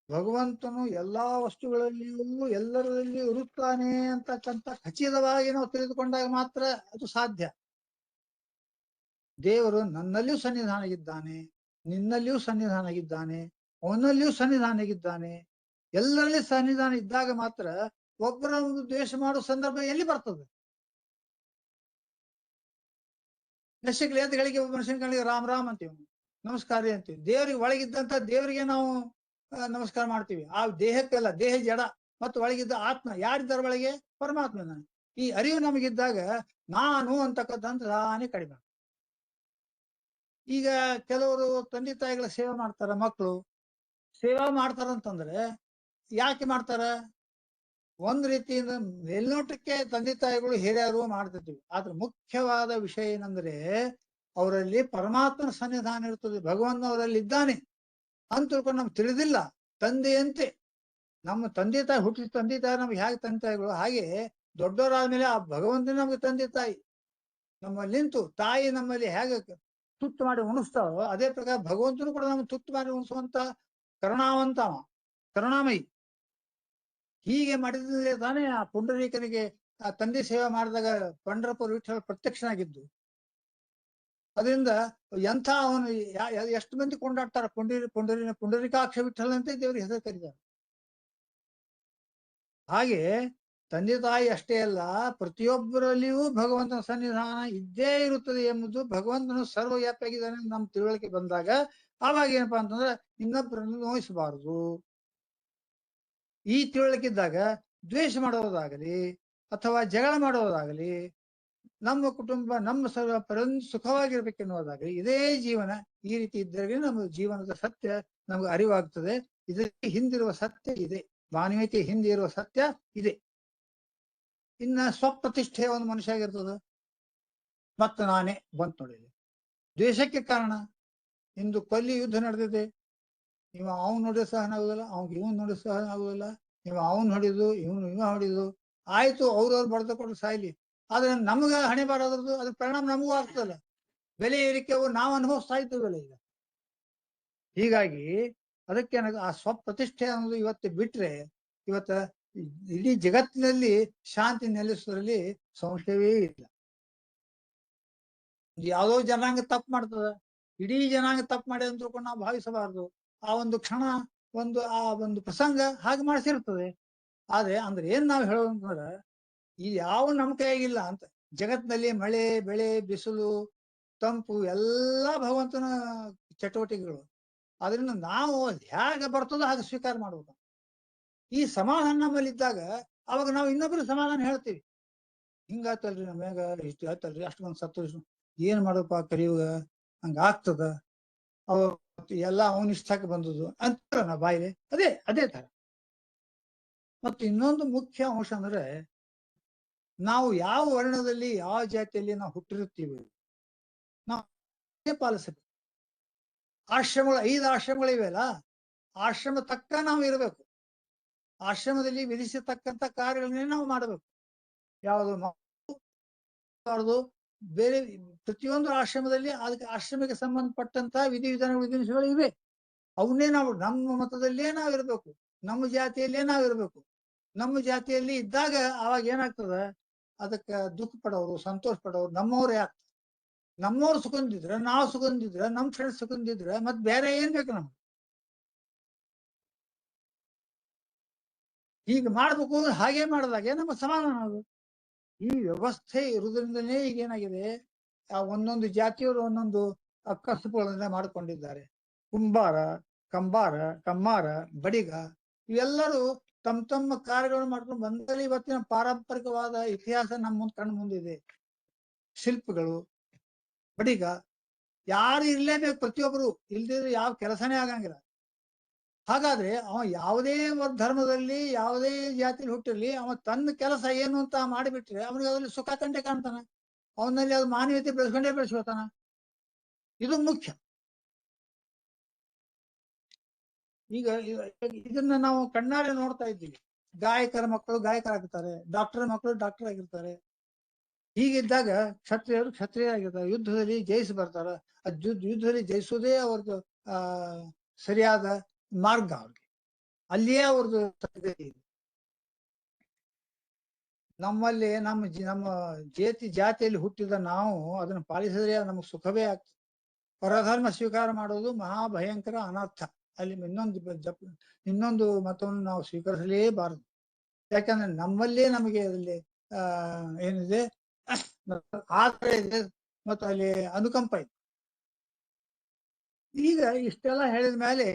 ಭಗವಂತನು ಎಲ್ಲಾ ವಸ್ತುಗಳಲ್ಲಿಯೂ ಎಲ್ಲರಲ್ಲಿಯೂ ಇರುತ್ತಾನೆ ಅಂತಕ್ಕಂಥ ಖಚಿತವಾಗಿ ನಾವು ತಿಳಿದುಕೊಂಡಾಗ ಮಾತ್ರ ಅದು ಸಾಧ್ಯ. ದೇವರು ನನ್ನಲ್ಲಿಯೂ ಸನ್ನಿಧಾನಾಗಿದ್ದಾನೆ, ನಿನ್ನಲ್ಲಿಯೂ ಸನ್ನಿಧಾನಾಗಿದ್ದಾನೆ, ಅವನಲ್ಲಿಯೂ ಸನ್ನಿಧಾನಾಗಿದ್ದಾನೆ. ಎಲ್ಲರಲ್ಲಿ ಸನ್ನಿಧಾನ ಇದ್ದಾಗ ಮಾತ್ರ ಒಬ್ಬರನ್ನು ದ್ವೇಷ ಮಾಡೋ ಸಂದರ್ಭ ಎಲ್ಲಿ ಬರ್ತದೆ? ಎದ್ದಗಳಿಗೆ ಒಬ್ಬ ಮನುಷ್ಯನಿಗೆ ರಾಮ್ ರಾಮ್ ಅಂತೀವಿ, ನಮಸ್ಕಾರ ಅಂತೀವಿ. ದೇವರಿಗೆ ಒಳಗಿದ್ದಂತ ದೇವರಿಗೆ ನಾವು ನಮಸ್ಕಾರ ಮಾಡ್ತೀವಿ. ಆ ದೇಹಕ್ಕೆಲ್ಲ, ದೇಹ ಜಡ ಮತ್ತು ಒಳಗಿದ್ದ ಆತ್ಮ ಯಾರಿದ್ದಾರ ಒಳಗೆ? ಪರಮಾತ್ಮನ. ಈ ಅರಿವು ನಮಗಿದ್ದಾಗ ನಾನು ಅಂತಕ್ಕಂಥ ತಾನೇ ಕಡಿಮೆ. ಈಗ ಕೆಲವರು ತಂದೆ ತಾಯಿಗಳ ಸೇವೆ ಮಾಡ್ತಾರ, ಮಕ್ಕಳು ಸೇವಾ ಮಾಡ್ತಾರಂತಂದ್ರೆ ಯಾಕೆ ಮಾಡ್ತಾರ? ಒಂದ್ ರೀತಿಯಿಂದ ಮೇಲ್ನೋಟಕ್ಕೆ ತಂದೆ ತಾಯಿಗಳು ಹಿರಿಯರು ಮಾಡ್ತಿರ್ತೀವಿ, ಆದ್ರೆ ಮುಖ್ಯವಾದ ವಿಷಯ ಏನಂದ್ರೆ ಅವರಲ್ಲಿ ಪರಮಾತ್ಮನ ಸನ್ನಿಧಾನ ಇರ್ತದೆ, ಭಗವಂತ ಅವರಲ್ಲಿ ಇದ್ದಾನೆ ಅಂತ ತಿಳ್ಕೊಂಡು ನಮ್ಗೆ ತಿಳಿದಿಲ್ಲ. ತಂದೆಯಂತೆ ನಮ್ಮ ತಂದೆ ತಾಯಿ, ಹುಟ್ಟಿದ ತಂದೆ ತಾಯಿ ನಮ್ಗೆ ಹೇಗೆ ತಂದೆ ತಾಯಿಗಳು, ಹಾಗೆ ದೊಡ್ಡವರಾದ್ಮೇಲೆ ಆ ಭಗವಂತನೇ ನಮ್ಗೆ ತಂದೆ ತಾಯಿ. ನಮ್ಮಲ್ಲಿ ನಿಂತು ತಾಯಿ ನಮ್ಮಲ್ಲಿ ಹೇಗೆ ತುತ್ತು ಮಾಡಿ ಉಣಿಸ್ತಾಳೋ ಅದೇ ಪ್ರಕಾರ ಭಗವಂತನು ಕೂಡ ನಮ್ಮ ತುತ್ತು ಮಾಡಿ ಉಣಿಸುವಂತ ಕರುಣಾವಂತ ಅವ, ಕರುಣಾಮಯಿ. ಹೀಗೆ ಮಾಡಿದ್ರೆ ತಾನೇ ಆ ಪುಂಡರೀಕನಿಗೆ ಆ ತಂದೆ ಸೇವೆ ಮಾಡಿದಾಗ ಪಂಡರಪುರ ವಿಠಲ ಪ್ರತ್ಯಕ್ಷನಾಗಿದ್ದು. ಅದರಿಂದ ಎಂಥ ಅವನು ಎಷ್ಟು ಮಂದಿ ಕೊಂಡಾಡ್ತಾರ ಪುಂಡರೀಕಾಕ್ಷ ವಿಠಲ ಅಂತ ದೇವರಿಗೆ ಹೆಸರು ಕರೀತಾರೆ. ಹಾಗೆ ತಂದೆ ತಾಯಿ ಅಷ್ಟೇ ಅಲ್ಲ, ಪ್ರತಿಯೊಬ್ಬರಲ್ಲಿಯೂ ಭಗವಂತನ ಸನ್ನಿಧಾನ ಇದ್ದೇ ಇರುತ್ತದೆ ಎಂಬುದು, ಭಗವಂತನು ಸರ್ವವ್ಯಾಪಿಯಾಗಿದ್ದಾನೆ ನಮ್ಮ ತಿಳುವಳಿಕೆ ಬಂದಾಗ ಆವಾಗ ಏನಪ್ಪಾ ಅಂತಂದ್ರೆ ಇನ್ನೊಬ್ಬರನ್ನು ನೋಯಿಸಬಾರದು. ಈ ತಿಳುವಳಿಕೆ ಇದ್ದಾಗ ದ್ವೇಷ ಮಾಡೋದಾಗಲಿ ಅಥವಾ ಜಗಳ ಮಾಡೋದಾಗಲಿ, ನಮ್ಮ ಕುಟುಂಬ ನಮ್ಮ ಸುಖವಾಗಿರ್ಬೇಕೆನ್ನುವುದಾಗಲಿ, ಇದೇ ಜೀವನ ಈ ರೀತಿ ಇದ್ದರೆ ನಮ್ಮ ಜೀವನದ ಸತ್ಯ ನಮ್ಗೆ ಅರಿವಾಗ್ತದೆ. ಇದಕ್ಕೆ ಹಿಂದಿರುವ ಸತ್ಯ ಇದೆ, ಮಾನವೀಯತೆ ಹಿಂದೆ ಇರುವ ಸತ್ಯ ಇದೆ. ಇನ್ನ ಸ್ವಪ್ರತಿಷ್ಠೆ ಒಂದು ಮನುಷ್ಯ ಆಗಿರ್ತದ, ಮತ್ತ ನಾನೇ ಬಂತು ನೋಡಿ ದ್ವೇಷಕ್ಕೆ ಕಾರಣ. ಇಂದು ಕೊಲ್ಲಿ ಯುದ್ಧ ನಡೆದಿದೆ, ನೀವು ಅವ್ನು ನೋಡಿದ್ರೆ ಸಹನ ಆಗುದಿಲ್ಲ, ಅವ್ನಿಗೆ ಇವನ್ ನೋಡಿದ್ರೆ ಸಹನ ಆಗುದಿಲ್ಲ, ನೀವು ಅವ್ನು ಹೊಡಿದು ಇವ ಹೊಡಿದು ಆಯ್ತು, ಅವ್ರವ್ರು ಬಡ್ದ ಕೊಟ್ಟು ಸಾಯ್ಲಿ. ಆದ್ರೆ ನಮ್ಗ ಹಣೆ ಬಾರದ್ರದ್ದು ಅದ್ರ ಪರಿಣಾಮ ನಮಗೂ ಆಗ್ತದಲ್ಲ, ಬೆಲೆ ಏರಿಕೆ ನಾವು ಅನುಭವಿಸ್ತಾ ಇದ್ದೇವಲ್ಲ ಈಗ. ಹೀಗಾಗಿ ಅದಕ್ಕೆ ಆ ಸ್ವಪ್ರತಿಷ್ಠೆ ಅನ್ನೋದು ಇವತ್ತು ಬಿಟ್ರೆ ಇವತ್ತ ಇಡೀ ಜಗತ್ತಿನಲ್ಲಿ ಶಾಂತಿ ನೆಲೆಸೋದ್ರಲ್ಲಿ ಸಂಶಯವೇ ಇಲ್ಲ. ಯಾವುದೋ ಜನಾಂಗ ತಪ್ಪು ಮಾಡ್ತದ, ಇಡೀ ಜನಾಂಗ ತಪ್ಪು ಮಾಡಿ ಅಂತ ತಿಳ್ಕೊಂಡು ನಾವು ಭಾವಿಸಬಾರದು. ಆ ಒಂದು ಕ್ಷಣ ಆ ಒಂದು ಪ್ರಸಂಗ ಹಾಗೆ ಮಾಡಿಸಿರ್ತದೆ. ಆದ್ರೆ ಅಂದ್ರೆ ಏನ್ ನಾವು ಹೇಳೋದಂತಂದ್ರ, ಈ ಯಾವ ನಮ್ಮ ಕೈಯಾಗಿಲ್ಲ ಅಂತ. ಜಗತ್ತಿನಲ್ಲಿ ಮಳೆ, ಬೆಳೆ, ಬಿಸಿಲು, ತಂಪು ಎಲ್ಲ ಭಗವಂತನ ಚಟುವಟಿಕೆಗಳು. ಅದರಿಂದ ನಾವು ಹೇಗೆ ಬರ್ತದೋ ಹಾಗೆ ಸ್ವೀಕಾರ ಮಾಡ್ಬೇಕು. ಈ ಸಮಾಧಾನ ನಮ್ಮಲ್ಲಿ ಇದ್ದಾಗ ಅವಾಗ ನಾವು ಇನ್ನೊಬ್ರು ಸಮಾಧಾನ ಹೇಳ್ತೀವಿ. ಹಿಂಗಾತಲ್ರಿ ನಮ್ಯಾಗ, ಇಷ್ಟು ಆಯ್ತಲ್ರಿ, ಅಷ್ಟು ಮಂದಿ ಸತ್ತು, ಏನ್ ಮಾಡಪ್ಪ ಕಲಿಯುಗ, ಹಂಗ ಆಗ್ತದ, ಅವ ಎಲ್ಲ ಅವನ ಇಷ್ಟಕ್ಕೆ ಬಂದದ್ದು ಅಂತ ನಾ ಬಾಯಿಲೆ. ಅದೇ ತರ. ಮತ್ತು ಇನ್ನೊಂದು ಮುಖ್ಯ ಅಂಶ ಅಂದ್ರೆ, ನಾವು ಯಾವ ವರ್ಣದಲ್ಲಿ ಯಾವ ಜಾತಿಯಲ್ಲಿ ನಾವು ಹುಟ್ಟಿರುತ್ತೀವಿ ನಾವು ಪಾಲಿಸಬೇಕು. ಆಶ್ರಮಗಳು 5 ಆಶ್ರಮಗಳಿವೆಯಲ್ಲ, ಆಶ್ರಮ ತಕ್ಕ ನಾವು ಇರಬೇಕು. ಆಶ್ರಮದಲ್ಲಿ ವಿಧಿಸತಕ್ಕಂಥ ಕಾರ್ಯಗಳನ್ನೇ ನಾವು ಮಾಡಬೇಕು. ಯಾವುದು ಬೇರೆ ಪ್ರತಿಯೊಂದು ಆಶ್ರಮದಲ್ಲಿ ಅದಕ್ಕೆ ಆಶ್ರಮಕ್ಕೆ ಸಂಬಂಧಪಟ್ಟಂತ ವಿಧಿವಿಧಾನಗಳು ಇವೆ. ಅವನ್ನೇ ನಾವು ನಮ್ಮ ಮತದಲ್ಲೇ ನಾವಿರ್ಬೇಕು, ನಮ್ಮ ಜಾತಿಯಲ್ಲೇ ನಾವಿರ್ಬೇಕು. ನಮ್ಮ ಜಾತಿಯಲ್ಲಿ ಇದ್ದಾಗ ಅವಾಗ ಏನಾಗ್ತದ, ಅದಕ್ಕೆ ದುಃಖ ಪಡೋರು, ಸಂತೋಷ ಪಡೋರು ನಮ್ಮವ್ರೇ ಆಗ್ತದೆ. ನಮ್ಮವ್ರು ಸುಖಂದಿದ್ರೆ, ನಾವು ಸುಖಂದಿದ್ರೆ, ನಮ್ಮ ಫ್ರೆಂಡ್ಸ್ ಸುಖಂದಿದ್ರೆ ಮತ್ ಬೇರೆ ಏನ್ ಬೇಕು ನಮ್ಗೆ? ಹೀಗೆ ಮಾಡ್ಬೇಕು. ಹಾಗೆ ಮಾಡಿದಾಗೆ ನಮ್ಮ ಸಮಾಧಾನ ಅದು. ಈ ವ್ಯವಸ್ಥೆ ಇರುವುದರಿಂದಲೇ ಈಗ ಏನಾಗಿದೆ, ಆ ಒಂದೊಂದು ಜಾತಿಯವರು ಒಂದೊಂದು ಕಸುಬುಗಳನ್ನ ಮಾಡಿಕೊಂಡಿದ್ದಾರೆ. ಕುಂಬಾರ, ಕಮ್ಮಾರ, ಬಡಿಗ ಇವೆಲ್ಲರೂ ತಮ್ಮ ಕಾರ್ಯಗಳನ್ನು ಮಾಡ್ಕೊಂಡು ಬಂದಲ್ಲಿ ಇವತ್ತಿನ ಪಾರಂಪರಿಕವಾದ ಇತಿಹಾಸ ನಮ್ಮ ಕಣ್ಣು ಮುಂದಿದೆ. ಶಿಲ್ಪಿಗಳು, ಬಡಿಗ ಯಾರು ಇರ್ಲೇಬೇಕು, ಪ್ರತಿಯೊಬ್ಬರು ಇಲ್ದಿದ್ರೆ ಯಾವ ಕೆಲಸನೇ ಆಗಂಗಿಲ್ಲ. ಹಾಗಾದ್ರೆ ಅವ ಯಾವುದೇ ಧರ್ಮದಲ್ಲಿ ಯಾವುದೇ ಜಾತಿಯಲ್ಲಿ ಹುಟ್ಟಿರ್ಲಿ, ಅವ ತನ್ನ ಕೆಲಸ ಏನು ಅಂತ ಮಾಡಿಬಿಟ್ರೆ ಅವನಿಗೆ ಅದ್ರಲ್ಲಿ ಸುಖ ಕಂಡೇ ಕಾಣ್ತಾನ, ಅವನಲ್ಲಿ ಅದು ಮಾನವೀಯತೆ ಬೆಳೆಸ್ಕೋತಾನ. ಇದು ಮುಖ್ಯ. ಈಗ ಇದನ್ನ ನಾವು ಕಣ್ಣಾರೆ ನೋಡ್ತಾ ಇದ್ದೀವಿ. ಗಾಯಕರ ಮಕ್ಕಳು ಗಾಯಕರಾಗಿರ್ತಾರೆ, ಡಾಕ್ಟರ್ ಮಕ್ಕಳು ಡಾಕ್ಟರ್ ಆಗಿರ್ತಾರೆ. ಹೀಗಿದ್ದಾಗ ಕ್ಷತ್ರಿಯರು ಕ್ಷತ್ರಿಯರಾಗಿರ್ತಾರೆ, ಯುದ್ಧದಲ್ಲಿ ಜಯಿಸಿ ಬರ್ತಾರ. ಯುದ್ಧದಲ್ಲಿ ಜಯಿಸೋದೇ ಅವ್ರದ್ದು ಸರಿಯಾದ ಮಾರ್ಗ. ಅವ್ರಿಗೆ ಅಲ್ಲಿಯೇ ಅವ್ರದ್ದು ಇದೆ. ನಮ್ಮಲ್ಲಿ ನಮ್ಮ ಜಾತಿಯಲ್ಲಿ ಹುಟ್ಟಿದ ನಾವು ಅದನ್ನು ಪಾಲಿಸಿದ್ರೆ ನಮಗೆ ಸುಖವೇ ಆಗ್ತದೆ. ಪರಧರ್ಮ ಸ್ವೀಕಾರ ಮಾಡೋದು ಮಹಾಭಯಂಕರ ಅನರ್ಥ. ಅಲ್ಲಿ ಇನ್ನೊಂದು ಮತವನ್ನು ನಾವು ಸ್ವೀಕರಿಸಲೇಬಾರದು. ಯಾಕಂದ್ರೆ ನಮ್ಮಲ್ಲೇ ನಮಗೆ ಅಲ್ಲಿ ಏನಿದೆ, ಆಧಾರ ಇದೆ ಮತ್ತು ಅಲ್ಲಿ ಅನುಕಂಪ ಇದೆ. ಈಗ ಇಷ್ಟೆಲ್ಲ ಹೇಳಿದ ಮೇಲೆ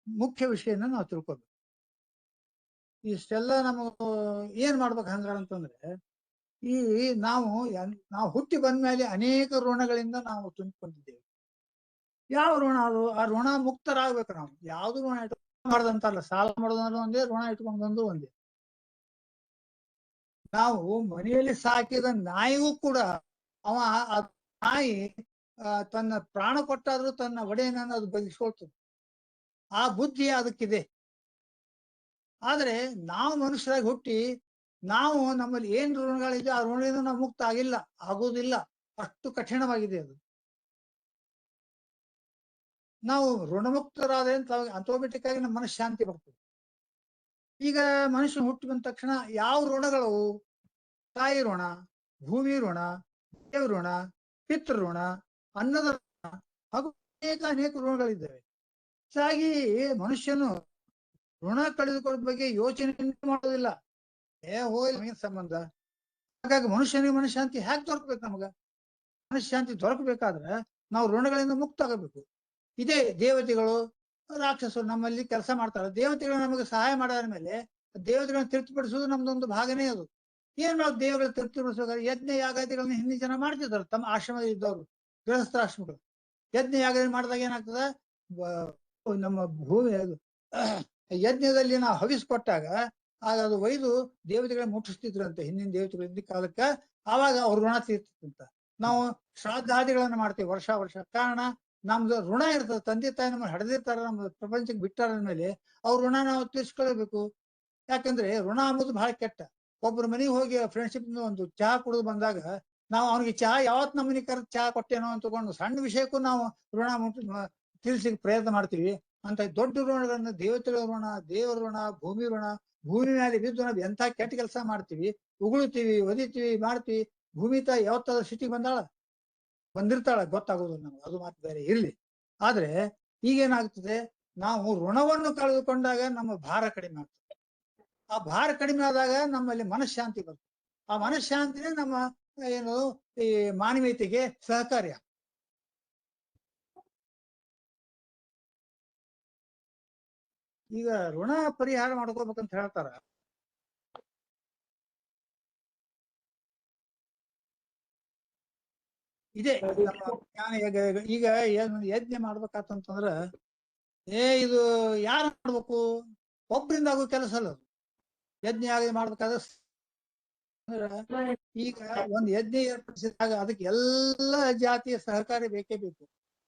ಮುಖ್ಯ ವಿಷಯನ ನಾವು ತಿಳ್ಕೊಬೇಕು. ಇಷ್ಟೆಲ್ಲ ನಮಗ ಏನ್ ಮಾಡ್ಬೇಕು ಹಂಗಾರಂತಂದ್ರೆ, ನಾವು ಹುಟ್ಟಿ ಬಂದ್ಮೇಲೆ ಅನೇಕ ಋಣಗಳಿಂದ ನಾವು ತುಂಬಿಕೊಂಡಿದ್ದೇವೆ. ಯಾವ ಋಣ ಅದು? ಆ ಋಣ ಮುಕ್ತರಾಗ್ಬೇಕು ನಾವು. ಯಾವ್ದು ಋಣ ಮಾಡ್ದಂತಲ್ಲ, ಸಾಲ ಮಾಡೋದಂದ್ರೆ ಒಂದೇ, ಋಣ ಇಟ್ಕೊಂಡು ಬಂದು ಒಂದೇ. ನಾವು ಮನೆಯಲ್ಲಿ ಸಾಕಿದ ನಾಯಿಗೂ ಕೂಡ ಆ ನಾಯಿ ತನ್ನ ಪ್ರಾಣ ಕೊಟ್ಟಾದ್ರೂ ತನ್ನ ಒಡೆಯನನ್ನು ಅದು ಬದುಕಿಸ್ಕೊಳ್ತದೆ. ಆ ಬುದ್ಧಿ ಅದಕ್ಕಿದೆ. ಆದ್ರೆ ನಾವು ಮನುಷ್ಯರಾಗಿ ಹುಟ್ಟಿ ನಾವು ನಮ್ಮಲ್ಲಿ ಏನ್ ಋಣಗಳಿದೆ ಆ ಋಣದಿಂದ ನಾವು ಮುಕ್ತ ಆಗಿಲ್ಲ, ಆಗುವುದಿಲ್ಲ, ಅಷ್ಟು ಕಠಿಣವಾಗಿದೆ ಅದು. ನಾವು ಋಣಮುಕ್ತರಾದ್ರೆ ಆಟೋಮೆಟಿಕ್ ಆಗಿ ನಮ್ಮ ಮನಸ್ಸು ಶಾಂತಿ ಬರ್ತದೆ. ಈಗ ಮನುಷ್ಯ ಹುಟ್ಟಿ ಬಂದ ತಕ್ಷಣ ಯಾವ ಋಣಗಳು? ತಾಯಿ ಋಣ, ಭೂಮಿ ಋಣ, ದೇವ ಋಣ, ಪಿತೃ ಋಣ, ಅನ್ನದ ಋಣ, ಹಾಗೂ ಅನೇಕ ಋಣಗಳಿದ್ದಾವೆ. ಹೀಗಾಗಿ ಮನುಷ್ಯನು ಋಣ ಕಳೆದುಕೊಳ್ಳೋ ಬಗ್ಗೆ ಯೋಚನೆ ಮಾಡೋದಿಲ್ಲ. ಹೋಗಿ ಸಂಬಂಧ. ಹಾಗಾಗಿ ಮನುಷ್ಯನಿಗೆ ಮನಃಶಾಂತಿ ಹ್ಯಾಕ್ ದೊರಕಬೇಕು? ನಮಗ ಮನಃಶಾಂತಿ ದೊರಕಬೇಕಾದ್ರೆ ನಾವು ಋಣಗಳಿಂದ ಮುಕ್ತ ಆಗಬೇಕು. ಇದೇ ದೇವತೆಗಳು, ರಾಕ್ಷಸರು ನಮ್ಮಲ್ಲಿ ಕೆಲಸ ಮಾಡ್ತಾರೆ. ದೇವತೆಗಳು ನಮಗೆ ಸಹಾಯ ಮಾಡಾದ ಮೇಲೆ ದೇವತೆಗಳನ್ನ ತೃಪ್ತಿಪಡಿಸೋದು ನಮ್ದೊಂದು ಭಾಗನೇ ಅದು. ಏನ್ ನಾವು ದೇವಗಳ ತೃಪ್ತಿಪಡಿಸೋದಾದ್ರೆ ಯಜ್ಞ ಯಾಗಾದಿಗಳನ್ನ ಹಿಂದಿನ ಜನ ಮಾಡ್ತಿದ್ದಾರೆ ತಮ್ಮ ಆಶ್ರಮದಲ್ಲಿ ಇದ್ದವರು, ಗೃಹಸ್ಥಾಶ್ರಮಗಳು. ಯಜ್ಞ ಯಾಗ ಮಾಡಿದಾಗ ಏನಾಗ್ತದ, ನಮ್ಮ ಭೂಮಿ ಯಜ್ಞದಲ್ಲಿ ನಾವು ಹವಿಸ್ಕೊಟ್ಟಾಗ ಆಗ ಅದು ಒಯ್ದು ದೇವತೆಗಳನ್ನ ಮುಟ್ಟಿಸ್ತಿದ್ರಂತೆ ಹಿಂದಿನ ದೇವತೆಗಳು ಹಿಂದಿನ ಕಾಲಕ್ಕ. ಆವಾಗ ಅವ್ರ ಋಣ ತೀರ್ತಿತ್ತಂತ. ನಾವು ಶ್ರಾದ್ದಾದಿಗಳನ್ನ ಮಾಡ್ತೀವಿ ವರ್ಷ ವರ್ಷ. ಕಾರಣ ನಮ್ದು ಋಣ ಇರ್ತದೆ. ತಂದೆ ತಾಯಿ ನಮ್ಮ ಹಡೆದಿರ್ತಾರ, ನಮ್ಮ ಪ್ರಪಂಚಕ್ಕೆ ಬಿಟ್ಟಾರ ಮೇಲೆ ಅವ್ರ ಋಣ ನಾವು ತೀರ್ಸ್ಕೊಳ್ಬೇಕು. ಯಾಕಂದ್ರೆ ಋಣ ಅನ್ನೋದು ಬಹಳ ಕೆಟ್ಟ. ಒಬ್ರ ಮನೆಗೆ ಹೋಗಿ ಫ್ರೆಂಡ್ಶಿಪ್ ಒಂದು ಚಹಾ ಕುಡಿದು ಬಂದಾಗ ನಾವು ಅವ್ನಿಗೆ ಚಹಾ ಯಾವತ್ ನಮ್ಮನೆ ಕರೆದು ಚಹಾ ಕೊಟ್ಟೇನೋ ಅಂತ ತಗೊಂಡು ಸಣ್ಣ ವಿಷಯಕ್ಕೂ ನಾವು ಋಣ ತೀರ್ಸ್ಲಿಕ್ಕೆ ಪ್ರಯತ್ನ ಮಾಡ್ತೀವಿ. ಅಂತ ದೊಡ್ಡ ಋಣಗಳನ್ನ ದೇವತೆಗಳ ಋಣ, ದೇವರ ಋಣ, ಭೂಮಿ ಋಣ, ಭೂಮಿ ಮೇಲೆ ಬಿದ್ದು ನಾವು ಎಂಥ ಕೆಟ್ಟ ಕೆಲಸ ಮಾಡ್ತೀವಿ, ಉಗುಳ್ತೀವಿ, ಒದಿತೀವಿ, ಮಾಡ್ತೀವಿ. ಭೂಮಿ ತಾಯಿ ಯಾವತ್ತಾದ್ರೂ ಸಿಟಿಗೆ ಬಂದಿರ್ತಾಳ ಗೊತ್ತಾಗೋದು ನಮ್ಗೆ, ಅದು ಮಾತು ಬೇರೆ ಇರ್ಲಿ. ಆದ್ರೆ ಈಗೇನಾಗ್ತದೆ, ನಾವು ಋಣವನ್ನು ಕಳೆದುಕೊಂಡಾಗ ನಮ್ಮ ಭಾರ ಕಡಿಮೆ ಆಗ್ತದೆ. ಆ ಭಾರ ಕಡಿಮೆ ಆದಾಗ ನಮ್ಮಲ್ಲಿ ಮನಃಶಾಂತಿ ಬರ್ತದೆ. ಆ ಮನಃಶಾಂತಿನೇ ನಮ್ಮ ಏನು ಈ ಮಾನವೀಯತೆಗೆ ಸಹಕಾರ್ಯ. ಈಗ ಋಣ ಪರಿಹಾರ ಮಾಡ್ಕೋಬೇಕಂತ ಹೇಳ್ತಾರ. ಇದೇ ನಮ್ಮ ಜ್ಞಾನ. ಈಗ ಯಜ್ಞ ಮಾಡ್ಬೇಕಾತಂತಂದ್ರ ಇದು ಯಾರು ಮಾಡ್ಬೇಕು? ಒಬ್ಬರಿಂದ ಆಗೋ ಕೆಲಸ ಅಲ್ಲ ಅದು. ಯಜ್ಞ ಮಾಡ್ಬೇಕಾದ್ರೆ ಈಗ ಒಂದ್ ಯಜ್ಞ ಏರ್ಪಡಿಸಿದಾಗ ಅದಕ್ಕೆ ಎಲ್ಲ ಜಾತಿಯ ಸಹಕಾರಿ ಬೇಕೇ ಬೇಕು.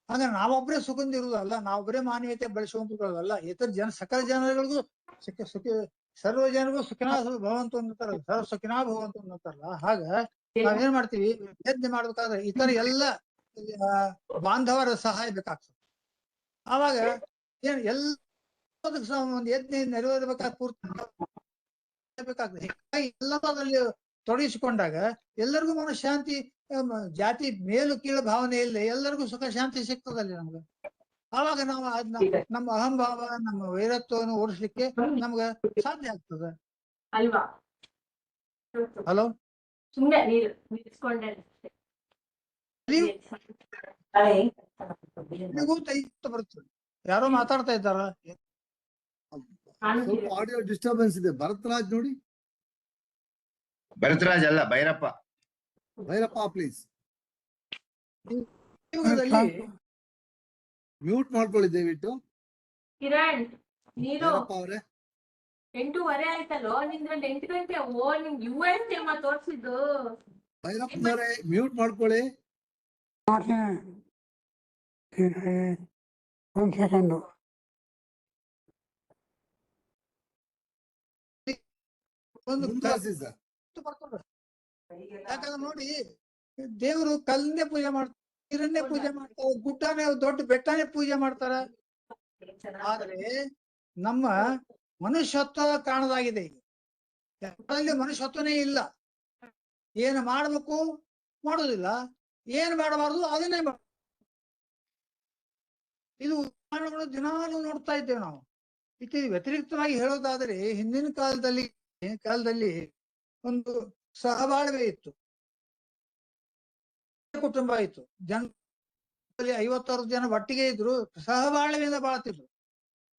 ಅಂದ್ರೆ ನಾವೊಬ್ಬರೇ ಸುಖಂದ ಇರುವುದಲ್ಲ, ನಾವೊಬ್ಬರೇ ಮಾನವೀಯತೆ ಬೆಳೆಸುವಂತಲ್ಲ. ಇತರ ಸಕಲ ಜನಗಳಿಗೂ ಸರ್ವ ಜನರಿಗೂ ಸುಖಿನಾ ಭವಂತು ಅಂತಾರಲ್ಲ, ಸರ್ವ ಸುಖಿನಾ ಭವಂತು ಅಂತಾರಲ್ಲ. ಹಾಗ ನಾವೇನ್ ಮಾಡ್ತೀವಿ, ಯಜ್ಞ ಮಾಡ್ಬೇಕಾದ್ರೆ ಇತರ ಎಲ್ಲ ಬಾಂಧವರ ಸಹಾಯ ಬೇಕಾಗ್ತದೆ. ಆವಾಗ ಏನ್ ಎಲ್ಲದಕ್ಕೆ ಒಂದು ಯಜ್ಞ ನೆರವೇರ್ಬೇಕಾದ್ರೆ ಪೂರ್ತಿ ಬೇಕಾಗ್ತದೆ. ಹೀಗಾಗಿ ಎಲ್ಲದಲ್ಲಿ ತೊಡಗಿಸಿಕೊಂಡಾಗ ಎಲ್ಲರಿಗೂ ಮನಃಶಾಂತಿ, ಜಾತಿ ಮೇಲು ಕೀಳು ಭಾವನೆ ಇಲ್ಲ, ಎಲ್ಲರಿಗೂ ಸುಖ ಶಾಂತಿ ಸಿಗ್ತದಲ್ಲಿ ನಮ್ಗೆ. ಆವಾಗ ನಾವು ಅದನ್ನ ನಮ್ಮ ಅಹಂಭಾವ, ನಮ್ಮ ವೈರತ್ವವನ್ನು ಓಡಿಸ್ಲಿಕ್ಕೆ ನಮ್ಗ ಸಾಧ್ಯ ಆಗ್ತದೆ ಅಲ್ವಾ? ಹಲೋ, ಸುಮ್ಮನೆ ನೀರು ಬರ್ತದೆ. ಯಾರೋ ಮಾತಾಡ್ತಾ ಇದ್ದಾರ? ಸ್ವಲ್ಪ ಆಡಿಯೋ ಡಿಸ್ಟರ್ಬೆನ್ಸ್ ಇದೆ. ಭರತ್ರಾಜ್ ನೋಡಿ. ಭರತರಾಜ್ ಅಲ್ಲ, ಭೈರಪ್ಪ. ಭೈರಪ್ಪ ಪ್ಲೀಸ್ ಯುಗದಲ್ಲಿ ಮ್ಯೂಟ್ ಮಾಡ್ಕೊಳ್ಳಿ ದಯವಿಟ್ಟು. ಕಿರಣ್, ನೀರು ಭೈರಪ್ಪ ಅವರೇ, 8:30 ಆಯ್ತಲ್ಲೋ. ನಿಂದ್ರಲ್ಲಿ 8 ಗಂಟೆ. ನಿಂಗೆ USM ತೋರ್ಸಿದ್ದು. ಭೈರಪ್ಪನವರೇ ಮ್ಯೂಟ್ ಮಾಡ್ಕೊಳ್ಳಿ. ಒಂದ್ ಸೆಕೆಂಡು. ಒಂದು ಮುಂದುವರಿಸಿ ಸರ್. ಯಾಕಂದ್ರೆ ನೋಡಿ, ದೇವರು ಕಲ್ಲನ್ನೇ ಪೂಜೆ ಮಾಡ್ತಾರೆ, ನೀರನ್ನೇ ಪೂಜೆ ಮಾಡ್ತಾರೆ, ಗುಡ್ಡನೇ ದೊಡ್ಡ ಬೆಟ್ಟನೇ ಪೂಜೆ ಮಾಡ್ತಾರ. ಆದ್ರೆ ನಮ್ಮ ಮನುಷ್ಯತ್ವ ಕಾಣದಾಗಿದೆ. ಈಗ ಅಲ್ಲಿ ಮನುಷ್ಯತ್ವನೇ ಇಲ್ಲ. ಏನು ಮಾಡ್ಬೇಕು ಮಾಡೋದಿಲ್ಲ, ಏನ್ ಮಾಡಬಾರ್ದು ಅದನ್ನೇ ಮಾಡ. ಇದು ಉದಾಹರಣೆಗಳು ದಿನಾಲು ನೋಡ್ತಾ ಇದ್ದೇವೆ ನಾವು. ಇದಕ್ಕೆ ವ್ಯತಿರಿಕ್ತವಾಗಿ ಹೇಳೋದಾದ್ರೆ ಹಿಂದಿನ ಕಾಲದಲ್ಲಿ ಒಂದು ಸಹಬಾಳ್ವೆ ಇತ್ತು, ಕುಟುಂಬ ಇತ್ತು. 50-60 ಜನ ಒಟ್ಟಿಗೆ ಇದ್ರು, ಸಹಬಾಳ್ವೆಯಿಂದ ಬಾಳ್ತಿದ್ರು.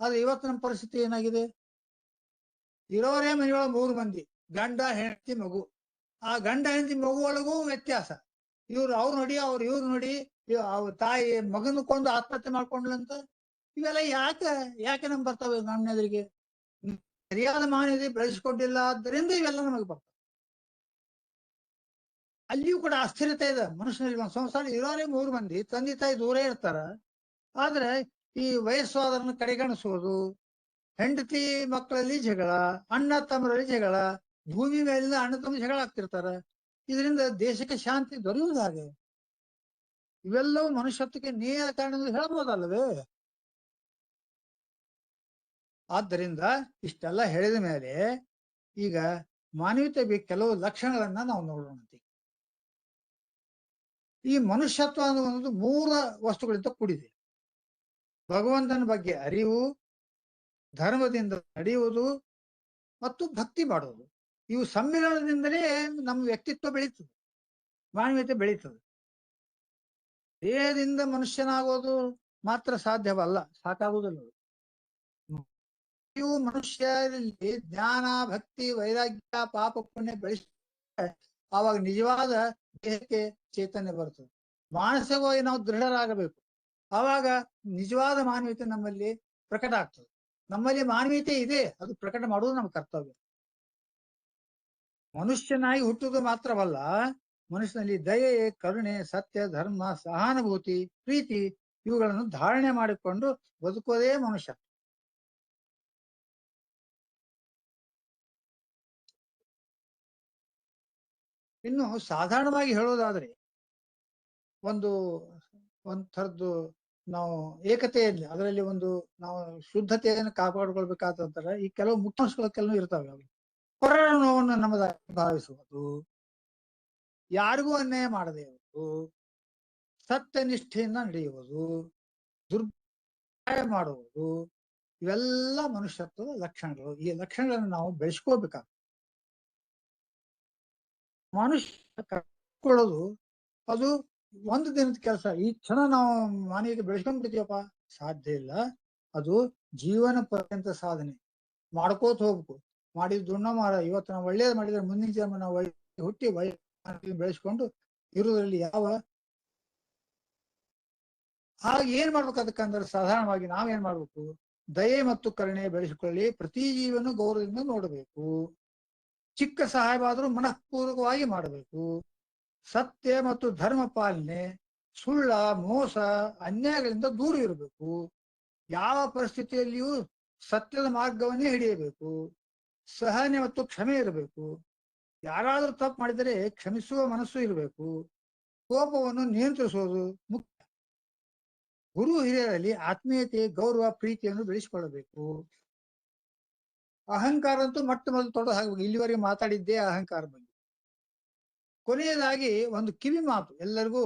ಆದ್ರೆ ಇವತ್ತು ನಮ್ಮ ಪರಿಸ್ಥಿತಿ ಏನಾಗಿದೆ? ಇರೋರೇ ಮನೆಯೊಳಗೆ 3 ಮಂದಿ, ಗಂಡ ಹೆಂಡತಿ ಮಗು. ಆ ಗಂಡ ಹೆಂಡತಿ ಮಗು ಒಳಗೂ ವ್ಯತ್ಯಾಸ. ಇವ್ರು ಅವ್ರು ನೋಡಿ, ಇವ್ರು ನೋಡಿ, ತಾಯಿ ಮಗನ ಕೊಂದು ಆತ್ಮಹತ್ಯೆ ಮಾಡ್ಕೊಂಡ್ಲಂತ. ಇವೆಲ್ಲ ಯಾಕೆ ನಮ್ಗೆ ಬರ್ತವೆ? ನಮ್ಮ ಎದುರಿಗೆ ಸರಿಯಾದ ಮಾನ್ಯತೆ ಬೆಳೆಸ್ಕೊಂಡಿಲ್ಲ, ಆದ್ದರಿಂದ ಇವೆಲ್ಲ ನಮಗೆ ಬರ್ತವೆ. ಅಲ್ಲಿಯೂ ಕೂಡ ಅಸ್ಥಿರತೆ ಇದೆ ಮನುಷ್ಯನಲ್ಲಿ. ಒಂದು ಸಂಸಾರ ಇರೋರೇ 3 ಮಂದಿ, ತಂದೆ ತಾಯಿ ದೂರ ಇರ್ತಾರ. ಆದ್ರೆ ಈ ವಯಸ್ಸಾದರನ್ನ ಕಡೆಗಣಿಸೋದು, ಹೆಂಡತಿ ಮಕ್ಕಳಲ್ಲಿ ಜಗಳ, ಅಣ್ಣ ತಮ್ಮರಲ್ಲಿ ಜಗಳ, ಭೂಮಿ ಮೇಲಿಂದ ಅಣ್ಣ ತಮ್ಮ ಜಗಳ ಆಗ್ತಿರ್ತಾರ. ಇದರಿಂದ ದೇಶಕ್ಕೆ ಶಾಂತಿ ದೊರೆಯುವುದು ಹಾಗೆ. ಇವೆಲ್ಲವೂ ಮನುಷ್ಯತ್ವಕ್ಕೆ ನೇರ ಕಾರಣ ಎಂದು ಹೇಳ್ಬೋದಲ್ಲವೇ? ಆದ್ದರಿಂದ ಇಷ್ಟೆಲ್ಲ ಹೇಳಿದ ಮೇಲೆ ಈಗ ಮಾನವೀಯತೆ ಕೆಲವು ಲಕ್ಷಣಗಳನ್ನ ನಾವು ನೋಡೋಣಂತೆ. ಈ ಮನುಷ್ಯತ್ವ ಅನ್ನುವುದು 3 ವಸ್ತುಗಳಿಂದ ಕೂಡಿದೆ. ಭಗವಂತನ ಬಗ್ಗೆ ಅರಿವು, ಧರ್ಮದಿಂದ ನಡೆಯುವುದು ಮತ್ತು ಭಕ್ತಿ ಮಾಡುವುದು. ಇವು ಸಮ್ಮಿಲನದಿಂದಲೇ ನಮ್ಮ ವ್ಯಕ್ತಿತ್ವ ಬೆಳೀತದೆ, ಮಾನವೀಯತೆ ಬೆಳೀತದೆ. ದೇಹದಿಂದ ಮನುಷ್ಯನಾಗೋದು ಮಾತ್ರ ಸಾಧ್ಯವಲ್ಲ, ಸಾಕಾಗುವುದಿಲ್ಲ. ಇವು ಮನುಷ್ಯರಲ್ಲಿ ಜ್ಞಾನ, ಭಕ್ತಿ, ವೈರಾಗ್ಯ, ಪಾಪ ಪುಣ್ಯ ಬೆಳೆಸ ಆವಾಗ ನಿಜವಾದ ದೇಹಕ್ಕೆ ಚೈತನ್ಯ ಬರ್ತದೆ. ಮಾನಸಿಕವಾಗಿ ನಾವು ದೃಢರಾಗಬೇಕು. ಆವಾಗ ನಿಜವಾದ ಮಾನವೀಯತೆ ನಮ್ಮಲ್ಲಿ ಪ್ರಕಟ ಆಗ್ತದೆ. ನಮ್ಮಲ್ಲಿ ಮಾನವೀಯತೆ ಇದೆ, ಅದು ಪ್ರಕಟ ಮಾಡುವುದು ನಮ್ಮ ಕರ್ತವ್ಯ. ಮನುಷ್ಯನಾಗಿ ಹುಟ್ಟುವುದು ಮಾತ್ರವಲ್ಲ, ಮನುಷ್ಯನಲ್ಲಿ ದಯೆ, ಕರುಣೆ, ಸತ್ಯ, ಧರ್ಮ, ಸಹಾನುಭೂತಿ, ಪ್ರೀತಿ ಇವುಗಳನ್ನು ಧಾರಣೆ ಮಾಡಿಕೊಂಡು ಬದುಕೋದೇ ಮನುಷ್ಯ. ಇನ್ನು ಸಾಧಾರಣವಾಗಿ ಹೇಳೋದಾದ್ರೆ ಒಂದು ಥರದ್ದು ನಾವು ಏಕತೆಯಲ್ಲಿ ಅದರಲ್ಲಿ ನಾವು ಶುದ್ಧತೆಯನ್ನು ಕಾಪಾಡಿಕೊಳ್ಬೇಕಾದಂತರ ಈ ಕೆಲವು ಮುಖ್ಯಾಂಶಗಳು ಕೆಲವು ಇರ್ತಾವೆ. ಪರರ ನೋವನ್ನು ನಮ್ಮದಾಗಿ ಭಾವಿಸುವುದು, ಯಾರಿಗೂ ಅನ್ಯಾಯ ಮಾಡದೇ ಇರುವುದು, ಸತ್ಯನಿಷ್ಠೆಯಿಂದ ನಡೆಯುವುದು, ದುರ್ಬಾಯ ಮಾಡುವುದು, ಇವೆಲ್ಲ ಮನುಷ್ಯತ್ವದ ಲಕ್ಷಣಗಳು. ಈ ಲಕ್ಷಣಗಳನ್ನು ನಾವು ಬೆಳೆಸ್ಕೋಬೇಕಾಗ್ತದೆ. ಮನುಷ್ಯ ಕಳ್ಕೊಳ್ಳೋದು ಅದು ಒಂದು ದಿನದ ಕೆಲಸ. ಈ ಕ್ಷಣ ನಾವು ಮಾನವೀಯತೆ ಬೆಳೆಸ್ಕೊಂಡ್ಬಿಡ್ತೀವಪ್ಪ, ಸಾಧ್ಯ ಇಲ್ಲ. ಅದು ಜೀವನ ಪರ್ಯಂತ ಸಾಧನೆ ಮಾಡ್ಕೋತ ಹೋಗ್ಬೇಕು. ಮಾಡಿದ್ದು ಇವತ್ತು ನಾವು ಒಳ್ಳೇದು ಮಾಡಿದ್ರೆ ಮುಂದಿನ ಜನ್ಮ ನಾವು ಹುಟ್ಟಿ ಬೆಳೆಸ್ಕೊಂಡು ಇರುವುದರಲ್ಲಿ ಹಾಗೆ ಏನ್ ಮಾಡ್ಬೇಕು? ಅದಕ್ಕಂದ್ರೆ ಸಾಧಾರಣವಾಗಿ ನಾವೇನ್ ಮಾಡ್ಬೇಕು? ದಯೆ ಮತ್ತು ಕರುಣೆ ಬೆಳೆಸಿಕೊಳ್ಳಿ, ಪ್ರತಿ ಜೀವನ ಗೌರವದಿಂದ ನೋಡಬೇಕು. ಚಿಕ್ಕ ಸಹಾಯವಾದರೂ ಮನಃಪೂರ್ವಕವಾಗಿ ಮಾಡಬೇಕು. ಸತ್ಯ ಮತ್ತು ಧರ್ಮ ಪಾಲನೆ, ಸುಳ್ಳ, ಮೋಸ, ಅನ್ಯಾಯಗಳಿಂದ ದೂರ ಇರಬೇಕು. ಯಾವ ಪರಿಸ್ಥಿತಿಯಲ್ಲಿಯೂ ಸತ್ಯದ ಮಾರ್ಗವನ್ನೇ ಹಿಡಿಯಬೇಕು. ಸಹನೆ ಮತ್ತು ಕ್ಷಮೆ ಇರಬೇಕು. ಯಾರಾದ್ರೂ ತಪ್ಪು ಮಾಡಿದರೆ ಕ್ಷಮಿಸುವ ಮನಸ್ಸು ಇರಬೇಕು. ಕೋಪವನ್ನು ನಿಯಂತ್ರಿಸುವುದು ಮುಖ್ಯ. ಗುರು ಹಿರಿಯರಲ್ಲಿ ಆತ್ಮೀಯತೆ, ಗೌರವ, ಪ್ರೀತಿಯನ್ನು ಬೆಳೆಸಿಕೊಳ್ಳಬೇಕು. ಅಹಂಕಾರ ಅಂತೂ ಮೊದಲು ತೊಡೆದು ಹಾಕಬೇಕು. ಇಲ್ಲಿವರೆಗೆ ಮಾತಾಡಿದ್ದೇ ಅಹಂಕಾರ ಬಗ್ಗೆ. ಕೊನೆಯದಾಗಿ ಒಂದು ಕಿವಿ ಮಾತು ಎಲ್ಲರಿಗೂ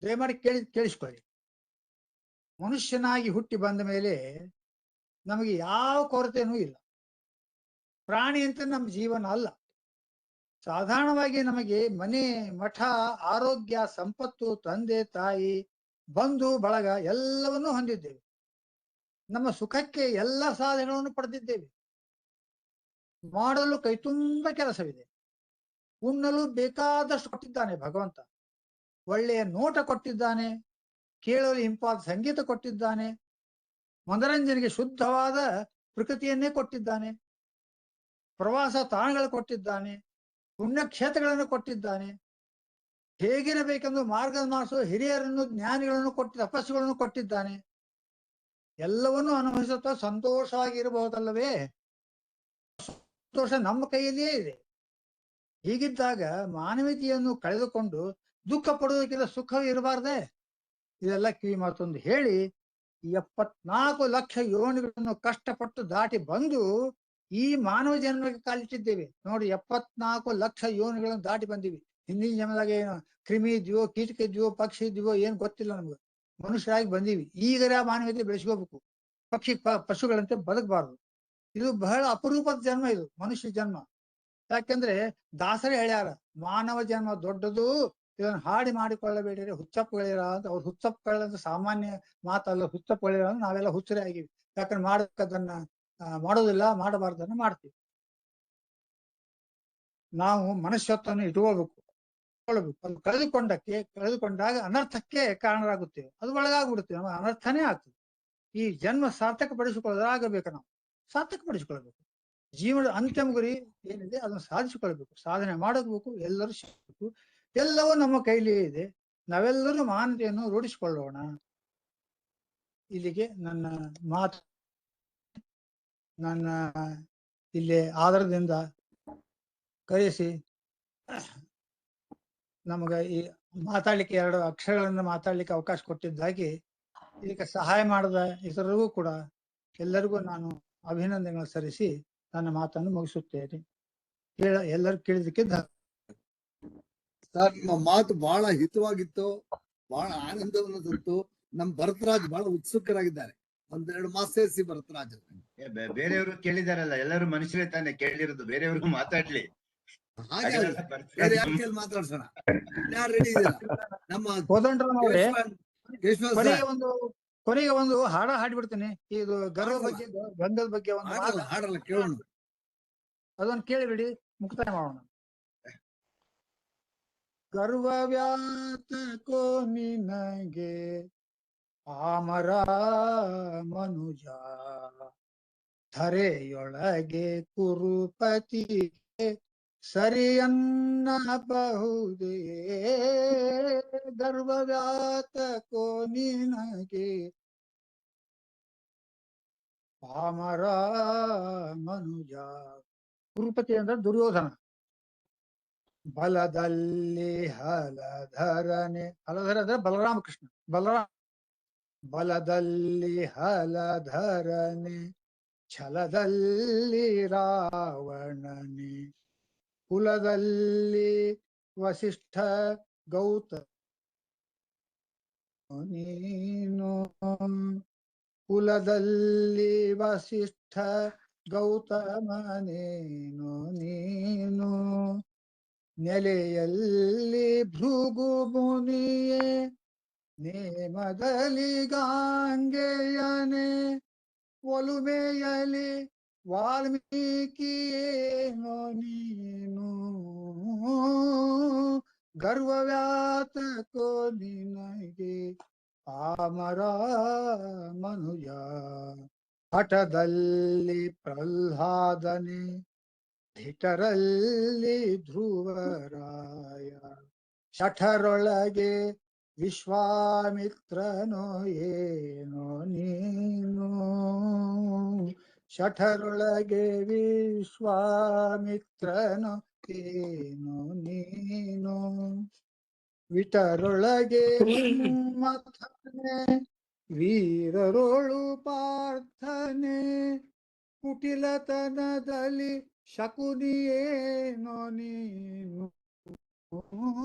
ದಯಮಾಡಿ ಕೇಳಿಸ್ಕೊಳ್ಳಿ. ಮನುಷ್ಯನಾಗಿ ಹುಟ್ಟಿ ಬಂದ ಮೇಲೆ ನಮಗೆ ಯಾವ ಕೊರತೆನೂ ಇಲ್ಲ. ಪ್ರಾಣಿ ಅಂತ ನಮ್ಮ ಜೀವನ ಅಲ್ಲ. ಸಾಧಾರಣವಾಗಿ ನಮಗೆ ಮನೆ, ಮಠ, ಆರೋಗ್ಯ, ಸಂಪತ್ತು, ತಂದೆ ತಾಯಿ, ಬಂಧು ಬಳಗ ಎಲ್ಲವನ್ನೂ ಹೊಂದಿದ್ದೇವೆ. ನಮ್ಮ ಸುಖಕ್ಕೆ ಎಲ್ಲ ಸಾಧನೆಗಳನ್ನು ಪಡೆದಿದ್ದೇವೆ. ಮಾಡಲು ಕೈತುಂಬ ಕೆಲಸವಿದೆ. ಉಣ್ಣಲು ಬೇಕಾದಷ್ಟು ಕೊಟ್ಟಿದ್ದಾನೆ ಭಗವಂತ. ಒಳ್ಳೆಯ ನೋಟ ಕೊಟ್ಟಿದ್ದಾನೆ. ಕೇಳಲು ಇಂಪಾದ ಸಂಗೀತ ಕೊಟ್ಟಿದ್ದಾನೆ. ಮನರಂಜನೆಗೆ ಶುದ್ಧವಾದ ಪ್ರಕೃತಿಯನ್ನೇ ಕೊಟ್ಟಿದ್ದಾನೆ. ಪ್ರವಾಸ ತಾಣಗಳು ಕೊಟ್ಟಿದ್ದಾನೆ. ಪುಣ್ಯಕ್ಷೇತ್ರಗಳನ್ನು ಕೊಟ್ಟಿದ್ದಾನೆ. ಹೇಗಿರಬೇಕೆಂದು ಮಾರ್ಗದರ್ಶಿಸುವ ಹಿರಿಯರನ್ನು, ಜ್ಞಾನಿಗಳನ್ನು ತಪಸ್ಸುಗಳನ್ನು ಕೊಟ್ಟಿದ್ದಾನೆ. ಎಲ್ಲವನ್ನೂ ಅನುಭವಿಸುತ್ತಾ ಸಂತೋಷವಾಗಿ ಇರಬಹುದಲ್ಲವೇ? ಸಂತೋಷ ನಮ್ಮ ಕೈಯಲ್ಲಿಯೇ ಇದೆ. ಹೀಗಿದ್ದಾಗ ಮಾನವೀಯತೆಯನ್ನು ಕಳೆದುಕೊಂಡು ದುಃಖ ಪಡುವುದಕ್ಕಿಂತ ಸುಖವೇ ಇರಬಾರ್ದೆ? ಇದೆಲ್ಲ ಕಿವಿ ಮಾತೊಂದು ಹೇಳಿ 74 ಲಕ್ಷ ಯೋನಿಗಳನ್ನು ಕಷ್ಟಪಟ್ಟು ದಾಟಿ ಬಂದು ಈ ಮಾನವ ಜನ್ಮಕ್ಕೆ ಕಾಲಿಟ್ಟಿದ್ದೇವೆ. ನೋಡಿ, 74 ಲಕ್ಷ ಯೋನಿಗಳನ್ನು ದಾಟಿ ಬಂದಿವಿ. ಹಿಂದಿನ ಜನ್ಮದಾಗ ಏನು ಕ್ರಿಮಿ ಇದ್ವೋ, ಕೀಟಕ ಇದ್ವೋ, ಪಕ್ಷಿ ಇದ್ವೋ ಏನ್ ಗೊತ್ತಿಲ್ಲ ನಮ್ಗೆ. ಮನುಷ್ಯರಾಗಿ ಬಂದೀವಿ. ಈಗರ ಮಾನವೀಯತೆ ಬೆಳೆಸ್ಕೋಬೇಕು. ಪಶುಗಳಂತೆ ಬದುಕಬಾರದು. ಇದು ಬಹಳ ಅಪರೂಪದ ಜನ್ಮ, ಇದು ಮನುಷ್ಯ ಜನ್ಮ. ಯಾಕೆಂದ್ರೆ ದಾಸರೇ ಹೇಳ್ಯಾರ, ಮಾನವ ಜನ್ಮ ದೊಡ್ಡದು, ಇದನ್ನು ಹಾಡಿ ಮಾಡಿಕೊಳ್ಳಬೇಡಿರಿ ಹುಚ್ಚಪ್ಪಗಳಿರ ಅಂತ. ಅವ್ರು ಹುಚ್ಚಪ್ಪಗಳಂತ ಸಾಮಾನ್ಯ ಮಾತಲ್ಲ. ಹುಚ್ಚಪ್ಪಗಳಿರ ಅಂದ್ರೆ ನಾವೆಲ್ಲ ಹುಚ್ಚರೇ ಆಗಿವಿ. ಯಾಕಂದ್ರೆ ಮಾಡಕ್ಕದನ್ನ ಮಾಡೋದಿಲ್ಲ, ಮಾಡಬಾರ್ದನ್ನ ಮಾಡ್ತೀವಿ. ನಾವು ಮನುಷ್ಯತ್ವವನ್ನು ಇಟ್ಕೊಳ್ಬೇಕು. ಅದು ಕಳೆದುಕೊಂಡಾಗ ಅನರ್ಥಕ್ಕೆ ಕಾರಣರಾಗುತ್ತೇವೆ. ಅದು ಒಳಗಾಗ್ಬಿಡುತ್ತೇವೆ, ನಮ್ಮ ಅನರ್ಥನೇ ಆಗ್ತದೆ. ಈ ಜನ್ಮ ಸಾರ್ಥಕ ಪಡಿಸಿಕೊಳ್ಳೋದಾಗಬೇಕು. ನಾವು ಸಾರ್ಥಕ ಪಡಿಸಿಕೊಳ್ಬೇಕು. ಜೀವನದ ಅಂತಿಮ ಗುರಿ ಏನಿದೆ ಅದನ್ನು ಸಾಧಿಸಿಕೊಳ್ಬೇಕು. ಸಾಧನೆ ಮಾಡಬೇಕು. ಎಲ್ಲರೂ ಸಿಗಬೇಕು. ಎಲ್ಲವೂ ನಮ್ಮ ಕೈಲಿಯೇ ಇದೆ. ನಾವೆಲ್ಲರೂ ಮಾನವತೆಯನ್ನು ರೂಢಿಸಿಕೊಳ್ಳೋಣ. ಇಲ್ಲಿಗೆ ನನ್ನ ಮಾತು. ನನ್ನ ಇಲ್ಲಿ ಆಧಾರದಿಂದ ಕರೆಸಿ ನಮಗೆ ಈ ಮಾತಾಡ್ಲಿಕ್ಕೆ 2 ಅಕ್ಷರಗಳನ್ನ ಮಾತಾಡ್ಲಿಕ್ಕೆ ಅವಕಾಶ ಕೊಟ್ಟಿದ್ದಾಗಿ ಇದಕ್ಕೆ ಸಹಾಯ ಮಾಡಿದ ಇತರರಿಗೂ ಕೂಡ ಎಲ್ಲರಿಗೂ ನಾನು ಅಭಿನಂದನೆಗಳು ಸಲ್ಲಿಸಿ ನನ್ನ ಮಾತನ್ನು ಮುಗಿಸುತ್ತೇನೆ. ಎಲ್ಲರೂ ಕೇಳಿದಕ್ಕೆ ಸರ್, ನಿಮ್ಮ ಮಾತು ಬಹಳ ಹಿತವಾಗಿತ್ತು, ಬಹಳ ಆನಂದವನ್ನು ತಂತು. ನಮ್ ಭರತರಾಜ್ ಬಹಳ ಉತ್ಸುಕರಾಗಿದ್ದಾರೆ. 1-2 ಮಾಸ ಸೇರಿಸಿ ಭರತರಾಜ್. ಬೇರೆಯವರು ಕೇಳಿದಾರಲ್ಲ, ಎಲ್ಲರೂ ಮನುಷ್ಯರೇ ತಾನೆ ಕೇಳಿರೋದು, ಬೇರೆಯವ್ರಿಗೂ ಮಾತಾಡ್ಲಿ. ಹಾಗೆ ಬೇರೆ ಯಾರ ಕೇಳಿ ಮಾತಾಡ್ಸೋಣ. ಯಾರು ರೆಡಿ ಇದ್ದೀರಾ? ನಮ್ಮ ಕೋದಂಡರಾಮ್ ಅವರೇ, ಕೇಶವ ಕೊನೆಗೆ ಒಂದು ಹಾಡ ಹಾಡ್ಬಿಡ್ತೀನಿ. ಇದು ಗರ್ವ ಬಗ್ಗೆ, ಗಂಧದ ಬಗ್ಗೆ ಒಂದು ಹಾಡಲ್ಲ ಕೇಳೋಣ. ಅದನ್ನು ಕೇಳಿಬಿಡಿ, ಮುಕ್ತಾಯ ಮಾಡೋಣ. ಗರ್ವ ವ್ಯಾತಕೋ ನಿನಗೆ ಪಾಮರ ಮನುಜ, ಧರೆಯೊಳಗೆ ಕುರುಪತಿಗೆ ಸರಿಯನ್ನಬಹುದೇ. ಗರ್ವ ವ್ಯಾತಕೋ ನಿನಗೆ ಪಾಮರ ಮನುಜ. ಕುರುಪತಿ ಅಂದ್ರೆ ದುರ್ಯೋಧನ. ಬಲದಲ್ಲಿ ಹಲಧರನೆ, ಹಲಧರ ಅಂದ್ರೆ ಬಲರಾಮಕೃಷ್ಣ. ಬಲದಲ್ಲಿ ಹಲಧರನೆ, ಛಲದಲ್ಲಿ ರಾವಣನೆ, ಕುಲದಲ್ಲಿ ವಸಿಷ್ಠ ಗೌತ ನೀನು, ಕುಲದಲ್ಲಿ ವಸಿಷ್ಠ ಗೌತಮನೇನು ನೀನು, ನೆಲೆಯಲ್ಲಿ ಭೃಗು ಮುನಿಯೇ, ನೇಮದಲ್ಲಿ ಗಾಂಗೆಯನೆ, ಒಲುಮೆಯಲಿ ವಾಲ್ಮೀಕಿಯೇನೋ ನೀನು. ಗರ್ವವ್ಯಾತಕೋ ನಿನಗೆ ಪಾಮರ ಮನುಜ, ಹಠದಲ್ಲಿ ಪ್ರಹ್ಲಾದನೆ, ಧಿಟರಲ್ಲಿ ಧ್ರುವರಾಯ, ಶಠರೊಳಗೆ ವಿಶ್ವಾಮಿತ್ರನೋ ಏನೋ ನೀನು. ಶಠರೊಳಗೆ ವಿಶ್ವಾಮಿತ್ರನೋ ಏನೋ ನೀನು. ವಿಟರೊಳಗೆ ಮನ್ಮಥನೆ, ವೀರರೋಳು ಪಾರ್ಥನೆ, ಕುಟಿಲತನದಲ್ಲಿ ಶಕುನಿಯೇನೋ ನೀನು.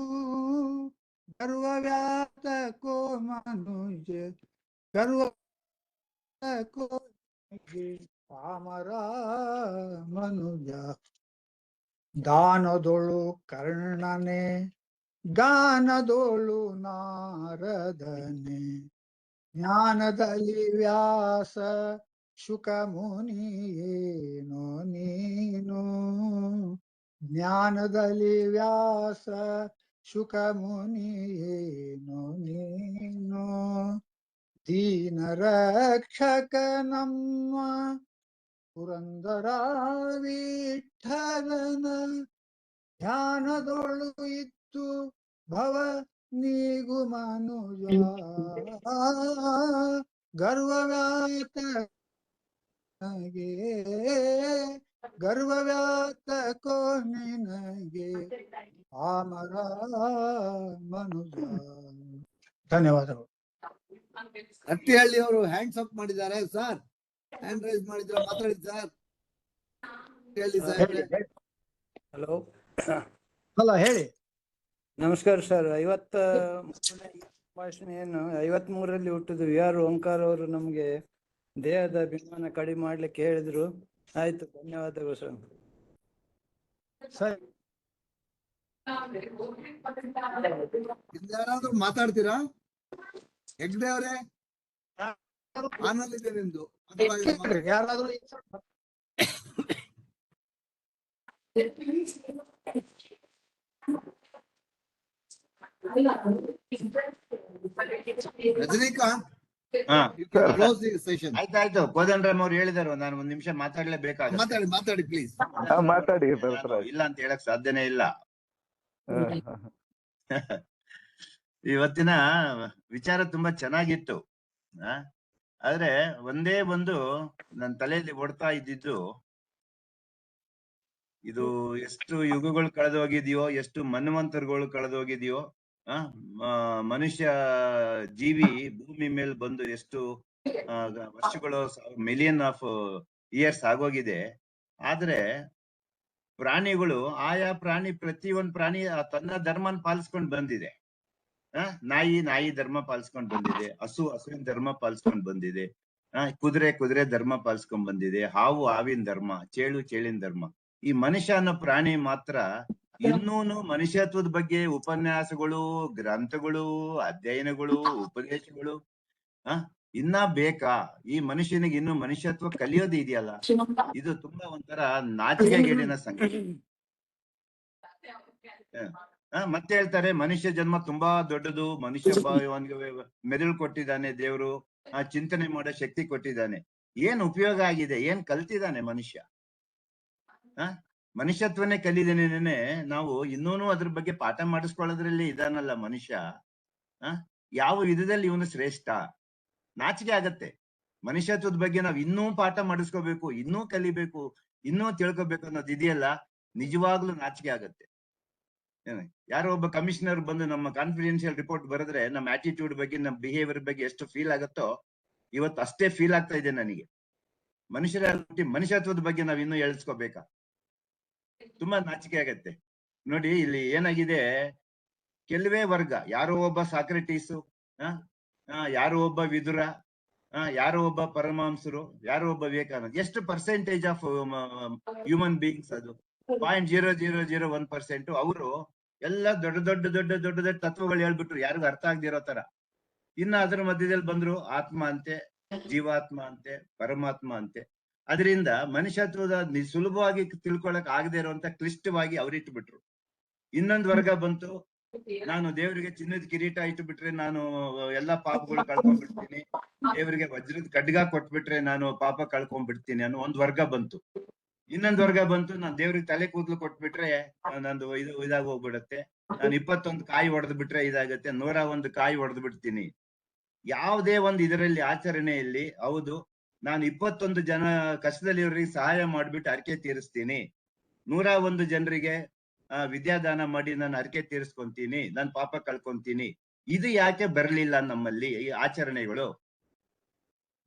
ಗರ್ವವ್ಯಾತಕೋ ಮನುಜ, ಗರ್ವವ್ಯಾತಕೋ ಪಾಮರ ಮನುಜ. ದಾನದೊಳು ಕರ್ಣನೆ, ಗಾನದೊಳು ನಾರದನೆ, ಜ್ಞಾನದಲ್ಲಿ ವ್ಯಾಸ ಶುಕ ಮುನಿಯೇನೋ ನೀನು. ಜ್ಞಾನದಲ್ಲಿ ವ್ಯಾಸ ಶುಕ ಮುನಿಯೇನೋ ನೀನು. ದೀನ ರಕ್ಷಕ ನಮ್ಮ ಪುರಂದರ ವಿಠಲನ, ಧ್ಯಾನದೊಳು ಇತ್ತು ಭವ ನೀಗು ಮನುಜ. ಗರ್ವವ್ಯಾತಕಗೆ, ಗರ್ವವ್ಯಾತಕೋ ನಿನಗೆ ಪಾಮರ ಮನುಜ. ಧನ್ಯವಾದಗಳು. ಹಟ್ಟಿಹಳ್ಳಿ ಅವರು ಹ್ಯಾಂಡ್ಸ್ ಅಪ್ ಮಾಡಿದ್ದಾರೆ. ಸರ್, ಹ್ಯಾಂಡ್ ರೈಸ್ ಮಾಡಿದ್ರ, ಮಾತಾಡಿ ಸರ್. ಹೇಳಿ ಸರ್. ಹಲೋ, ಅಲ್ಲ ಹೇಳಿ. ನಮಸ್ಕಾರ ಸರ್. 53ರಲ್ಲಿ ಹುಟ್ಟಿದ ವಿ.ಆರ್. ಓಂಕಾರ ಅವರು ನಮ್ಗೆ ದೇಹದ ಅಭಿಮಾನ ಕಡಿಮೆ ಮಾಡ್ಲಿಕ್ಕೆ ಹೇಳಿದ್ರು. ಆಯ್ತು, ಧನ್ಯವಾದಗಳು ಸರ್. ಸರಿ, ಯಾರಾದ್ರೂ ಮಾತಾಡ್ತೀರಾ? ಹೆಗ್ಡೆ ಅವರೇ, ಆನಂದ್ ಇದೆ ನಿಮ್ದು. ಯಾರಾದ್ರೂ ರಜನಿಕಾಂತ್, ಹಾ, ಕ್ಲೋಸ್ ದಿ ಸೆಷನ್. ಆಯ್ತಾಯ್ತು. ಕೋದಂಡರಾಮ್ ಅವ್ರು ಹೇಳಿದಾರೆ, ನಾನು 1 ನಿಮಿಷ ಮಾತಾಡ್ಲೇಬೇಕಾಗುತ್ತೆ. ಮಾತಾಡಿ ಪ್ಲೀಸ್. ಮಾತಾಡಿ. ಇಲ್ಲ ಅಂತ ಹೇಳಕ್ ಸಾಧ್ಯನೇ ಇಲ್ಲ. ಇವತ್ತಿನ ವಿಚಾರ ತುಂಬಾ ಚೆನ್ನಾಗಿತ್ತು. ಆದ್ರೆ ಒಂದೇ ಒಂದು ನನ್ನ ತಲೆಯಲ್ಲಿ ಓಡ್ತಾ ಇದ್ದಿದ್ದು, ಇದು ಎಷ್ಟು ಯುಗಗಳು ಕಳೆದೋಗಿದೆಯೋ, ಎಷ್ಟು ಮನ್ವಂತರಗಳು ಕಳೆದೋಗಿದೆಯೋ. ಆ ಮನುಷ್ಯ ಜೀವಿ ಭೂಮಿ ಮೇಲೆ ಬಂದು ಎಷ್ಟು ವರ್ಷಗಳು, ಮಿಲಿಯನ್ ಆಫ್ ಇಯರ್ಸ್ ಆಗೋಗಿದೆ. ಆದ್ರೆ ಪ್ರಾಣಿಗಳು, ಆಯಾ ಪ್ರಾಣಿ, ಪ್ರತಿಯೊಂದು ಪ್ರಾಣಿ ತನ್ನ ಧರ್ಮನ ಪಾಲಿಸ್ಕೊಂಡು ಬಂದಿದೆ. ನಾಯಿ ಧರ್ಮ ಪಾಲಿಸ್ಕೊಂಡ್ ಬಂದಿದೆ, ಹಸುವಿನ ಧರ್ಮ ಪಾಲಿಸ್ಕೊಂಡ್ ಬಂದಿದೆ, ಕುದುರೆ ಧರ್ಮ ಪಾಲಿಸ್ಕೊಂಡ್ ಬಂದಿದೆ, ಹಾವಿನ ಧರ್ಮ, ಚೇಳಿನ ಧರ್ಮ. ಈ ಮನುಷ್ಯ ಅನ್ನೋ ಪ್ರಾಣಿ ಮಾತ್ರ ಇನ್ನೂನು ಮನುಷ್ಯತ್ವದ ಬಗ್ಗೆ ಉಪನ್ಯಾಸಗಳು, ಗ್ರಂಥಗಳು, ಅಧ್ಯಯನಗಳು, ಉಪದೇಶಗಳು ಇನ್ನ ಬೇಕಾ? ಈ ಮನುಷ್ಯನಿಗೆ ಇನ್ನು ಮನುಷ್ಯತ್ವ ಕಲಿಯೋದು ಇದೆಯಲ್ಲ, ಇದು ತುಂಬಾ ಒಂಥರ ನಾಚಿಕೆಗೇಡಿನ ಸಂಗತಿ. ಮತ್ತೆ ಹೇಳ್ತಾರೆ ಮನುಷ್ಯ ಜನ್ಮ ತುಂಬಾ ದೊಡ್ಡದು, ಮನುಷ್ಯ ಮೆದುಳು ಕೊಟ್ಟಿದ್ದಾನೆ ದೇವ್ರು, ಚಿಂತನೆ ಮಾಡೋ ಶಕ್ತಿ ಕೊಟ್ಟಿದ್ದಾನೆ. ಏನ್ ಉಪಯೋಗ ಆಗಿದೆ? ಏನ್ ಕಲ್ತಿದ್ದಾನೆ ಮನುಷ್ಯ? ಮನುಷ್ಯತ್ವನೇ ಕಲಿದೇನೆ. ನಾವು ಇನ್ನೂನು ಅದ್ರ ಬಗ್ಗೆ ಪಾಠ ಮಾಡಿಸ್ಕೊಳ್ಳೋದ್ರಲ್ಲಿ ಇದಾನಲ್ಲ ಮನುಷ್ಯ. ಯಾವ ವಿಧದಲ್ಲಿ ಇವನು ಶ್ರೇಷ್ಠ? ನಾಚಿಕೆ ಆಗತ್ತೆ. ಮನುಷ್ಯತ್ವದ ಬಗ್ಗೆ ನಾವ್ ಇನ್ನೂ ಪಾಠ ಮಾಡಿಸ್ಕೋಬೇಕು, ಇನ್ನೂ ಕಲಿಬೇಕು, ಇನ್ನೂ ತಿಳ್ಕೊಬೇಕು ಅನ್ನೋದು ಇದೆಯಲ್ಲ, ನಿಜವಾಗ್ಲೂ ನಾಚಿಕೆ ಆಗತ್ತೆ. ಯಾರೋ ಒಬ್ಬ ಕಮಿಷನರ್ ಬಂದು ನಮ್ಮ ಕಾನ್ಫಿಡೆನ್ಶಿಯಲ್ ರಿಪೋರ್ಟ್ ಬರೆದ್ರೆ ನಮ್ಮ ಆಟಿಟ್ಯೂಡ್ ಬಗ್ಗೆ, ನಮ್ಮ ಬಿಹೇವಿಯರ್ ಬಗ್ಗೆ ಎಷ್ಟು ಫೀಲ್ ಆಗತ್ತೋ, ಇವತ್ತು ಅಷ್ಟೇ ಫೀಲ್ ಆಗ್ತಾ ಇದೆ ನನಗೆ. ಮನುಷ್ಯತ್ವದ ಬಗ್ಗೆ ನಾವ್ ಇನ್ನೂ ಹೇಳ್ಸ್ಕೋಬೇಕಾ? ತುಂಬಾ ನಾಚಿಕೆ ಆಗತ್ತೆ. ನೋಡಿ ಇಲ್ಲಿ ಏನಾಗಿದೆ, ಕೆಲವೇ ವರ್ಗ, ಯಾರೋ ಒಬ್ಬ ಸಾಕ್ರೆಟೀಸು, ಯಾರೋ ಒಬ್ಬ ವಿದುರ, ಯಾರೋ ಒಬ್ಬ ಪರಮಹಂಸರು, ಯಾರೋ ಒಬ್ಬ ವಿವೇಕಾನಂದ, ಎಷ್ಟು ಪರ್ಸೆಂಟೇಜ್ ಆಫ್ ಹ್ಯೂಮನ್ ಬೀಯಿಂಗ್ಸ್ ಅದು? 0.0001%. ಅವರು ಎಲ್ಲ ದೊಡ್ಡ ತತ್ವಗಳು ಹೇಳ್ಬಿಟ್ರು, ಯಾರಿಗೂ ಅರ್ಥ ಆಗದಿರೋ ತರ. ಇನ್ನ ಅದ್ರ ಮಧ್ಯದಲ್ಲಿ ಬಂದ್ರು ಆತ್ಮ ಅಂತೆ, ಜೀವಾತ್ಮ ಅಂತೆ, ಪರಮಾತ್ಮ ಅಂತೆ. ಅದರಿಂದ ಮನುಷ್ಯತ್ವದ ಸುಲಭವಾಗಿ ತಿಳ್ಕೊಳಕ್ ಆಗದೆ ಇರುವಂತ ಕ್ಲಿಷ್ಟವಾಗಿ ಅವ್ರಿಟ್ಟು ಬಿಟ್ರು. ಇನ್ನೊಂದು ವರ್ಗ ಬಂತು, ನಾನು ದೇವರಿಗೆ ಚಿನ್ನದ ಕಿರೀಟ ಇಟ್ಟು ಬಿಟ್ರೆ ನಾನು ಎಲ್ಲಾ ಪಾಪಗಳು ಕಳ್ಕೊಂಡ್ಬಿಡ್ತೀನಿ, ದೇವರಿಗೆ ವಜ್ರದ ಖಡ್ಗ ಕೊಟ್ಬಿಟ್ರೆ ನಾನು ಪಾಪ ಕಳ್ಕೊಂಡ್ಬಿಡ್ತೀನಿ ಅನ್ನೋ ಒಂದ್ ವರ್ಗ ಬಂತು. ಇನ್ನೊಂದ್ ವರ್ಗ ಬಂತು, ನಾನ್ ದೇವ್ರಿಗೆ ತಲೆ ಕೂದಲು ಕೊಟ್ಬಿಟ್ರೆ ನಂದು ಇದಾಗ ಹೋಗ್ಬಿಡತ್ತೆ, ನಾನು 21 ಕಾಯಿ ಹೊಡೆದ್ ಬಿಟ್ರೆ ಇದಾಗತ್ತೆ, 101 ಕಾಯಿ ಹೊಡೆದ್ ಬಿಡ್ತೀನಿ. ಯಾವುದೇ ಒಂದು ಇದರಲ್ಲಿ ಆಚರಣೆಯಲ್ಲಿ ಹೌದು, ನಾನು 21 ಜನ ಕಷ್ಟದಲ್ಲಿರೋರಿಗೆ ಸಹಾಯ ಮಾಡ್ಬಿಟ್ಟು ಹರಕೆ ತೀರಿಸ್ತೀನಿ, 101 ಜನರಿಗೆ ವಿದ್ಯಾದಾನ ಮಾಡಿ ನಾನು ಹರಕೆ ತೀರಿಸ್ಕೊಂತೀನಿ, ನಾನು ಪಾಪ ಕಳ್ಕೊಂತೀನಿ. ಇದು ಯಾಕೆ ಬರ್ಲಿಲ್ಲ ನಮ್ಮಲ್ಲಿ ಈ ಆಚರಣೆಗಳು?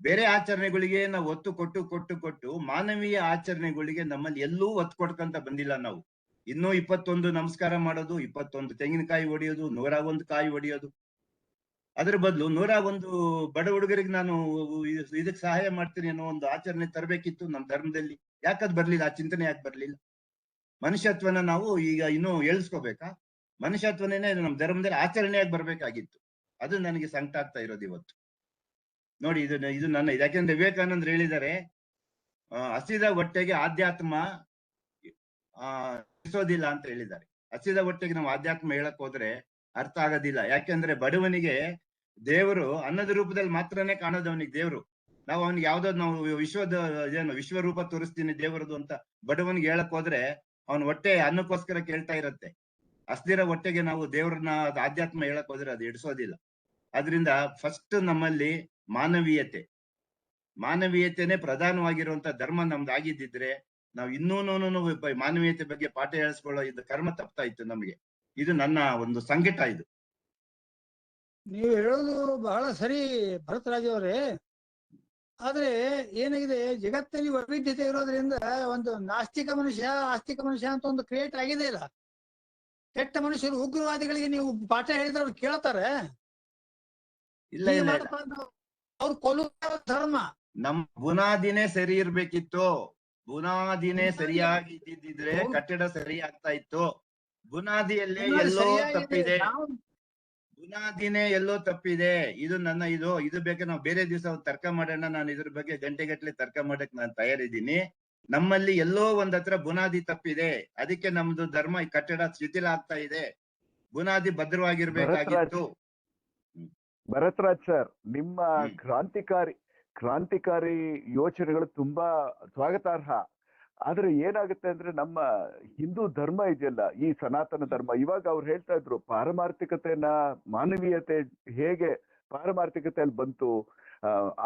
ಬೇರೆ ಆಚರಣೆಗಳಿಗೆ ನಾವು ಒತ್ತು ಕೊಟ್ಟು ಮಾನವೀಯ ಆಚರಣೆಗಳಿಗೆ ನಮ್ಮಲ್ಲಿ ಎಲ್ಲೂ ಒತ್ತು ಕೊಡ್ಕಂತ ಬಂದಿಲ್ಲ ನಾವು. ಇನ್ನೂ 21 ನಮಸ್ಕಾರ ಮಾಡೋದು, 21 ತೆಂಗಿನಕಾಯಿ ಹೊಡಿಯೋದು, 101 ಕಾಯಿ ಹೊಡಿಯೋದು. ಅದ್ರ ಬದಲು 101 ಬಡ ಹುಡುಗರಿಗೆ ನಾನು ಇದಕ್ ಸಹಾಯ ಮಾಡ್ತೀನಿ ಅನ್ನೋ ಒಂದು ಆಚರಣೆ ತರಬೇಕಿತ್ತು ನಮ್ಮ ಧರ್ಮದಲ್ಲಿ. ಯಾಕದ್ ಬರ್ಲಿಲ್ಲ? ಆ ಚಿಂತನೆ ಯಾಕೆ ಬರ್ಲಿಲ್ಲ? ಮನುಷ್ಯತ್ವನ ನಾವು ಈಗ ಇನ್ನೂ ಏಳ್ಸ್ಕೋಬೇಕಾ? ಮನುಷ್ಯತ್ವನೇ ನಮ್ಮ ಧರ್ಮದಲ್ಲಿ ಆಚರಣೆಯಾಗಿ ಬರ್ಬೇಕಾಗಿತ್ತು. ಅದು ನನಗೆ ಸಂಕಟ ಆಗ್ತಾ ಇರೋದು ಇವತ್ತು. ನೋಡಿ, ಇದು ನನ್ನ, ಯಾಕೆಂದ್ರೆ ವಿವೇಕಾನಂದ್ರು ಹೇಳಿದ್ದಾರೆ, ಹಸಿದ ಹೊಟ್ಟೆಗೆ ಆಧ್ಯಾತ್ಮ ಇಸೋದಿಲ್ಲ ಅಂತ ಹೇಳಿದ್ದಾರೆ. ಹಸಿದ ಹೊಟ್ಟೆಗೆ ನಾವು ಆಧ್ಯಾತ್ಮ ಹೇಳಕ್ ಹೋದ್ರೆ ಅರ್ಥ ಆಗೋದಿಲ್ಲ. ಯಾಕೆಂದ್ರೆ ಬಡವನಿಗೆ ದೇವರು ಅನ್ನದ ರೂಪದಲ್ಲಿ ಮಾತ್ರನೇ ಕಾಣೋದು ಅವನಿಗೆ ದೇವ್ರು. ನಾವು ಅವ್ನಿಗೆ ಯಾವ್ದೋ ನಾವು ವಿಶ್ವರೂಪ ತೋರಿಸ್ತೀನಿ ದೇವರದು ಅಂತ ಬಡವನಿಗೆ ಹೇಳಕ್ ಹೋದ್ರೆ ಅವನ ಹೊಟ್ಟೆ ಅನ್ನಕ್ಕೋಸ್ಕರ ಕೇಳ್ತಾ ಇರತ್ತೆ. ಹಸ್ದಿರೋ ಹೊಟ್ಟೆಗೆ ನಾವು ದೇವ್ರನ್ನ ಆಧ್ಯಾತ್ಮ ಹೇಳಕ್ ಹೋದ್ರೆ ಅದು ಇಡ್ಸೋದಿಲ್ಲ. ಅದರಿಂದ ಫಸ್ಟ್ ನಮ್ಮಲ್ಲಿ ಮಾನವೀಯತೆನೆ ಪ್ರಧಾನವಾಗಿರುವಂತ ಧರ್ಮ ನಮ್ದಾಗಿದ್ದಿದ್ರೆ ನಾವು ಇನ್ನೂನು ಮಾನವೀಯತೆ ಬಗ್ಗೆ ಪಾಠ ಹೇಳಿಸ್ಕೊಳ್ಳೋ ಇದು ಕರ್ಮ ತಪ್ತಾ ಇತ್ತು ನಮ್ಗೆ. ಇದು ನನ್ನ ಒಂದು ಸಂಕಟ. ಇದು ನೀವು ಹೇಳೋದು ಬಹಳ ಸರಿ ಭರತರಾಜ್ ಅವರೇ. ಆದ್ರೆ ಏನಾಗಿದೆ, ಜಗತ್ತಲ್ಲಿ ವೈವಿಧ್ಯತೆ ಇರೋದ್ರಿಂದ ಒಂದು ನಾಸ್ತಿಕ ಮನುಷ್ಯ, ಆಸ್ತಿಕ ಮನುಷ್ಯ ಅಂತ ಒಂದು ಕ್ರಿಯೇಟ್ ಆಗಿದೆ ಇಲ್ಲ. ಕೆಟ್ಟ ಮನುಷ್ಯರು, ಉಗ್ರವಾದಿಗಳಿಗೆ ನೀವು ಪಾಠ ಹೇಳಿದ್ರೆ ಅವ್ರು ಕೇಳ್ತಾರೆ? ಇಲ್ಲ ಅವ್ರು ಕೊಲ್ಲುವ ಧರ್ಮ. ನಮ್ ಬುನಾದಿನೇ ಸರಿ ಇರ್ಬೇಕಿತ್ತು. ಬುನಾದಿನೇ ಸರಿಯಾಗಿ ಇದ್ದಿದ್ರೆ ಕಟ್ಟಡ ಸರಿ ಆಗ್ತಾ ಇತ್ತು. ಬುನಾದಿಯಲ್ಲೇ ಎಲ್ಲೋ ತಪ್ಪಿದೆ, ಬುನಾದಿನೇ ಎಲ್ಲೋ ತಪ್ಪಿದೆ. ಇದು ನನ್ನ ಇದು ಬೇಕಾದ್ರೆ ನಾವು ಬೇರೆ ದಿವಸ ತರ್ಕ ಮಾಡೋಣ. ನಾನು ಇದ್ರ ಬಗ್ಗೆ ಗಂಟೆಗಟ್ಲೆ ತರ್ಕ ಮಾಡಕ್ ನಾನು ತಯಾರಿದ್ದೀನಿ. ನಮ್ಮಲ್ಲಿ ಎಲ್ಲೋ ಒಂದ್ ಹತ್ರ ಬುನಾದಿ ತಪ್ಪಿದೆ, ಅದಕ್ಕೆ ನಮ್ದು ಧರ್ಮ ಈ ಕಟ್ಟಡ ಶಿಥಿಲ ಆಗ್ತಾ ಇದೆ. ಬುನಾದಿ ಭದ್ರವಾಗಿರ್ಬೇಕಾಗಿತ್ತು. ಭರತರಾಜ್ ಸರ್, ನಿಮ್ಮ ಕ್ರಾಂತಿಕಾರಿ ಯೋಚನೆಗಳು ತುಂಬಾ ಸ್ವಾಗತಾರ್ಹ. ಆದ್ರೆ ಏನಾಗುತ್ತೆ ಅಂದ್ರೆ ನಮ್ಮ ಹಿಂದೂ ಧರ್ಮ ಇದೆಯಲ್ಲ, ಈ ಸನಾತನ ಧರ್ಮ, ಇವಾಗ ಅವ್ರು ಹೇಳ್ತಾ ಇದ್ರು ಪಾರಮಾರ್ಥಿಕತೆನ, ಮಾನವೀಯತೆ ಹೇಗೆ ಪಾರಮಾರ್ಥಿಕತೆಯಲ್ಲಿ ಬಂತು,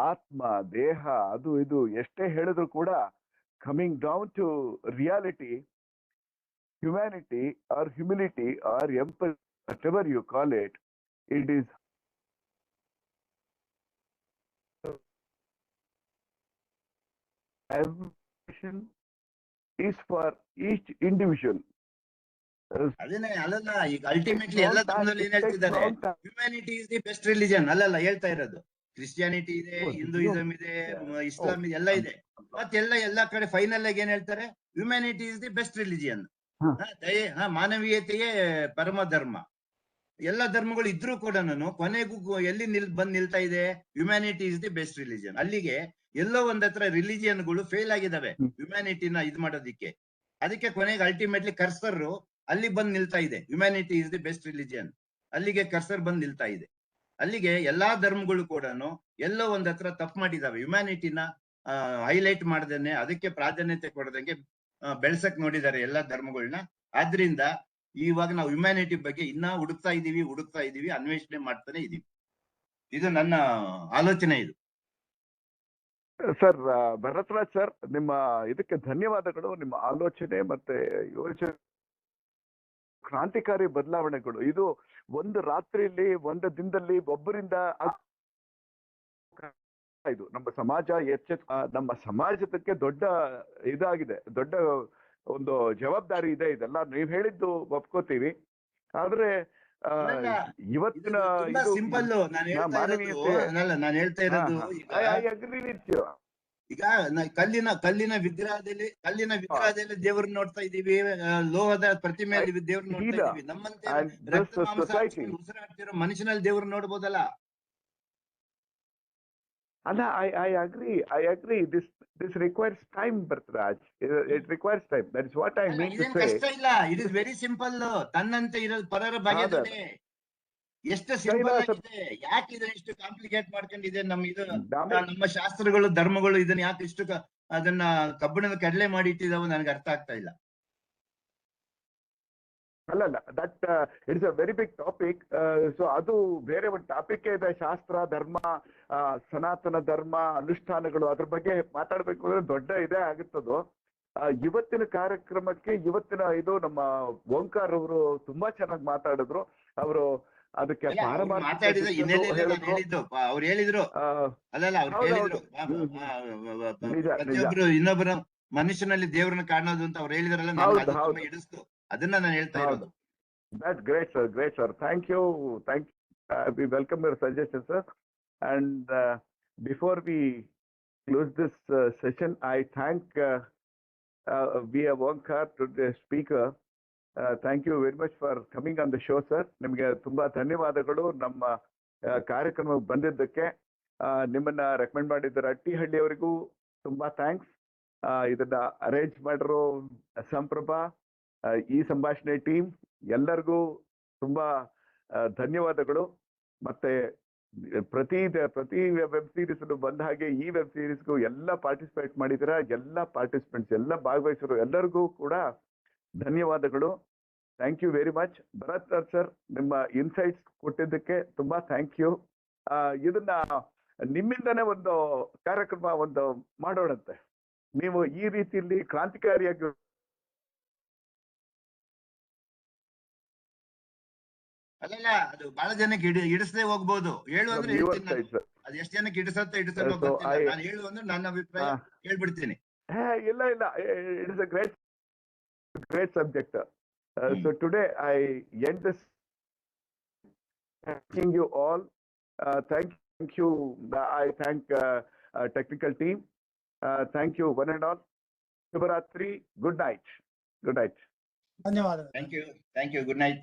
ಆತ್ಮ ದೇಹ ಅದು ಇದು ಎಷ್ಟೇ ಹೇಳಿದ್ರು ಕೂಡ coming down to reality humanity or humility or empathy, whatever you call it, it is every is for each individual. ಅದನ್ನೇ ಅಲ್ಲಲ್ಲ, ಈಗ ಅಲ್ಟಿಮೇಟ್ಲಿ ಎಲ್ಲ Long time, ಧರ್ಮದಲ್ಲಿ ಏನ್ it takes ಹೇಳ್ತಿದ್ದಾರೆ, long time. Humanity is the best religion ಅಲ್ಲಲ್ಲ ಹೇಳ್ತಾ ಇರೋದು. ಕ್ರಿಸ್ಟಿಯಾನಿಟಿ ಇದೆ, Oh, ಹಿಂದೂಯಿಸಂ ಇದೆ, ಇಸ್ಲಾಂ ಇದೆ, ಎಲ್ಲ ಇದೆ. ಮತ್ತೆಲ್ಲ ಎಲ್ಲಾ ಕಡೆ ಫೈನಲ್ ಆಗಿ ಏನ್ ಹೇಳ್ತಾರೆ, humanity is the best religion. ದಯೆ, ಮಾನವೀಯತೆಯೇ ಪರಮ ಧರ್ಮ. ಎಲ್ಲ ಧರ್ಮಗಳು ಇದ್ರೂ ಕೂಡ ಕೊನೆಗೂ ಎಲ್ಲಿ ಬಂದ್ ನಿಲ್ತಾ ಇದೆ, humanity is the best religion. ಅಲ್ಲಿಗೆ ಎಲ್ಲೋ ಒಂದತ್ರ ರಿಲಿಜಿಯನ್ಗಳು ಫೇಲ್ ಆಗಿದಾವೆ ಹ್ಯುಮ್ಯಾನಿಟಿನ ಇದ್ ಮಾಡೋದಿಕ್ಕೆ. ಅದಕ್ಕೆ ಕೊನೆಗೆ ಅಲ್ಟಿಮೇಟ್ಲಿ ಕರ್ಸರ್ ಅಲ್ಲಿ ಬಂದ್ ನಿಲ್ತಾ ಇದೆ, humanity is the best religion. ಅಲ್ಲಿಗೆ ಕರ್ಸರ್ ಬಂದ್ ನಿಲ್ತಾ ಇದೆ. ಅಲ್ಲಿಗೆ ಎಲ್ಲಾ ಧರ್ಮಗಳು ಕೂಡ ಎಲ್ಲೋ ಒಂದತ್ರ ತಪ್ಪು ಮಾಡಿದಾವೆ. ಹ್ಯುಮ್ಯಾನಿಟಿನ ಹೈಲೈಟ್ ಮಾಡದೇನೆ, ಅದಕ್ಕೆ ಪ್ರಾಧಾನ್ಯತೆ ಕೊಡದಂಗೆ ಬೆಳ್ಸಕ್ ನೋಡಿದ್ದಾರೆ ಎಲ್ಲಾ ಧರ್ಮಗಳನ್ನ. ಆದ್ರಿಂದ ಇವಾಗ ನಾವು ಹ್ಯುಮ್ಯಾನಿಟಿ ಬಗ್ಗೆ ಇನ್ನ ಹುಡುಕ್ತಾ ಇದೀವಿ, ಅನ್ವೇಷಣೆ ಮಾಡ್ತಾನೆ ಇದೀವಿ. ಇದು ನನ್ನ ಆಲೋಚನೆ. ಇದು ಸರ್, ಭರತ್ರಾಜ್ ಸರ್, ನಿಮ್ಮ ಇದಕ್ಕೆ ಧನ್ಯವಾದಗಳು. ನಿಮ್ಮ ಆಲೋಚನೆ ಮತ್ತೆ ಯೋಚನೆ ಕ್ರಾಂತಿಕಾರಿ ಬದಲಾವಣೆಗಳು. ಇದು ಒಂದು ರಾತ್ರಿಯಲ್ಲಿ, ಒಂದು ದಿನದಲ್ಲಿ ಒಬ್ಬರಿಂದ ಇದು ನಮ್ಮ ಸಮಾಜ ನಮ್ಮ ಸಮಾಜಕ್ಕೆ ದೊಡ್ಡ ಇದಾಗಿದೆ, ದೊಡ್ಡ ಒಂದು ಜವಾಬ್ದಾರಿ ಇದೆ. ಇದೆಲ್ಲ ನೀವ್ ಹೇಳಿದ್ದು ಒಪ್ಕೋತೀವಿ. ಆದ್ರೆ ಇವತ್ತಿನ ಸಿಂಪಲ್ ನಾನು ಹೇಳ್ತಾ ಇರೋದು, ಈಗ ಕಲ್ಲಿನ ವಿಗ್ರಹದಲ್ಲಿ ದೇವ್ರನ್ನ ನೋಡ್ತಾ ಇದೀವಿ, ಲೋಹದ ಪ್ರತಿಮೆಯಲ್ಲಿ ದೇವ್ರನ್ನ ನೋಡ್ತಾ ಇದೀವಿ. ನಮ್ಮಂತೆ ರಕ್ತ ಮಾಂಸ ಉಸಿರಾಡ್ತಿರೋ ಮನುಷ್ಯನಲ್ಲಿ ದೇವ್ರನ್ನ ನೋಡ್ಬೋದಲ್ಲ. ಅಲ್ಲ, I agree. This requires time, Bhartraj. It requires time. That is what I mean to say. ಕಷ್ಟ ಇಲ್ಲ, ಇಟ್ ಇಸ್ ವೆರಿ ಸಿಂಪಲ್. ತನ್ನಂತೆ ಇರೋದು ಪರರ ಬಗೆದನೆ. ಎಷ್ಟು ಸಿಂಪಲ್ ಆಗಿದೆ. ಯಾಕೆ ಇದನ್ನ ಇಷ್ಟು ಕಾಂಪ್ಲಿಕೇಟ್ ಮಾಡ್ಕೊಂಡಿದೆ ನಮ್ಮ ಶಾಸ್ತ್ರಗಳು, ಧರ್ಮಗಳು ಇದನ್ನ ಯಾಕೆ ಇಷ್ಟು ಅದನ್ನ ಕಬ್ಬಿಣದ ಕಡಲೆ ಮಾಡಿ ಇಟ್ಟಿದಾವ, ನನಗೆ ಅರ್ಥ ಆಗ್ತಾ ಇಲ್ಲ. ಅಲ್ಲ, that it's a very big topic. So ಅದು ಬೇರೆ ಒಂದು ಟಾಪಿಕ್ ಇದೆ. ಶಾಸ್ತ್ರ, ಧರ್ಮ, ಸನಾತನ ಧರ್ಮ, ಅನುಷ್ಠಾನಗಳು, ಅದ್ರ ಬಗ್ಗೆ ಮಾತಾಡ್ಬೇಕು ಅಂದ್ರೆ ದೊಡ್ಡ ಇದೇ ಆಗುತ್ತದು. ಇವತ್ತಿನ ಕಾರ್ಯಕ್ರಮಕ್ಕೆ ಇದು ನಮ್ಮ ಓಂಕಾರ್ ಅವರು ತುಂಬಾ ಚೆನ್ನಾಗಿ ಮಾತಾಡಿದ್ರು. ಅವರು ಅದಕ್ಕೆ ಅವ್ರು ಹೇಳಿದ್ರು ಪ್ರತಿಯೊಬ್ರು ಇನ್ನೊಬ್ಬರ ಮನುಷ್ಯನಲ್ಲಿ ದೇವ್ರನ್ನ ಕಾಣೋದು ಅಂತ ಅವ್ರು ಹೇಳಿದ್ರಲ್ಲ, ಹಿಡಿಸ್ತು. ಅದನ್ನ ನಾನು ಹೇಳ್ತಾ ಇರೋದು. That's great, sir. Thank you. We welcome your suggestions, sir. And before we close this session, I thank V.A. Onkar, to the speaker. Thank you very much for coming on the show, sir. ನಿಮಗೆ ತುಂಬಾ ಧನ್ಯವಾದಗಳು ನಮ್ಮ ಕಾರ್ಯಕ್ರಮಕ್ಕೆ ಬಂದಿದ್ದಕ್ಕೆ. ನಿಮ್ಮನ್ನ recommend ಮಾಡಿದ್ದ ಅಟ್ಟಿಹಳ್ಳಿ ಅವರಿಗೂ ತುಂಬಾ ಥ್ಯಾಂಕ್ಸ್. ಇದನ್ನ ಅರೇಂಜ್ ಮಾಡಿರೋ ಸಂಪ್ರಭಾ, ಈ ಸಂಭಾಷಣೆ ಟೀಮ್ ಎಲ್ಲರಿಗೂ ತುಂಬಾ ಧನ್ಯವಾದಗಳು. ಮತ್ತೆ ಪ್ರತಿ ವೆಬ್ ಸೀರೀಸ್ ಬಂದ ಹಾಗೆ ಈ ವೆಬ್ ಸೀರೀಸ್ಗೂ ಎಲ್ಲ ಪಾರ್ಟಿಸಿಪೇಟ್ ಮಾಡಿದಿರ, ಎಲ್ಲ ಪಾರ್ಟಿಸಿಪೆಂಟ್ಸ್, ಎಲ್ಲ ಭಾಗವಹಿಸರು ಎಲ್ಲರಿಗೂ ಕೂಡ ಧನ್ಯವಾದಗಳು. Thank you very much. Bharat sir, ನಿಮ್ಮ ಇನ್ಸೈಟ್ಸ್ ಕೊಟ್ಟಿದ್ದಕ್ಕೆ ತುಂಬಾ ಥ್ಯಾಂಕ್ ಯು. ಇದನ್ನ ನಿಮ್ಮಿಂದನೇ ಒಂದು ಕಾರ್ಯಕ್ರಮ ಮಾಡೋಣಂತೆ. ನೀವು ಈ ರೀತಿಯಲ್ಲಿ ಕ್ರಾಂತಿಕಾರಿಯಾಗಿ ಅಲ್ಲಲ್ಲ, ಅದು ಬಹಳ ಜನಕ್ಕೆ ಹಿಡಿಸದೆ ಹೋಗ್ಬೋದು. ಹೇಳು ಅಂದ್ರೆ ಅದು ಎಷ್ಟು ಜನಕ್ಕೆ ಹಿಡಿಸಲ್ಲ ಗೊತ್ತಿಲ್ಲ. ನಾನು ಹೇಳು ಅಂದ್ರೆ ನನ್ನ ಅಭಿಪ್ರಾಯ ಹೇಳ್ಬಿಡ್ತೀನಿ. ಇಲ್ಲ, it's a great subject. So today I end this. Thanking you all. Thank you. I thank technical team. Thank you one and all. Shubharatri. Good night. ಧನ್ಯವಾದ. Thank you. Good night.